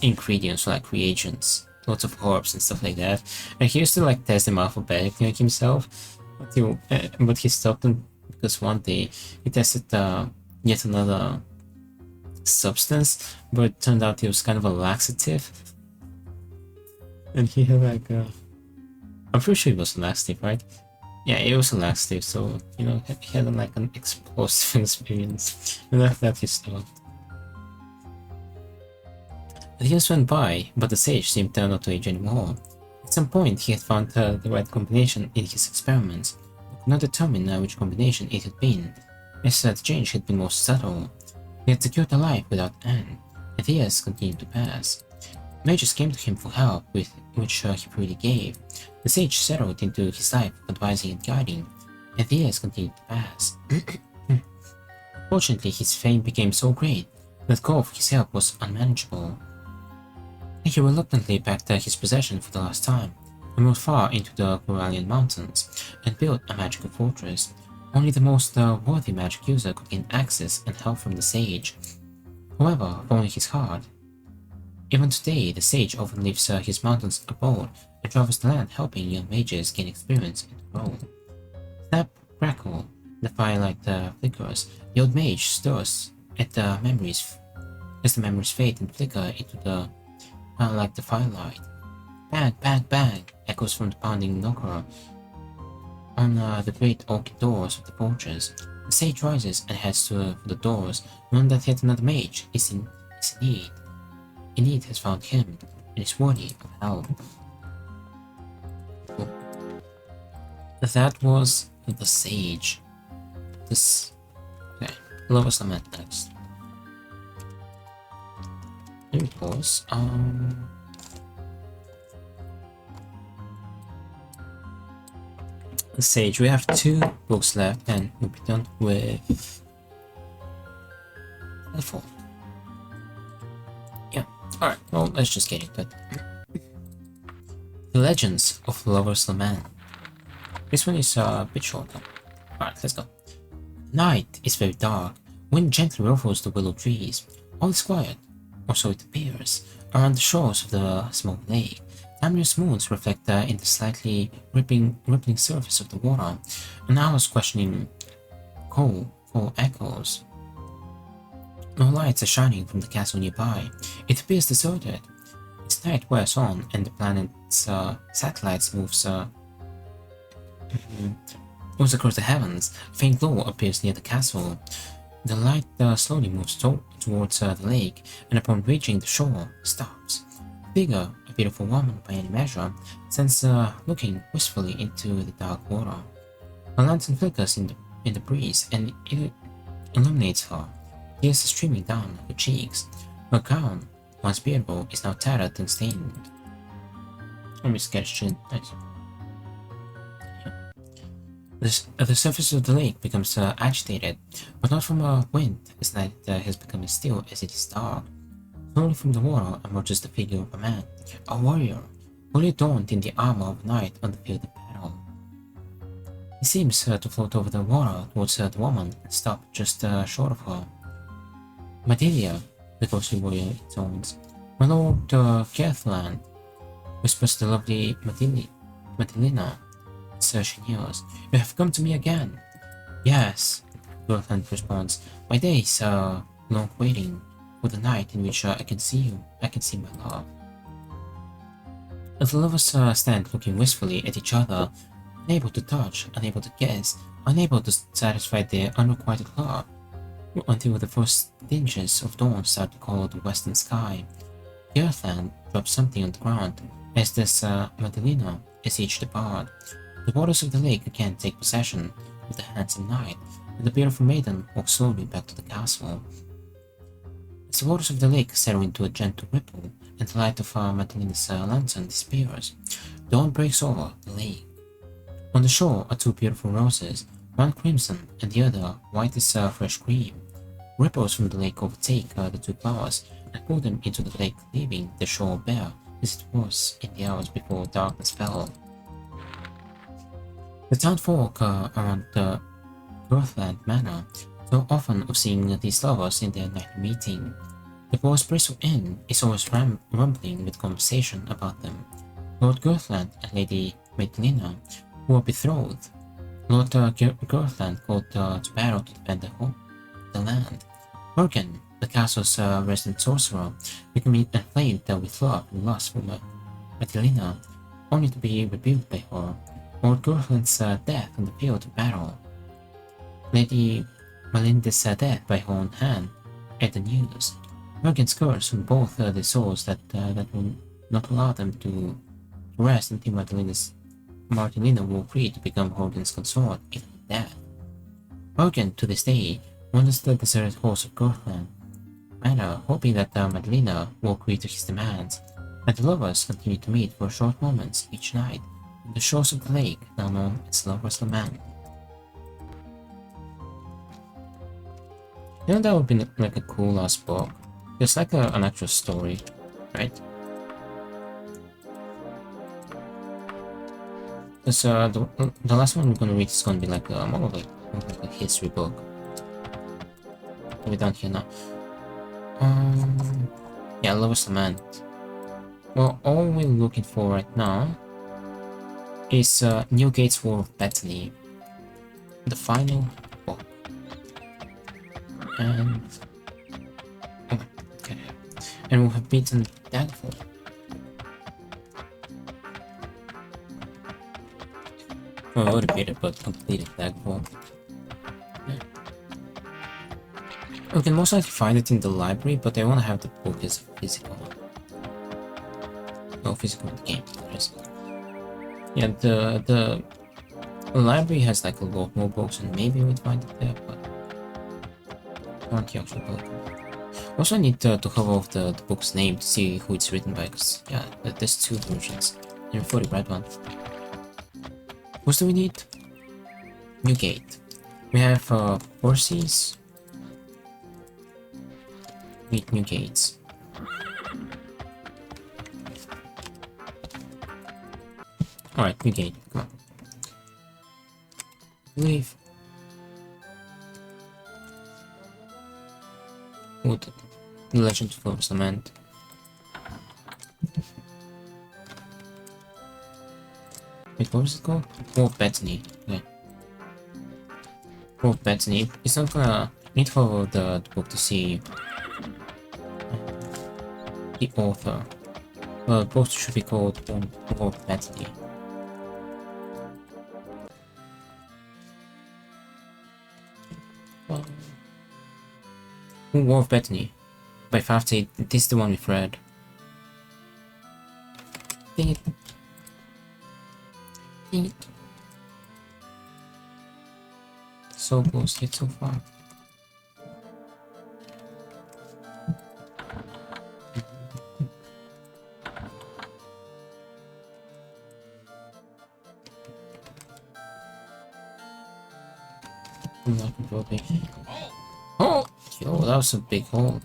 ingredients, like reagents, lots of herbs and stuff like that, and he used to like test them alphabetically like himself, but he stopped them because one day he tested yet another substance, but it turned out it was kind of a laxative, and he had like I'm pretty sure it was a laxative, right? Yeah, it was a laxative, so you know he had like an explosive experience, and after that he stopped. The years went by, but the Sage seemed not to age anymore. At some point, he had found the right combination in his experiments, but could not determine which combination it had been, as the change had been most subtle. He had secured a life without end, and the years continued to pass. Mages came to him for help, which he freely gave. The Sage settled into his life, advising and guiding, and the years continued to pass. Fortunately, his fame became so great that call for his help was unmanageable. He reluctantly packed his possession for the last time, and moved far into the Corallian mountains, and built a magical fortress. Only the most worthy magic user could gain access and help from the Sage. However, following his heart, even today the Sage often leaves his mountain's abode and travels the land helping young mages gain experience and grow. Snap, crackle, the firelight flickers, the old mage stirs at the memories as the memories fade and flicker into the like the firelight. Bang, bang, bang echoes from the pounding knocker on the great oak doors of the fortress. The Sage rises and heads for the doors, knowing that yet another mage is in need. In need has found him and is worthy of help. That was the Sage. This. Okay, Lover's Lament next. Let me pause. The Sage. We have 2 books left, and we'll be done with Daggerfall. Yeah. Alright, well, let's just get into it. The Legends of Lover's Lament. This one is a bit shorter. Alright, let's go. Night is very dark. Wind gently ruffles the willow trees. All is quiet, or so it appears, around the shores of the small lake. Amorous moons reflect in the slightly rippling surface of the water. An owl's questioning call echoes. No lights are shining from the castle nearby. It appears deserted. Its night wears on, and the planet's satellites moves across the heavens. A faint glow appears near the castle. The light slowly moves towards the lake, and upon reaching the shore, stops. A figure, a beautiful woman by any measure, stands looking wistfully into the dark water. A lantern flickers in the breeze, and it illuminates her. Tears are streaming down her cheeks. Her gown, once beautiful, is now tattered and stained. Let me sketch it. Nice. The surface of the lake becomes agitated, but not from a wind, as the night has become as still as it is dark. Slowly from the water emerges the figure of a man, a warrior, fully adorned in the armor of a knight on the field of battle. He seems to float over the water towards the woman and stop just short of her. "My Delia," the ghostly warrior intones. "My lord Gerthland," whispers the lovely Matilina. She nears. "You have come to me again." "Yes," Gerthland responds. "My days are long waiting for the night in which I can see you. I can see my love." The lovers stand looking wistfully at each other, unable to touch, unable to kiss, unable to satisfy their unrequited love, until the first tinges of dawn start to color the western sky. Gerthland drops something on the ground, as does Madelina, as each depart. The waters of the lake again take possession of the handsome knight, and the beautiful maiden walks slowly back to the castle. As the waters of the lake settle into a gentle ripple, and the light of Madelina's lantern disappears, dawn breaks over the lake. On the shore are 2 beautiful roses, one crimson and the other white as fresh cream. Ripples from the lake overtake the 2 flowers and pull them into the lake, leaving the shore bare as it was in the hours before darkness fell. The townfolk around the Northland Manor so often of seeing these lovers in their nightly meeting. The Boar's Bristle Inn is always rumbling with conversation about them. Lord Girthland and Lady Madelina, who are betrothed. Lord Girthland called to battle to defend the land. Morgan, the castle's resident sorcerer, becoming inflamed with love and lust for Madelina, only to be rebuked by her. Lord Girthland's death on the field of battle. Lady Melinda's death by her own hand at the news. Morgan's curse on both the souls that will not allow them to rest until Martelina will agree to become Morgan's consort even death. Morgan, to this day, wanders the deserted halls of Girthland Manor, hoping that Madelina will agree to his demands, and the lovers continue to meet for short moments each night on the shores of the lake now known as Lover's Lament. You know, that would be like a cool last book. It's like an actual story, right? Because the last one we're gonna read is gonna be like more like a history book. What are we done here now? Yeah, Lover's Lament. Well, all we're looking for right now is Newgate's War of Bethany, the final book. And oh, okay, and we have beaten Daggerfall. Well, I would have beat it, but completed Daggerfall. Yeah. We can most likely find it in the library, but I want to have the book as physical. No, physical game. Yeah, the The library has like a lot more books, and maybe we'd find it there, but aren't you actually book? Also, I need to cover off the book's name to see who it's written by, because, yeah, there's two versions. And before the right one. What do we need? New gate. We have horses. We need new gates. Alright, new gate. Come on. Leave. Wood. Legend for cement. Wait, what was it called? Wolf Bethany. Okay. Wolf Bethany. It's not gonna need to follow the book to see the author. Well, the book should be called Wolf Bethany. Wolf Bethany. By 5 this is the one we've read. Dang it. Dang it. So close, yet so far. Oh! Yo, that was a big hold.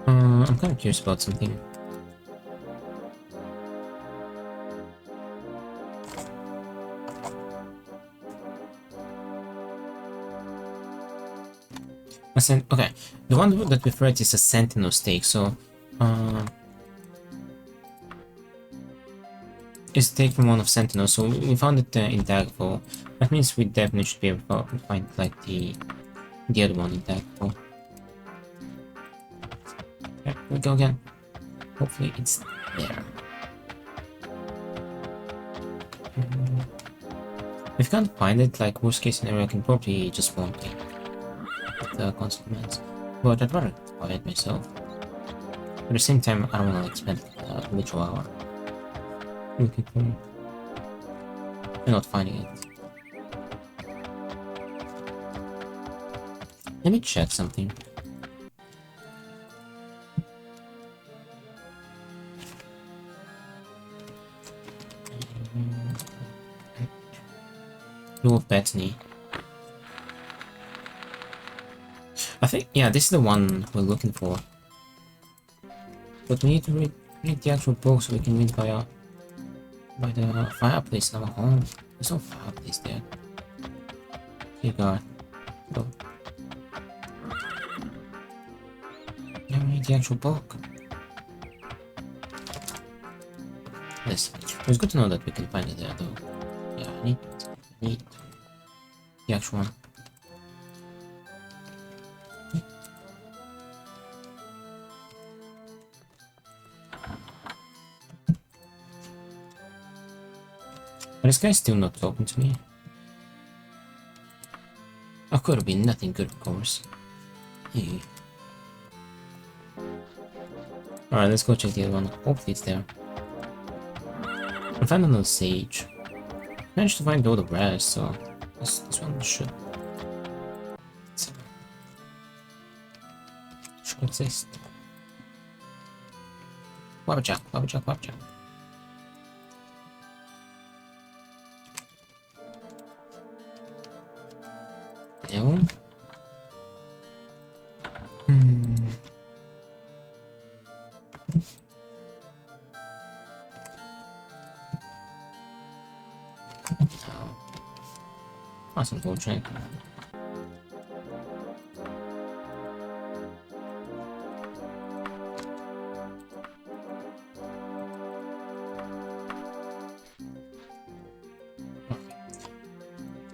I'm kind of curious about something. Okay, the one that we've read is a sentinel stake, so it's taken one of sentinel, so we found it in Daggerfall. That means we definitely should be able to find like the other one in Daggerfall. Okay, here we go again. Hopefully it's there. If you can't find it, like worst case scenario, I can probably just won't take the consequence. But I'd rather buy it myself. But at the same time, I don't want to like spend a literal hour looking for it and not finding it. Let me check something. Wolf Bethany. I think, yeah, this is the one we're looking for. But we need to read the actual book so we can read by the fireplace in our home. There's no fireplace there. Okay, God. Go. Yeah, we need the actual book. Yes, it's good to know that we can find it there, though. Yeah, I need the actual one. But this guy's still not talking to me. I could have been nothing good, of course. Hey. Alright, let's go check the other one. Hopefully it's there. I found another sage. Managed to find all the rest, so this one should exist. Wabbajack, wabbajack, wabbajack. No. That's unfortunate.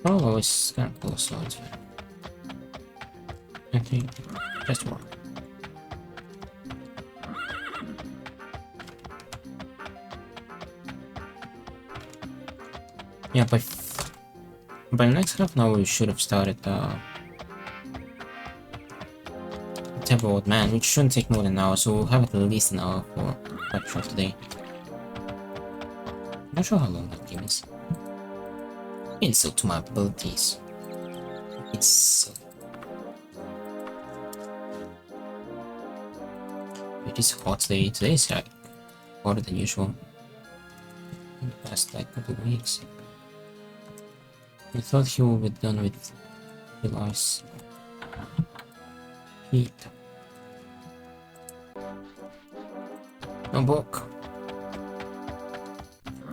Oh, it's kind of close, so it's fine. Okay, just one. Yeah, by the next half an hour we should have started Temple Old Man, which shouldn't take more than an hour, so we'll have at least an hour for workshop today. Not sure how long that game is. Insult to my abilities. Insult. It is hot today. Today's like hotter than usual. In the past like couple of weeks. I thought he would be done with the ice heat. No book.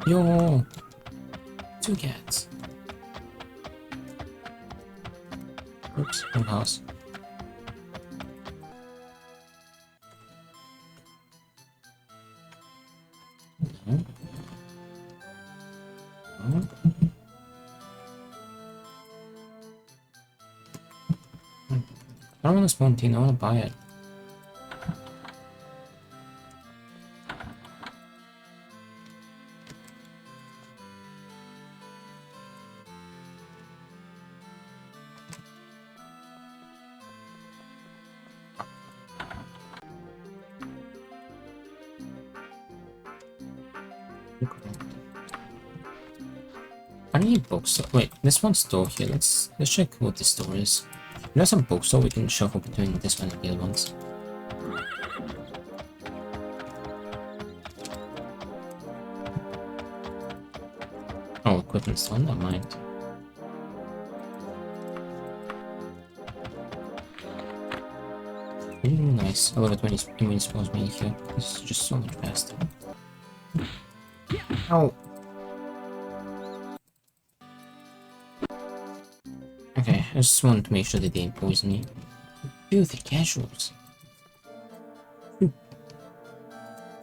Yo, 2 cats. Oops, wrong house. No. No. I don't want to spawn tin, I want to buy it. I need books. Wait, there's one store here. Let's check what this store is. There's some books, so we can shuffle between this one and the other ones. Oh, equipment's on, never mind. Nice. I love it when it spawns me here. This is just so much faster. Ow! Okay, I just wanted to make sure that they didn't poison me. Filthy casuals.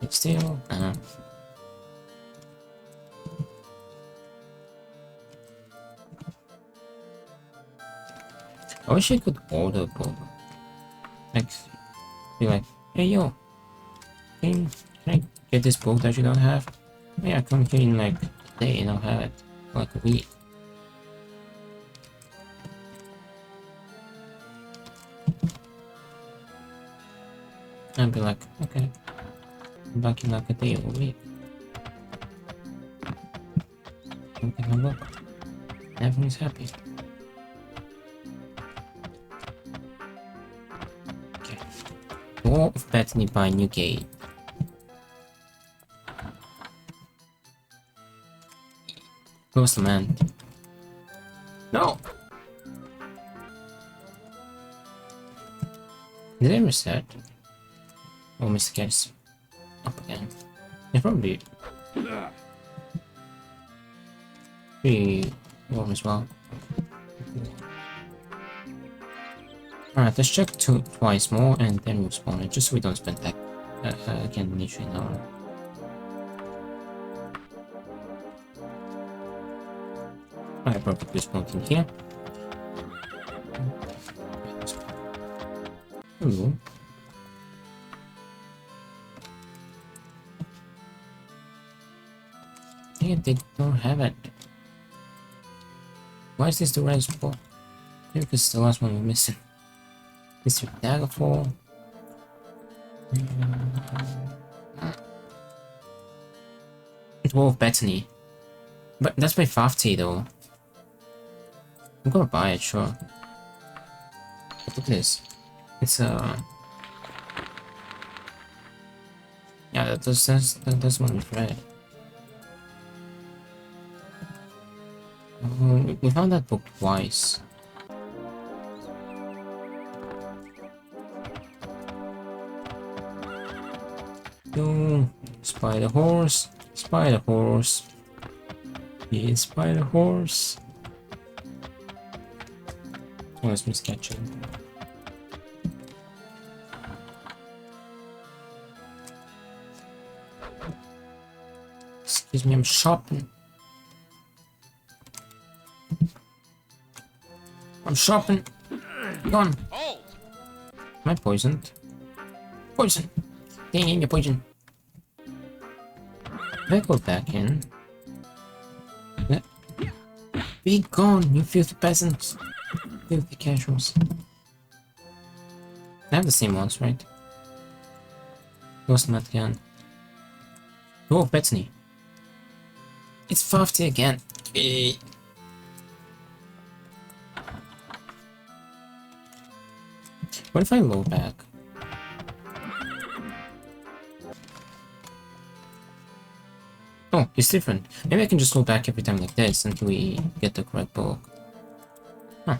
It's still. I wish I could order a book. Like, be like, hey yo, can I get this book that you don't have? Yeah, come here in like a day and I'll have it for like a week. I'd be like, okay, I'm back in like a day or a week. Don't pick my book. Everyone's happy. Okay. Door of Bethany by Newgate. Close the man. No! Did I reset? Oh, Mr. Cat's up again. Yeah, probably. Pretty warm as well. Alright, let's check twice more and then we'll spawn it, just so we don't spend that again literally an hour. Alright, probably spawned in here. Ooh. Yeah, they don't have it. Why is this the right spot? Maybe because it's the last one we're missing. Mr. Daggerfall. Dwarf Bethany. But that's by 50 though. I'm gonna buy it, sure. But look at this. It's yeah, that's one we've read. We found that book twice. No, spider horse, spider horse. Yeah, spider horse. Oh, it's miscatching. Excuse me, I'm shopping. I'm shopping. Gone. Am I poisoned? Poison. Dang it, you're poison. Can I go back in? Yeah. Be gone, you filthy peasants. Filthy casuals. I have the same ones, right? Lost them again. Oh, Bethany. It's 50 again. What if I load back? Oh, it's different. Maybe I can just load back every time like this until we get the correct book. Huh.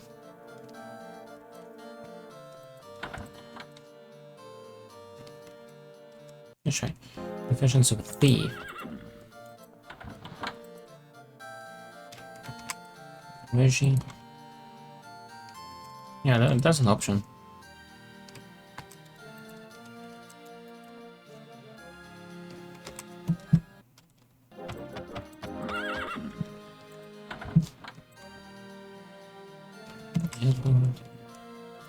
Let's try. Confessions of a Thief. Regime. Yeah, that's an option.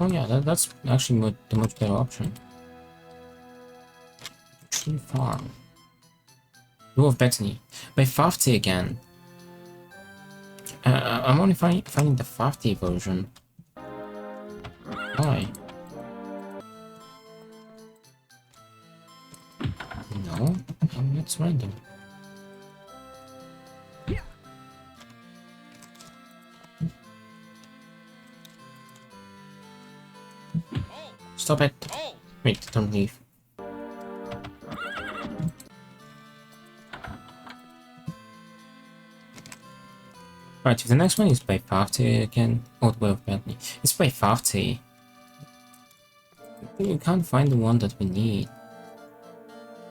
Oh yeah, that's actually the much better option. Tree Farm. Rule of Bethany. By 50 again. I'm only finding the 50 version. Why? No, it's random. Stop it! Wait, don't leave. Alright, if the next one is by 50 again, oh, the Way of Bethany. It's by 50. You can't find the one that we need.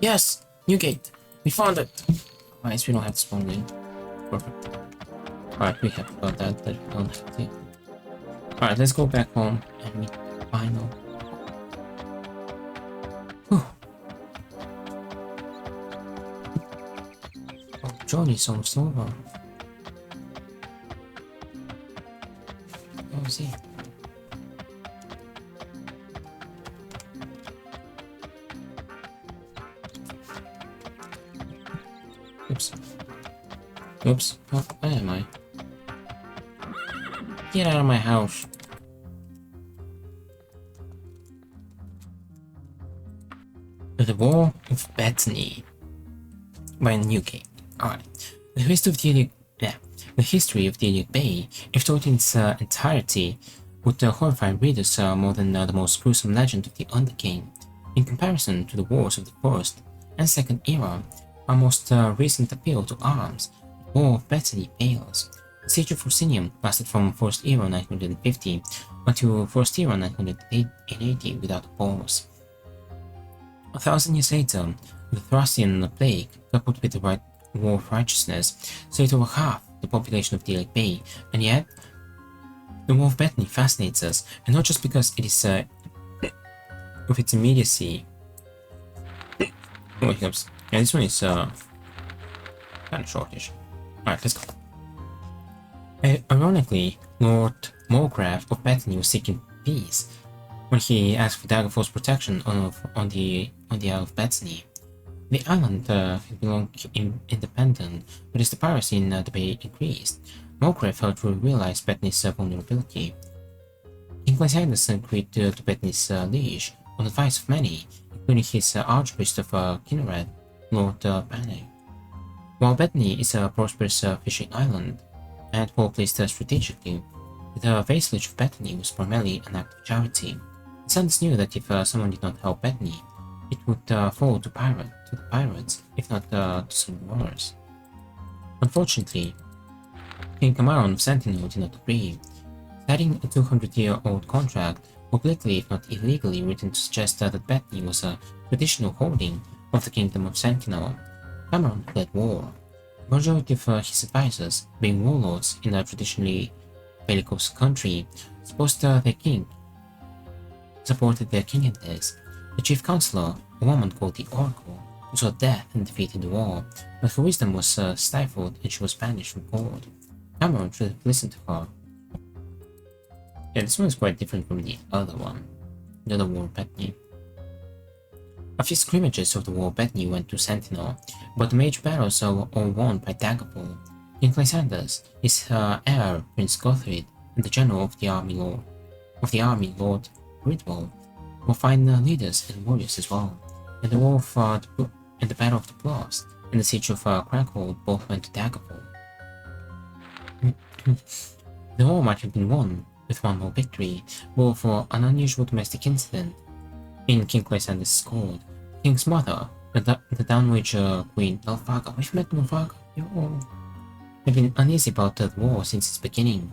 Yes! New gate! We found it! Nice, we don't have to spawn in. Perfect. Alright, we have about that we don't have to. Alright, let's go back home and meet final. Whew. Oh, journey's almost over. Oh, see. Oops. Oops. Oh, where am I? Get out of my house. The War of Bethany by Newgate. Alright. The history of the Iliad Bay, if told in its entirety, would horrify readers more than the most gruesome legend of the Underking. In comparison to the wars of the First and Second Era, our most recent appeal to arms, the War of Bethany pales. The siege of Forsinium lasted from First Era 950 until First Era 980 without a pause. 1,000 years later, the Thracian plague, coupled with the War of Righteousness, slayed over half the population of the Iliad Bay, and yet, the War of Bethany fascinates us, and not just because it is of its immediacy. Oh, hiccups. Yeah, this one is kind of shortish. Alright, let's go. Ironically, Lord Morgrave of Bethany was seeking peace when he asked for Daggerfall's protection on the Isle of Bethany. The island had belonged independent, but as the piracy in the bay increased, Morgrave felt to realize Bethany's vulnerability. King Lysander agreed to Bethany's liege on the advice of many, including his Archpriest of Kinneret, Lord Banner. While Bethany is a prosperous fishing island, and well placed strategically, the vassalage of Bethany was primarily an act of charity. Lysander knew that if someone did not help Bethany, it would fall to the pirates, if not to someone worse. Unfortunately, King Cameron of Sentinel did not agree, citing a 200-year-old contract, obliquely if not illegally written to suggest that Bethany was a traditional holding of the Kingdom of Sentinel. Cameron led war, the majority of his advisors, being warlords in a traditionally bellicose country, supported their king in this. The chief counselor, a woman called the Oracle, who saw death and defeat in the war, but her wisdom was stifled and she was banished from court. Cameron should have listened to her. Yeah, this one is quite different from the other one, the other War of Bethany. A few scrimmages of the War of Bethany went to Sentinel, but the major battles are all won by Daggerfall. King Lysander, his heir Prince Gothrid, and the general of the army Lord Gridwall, will find leaders and warriors as well. And the Battle of the Blast and the Siege of Crackhold both went to Daggerfall. The war might have been won with one more victory, but for an unusual domestic incident. In King Lysander's court, King's mother, the Downwager Queen Elfaga, we've met Elfaga, had been uneasy about the war since its beginning,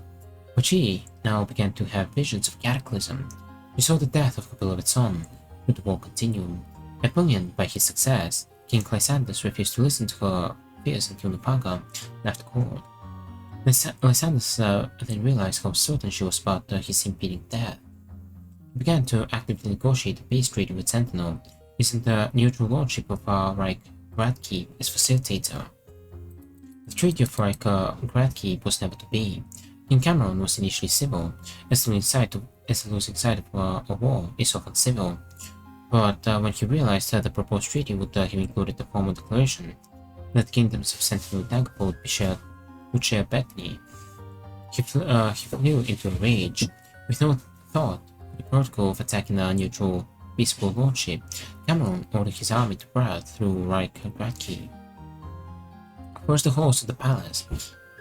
but she now began to have visions of cataclysm. She saw the death of her beloved son, should the war continue. Emboldened by his success, King Lysander refused to listen to her fears until Elfaga left court. Lysander then realized how certain she was about his impending death. He began to actively negotiate a peace treaty with Sentinel, using the neutral lordship of Reich Gradkeep as facilitator. The Treaty of Reich Gradkeep was never to be. King Cameron was initially civil, as losing sight of a war is often civil, but when he realized that the proposed treaty would have included the formal declaration that kingdoms of Sentinel and Daggerfall would share Bethany, he flew into a rage. With no thought for the protocol of attacking a neutral, peaceful lordship, Cameron ordered his army to parade through Reich Gradkeep. First the halls of the palace,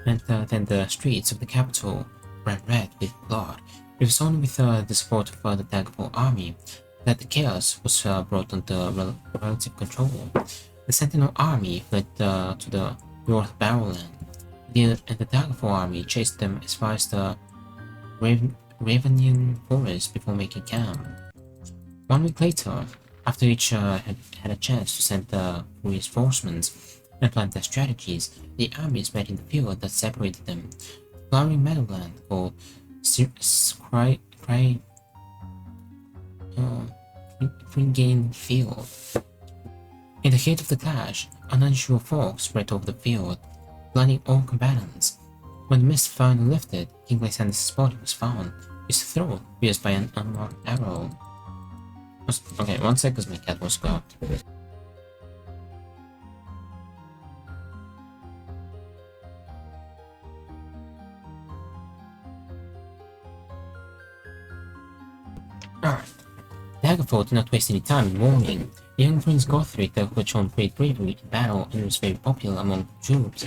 and then the streets of the capital ran red with blood. It was only with the support of the Daggerfall army that the chaos was brought under relative control. The Sentinel army fled to the North Barrowland, and the Daggerfall army chased them as far as the Ravenian forest before making camp. 1 week later, after each had a chance to send reinforcements and plan their strategies, the armies met in the field that separated them, the flowering meadowland called Springane Field. In the heat of the clash, an unusual fog spread over the field, blinding all combatants. When the mist finally lifted, King Lysander's body was found, his throat pierced by an unmarked arrow. Okay, 1 sec, because my cat was got. Alright. Daggerfall did not waste any time in warning. The young Prince Gothric, who had shown great bravery in battle and was very popular among troops,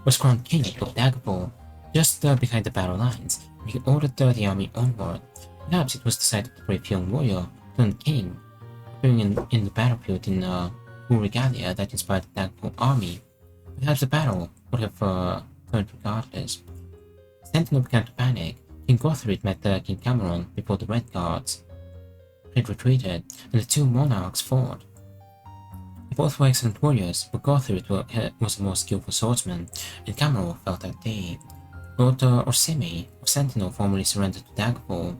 was crowned king of Daggerfall, just behind the battle lines. He ordered the army onward. Perhaps it was the sight of the brave young warrior turned king, appearing in the battlefield in full regalia that inspired the Daggerfall army. Perhaps the battle would have turned regardless. Sentinel began to panic. King Gothric met King Cameron before the Red Guards had retreated, and the two monarchs fought. Both were excellent warriors, but Gothric was the more skillful swordsman, and Cameron fell that day. Lord Orsimi of Sentinel formally surrendered to Daggerfall,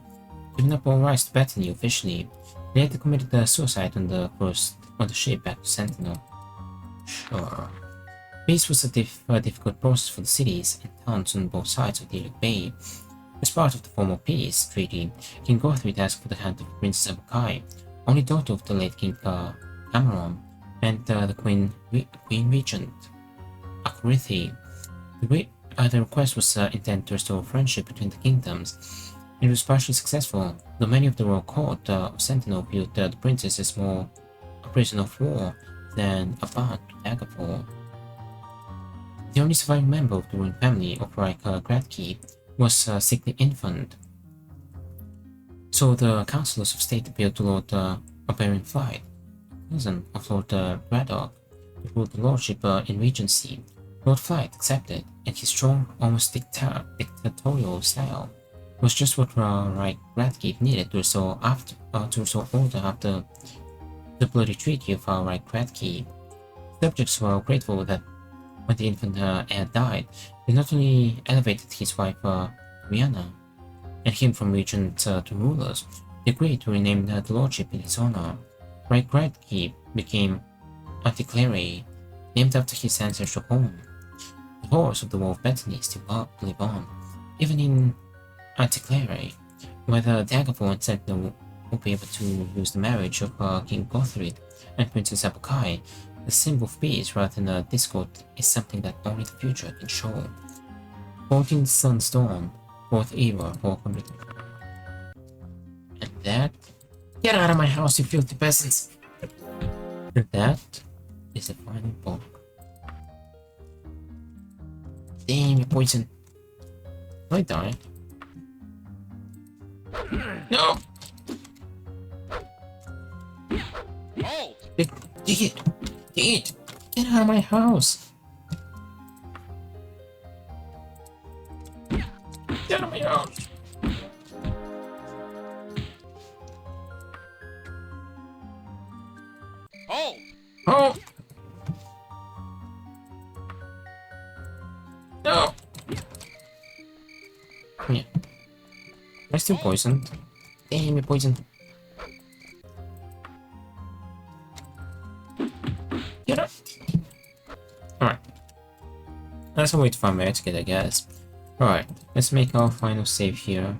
giving up all rights to Bethany officially. He later committed suicide on the ship back to Sentinel. Sure. Peace was a difficult process for the cities and towns on both sides of the Ilic Bay. As part of the formal peace treaty, King Gothric asked for the hand of Princess Abukai, only daughter of the late King Cameron, and the Queen Regent, Akrithi. The request was intended to restore friendship between the kingdoms. It was partially successful, though many of the royal court of Sentinel viewed the princess as more a prisoner of war than a part to Daggerfall. The only surviving member of the ruling family of Reich Gradkeep was a sickly infant. So the councillors of state appealed to Lord Barbarian Flight, cousin of Lord Braddock, who ruled the lordship in Regency. Lord Flight accepted, and his strong, almost dictatorial style was just what Reich Gradkeep needed to restore order after the bloody treaty of Reich Gradkeep. Subjects were grateful that when the infant heir died, they not only elevated his wife Rihanna and him from regent to rulers, they agreed to rename the lordship in his honor. Reich Gradkeep became Anticlary, named after his ancestral home. The horrors of the War of Bethany still live on, even in Anticlary, where the Daggerfall and Sentinel will be able to use the marriage of King Gothric and Princess Abukai. The symbol of peace rather than discord is something that only the future can show. 14 Sun's Dawn, 4th Era, 400. And that... Get out of my house, you filthy peasants! And that is the final book. Damn, you poison. I die? No! Dehds! Get out of my house! Get out of my house! Oh! No! Yeah. Am I still poisoned? Damn, you're poisoned. Get up! Alright. That's a way to find my etiquette, I guess. Alright, let's make our final save here.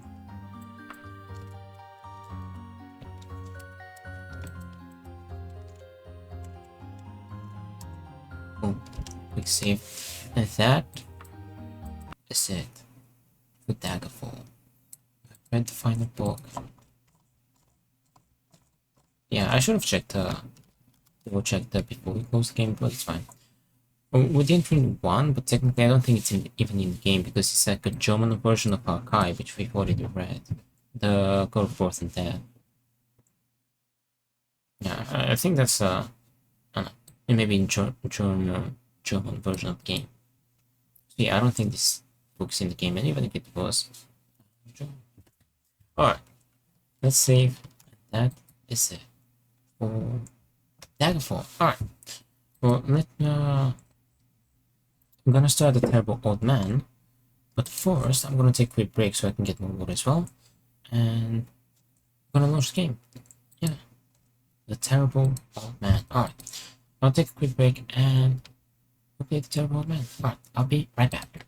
Oh, quick save. And that is it for Daggerfall. I read the final book. Yeah, I should have checked double checked that before we close the game, but it's fine. We didn't read one, but technically I don't think it's even in the game because it's like a German version of Archive, which we've already read. The God of War and Dead. Yeah, I think that's maybe in German version of the game. So yeah, I don't think this book's in the game, and even if it was. Alright, let's save. That is it for Daggerfall. Alright, well, I'm gonna start the Terrible Old Man, but first I'm gonna take a quick break so I can get more water as well, and I'm gonna launch the game. Yeah, the Terrible Old Man. Alright, I'll take a quick break and we'll play the Terrible Old Man. Alright, I'll be right back.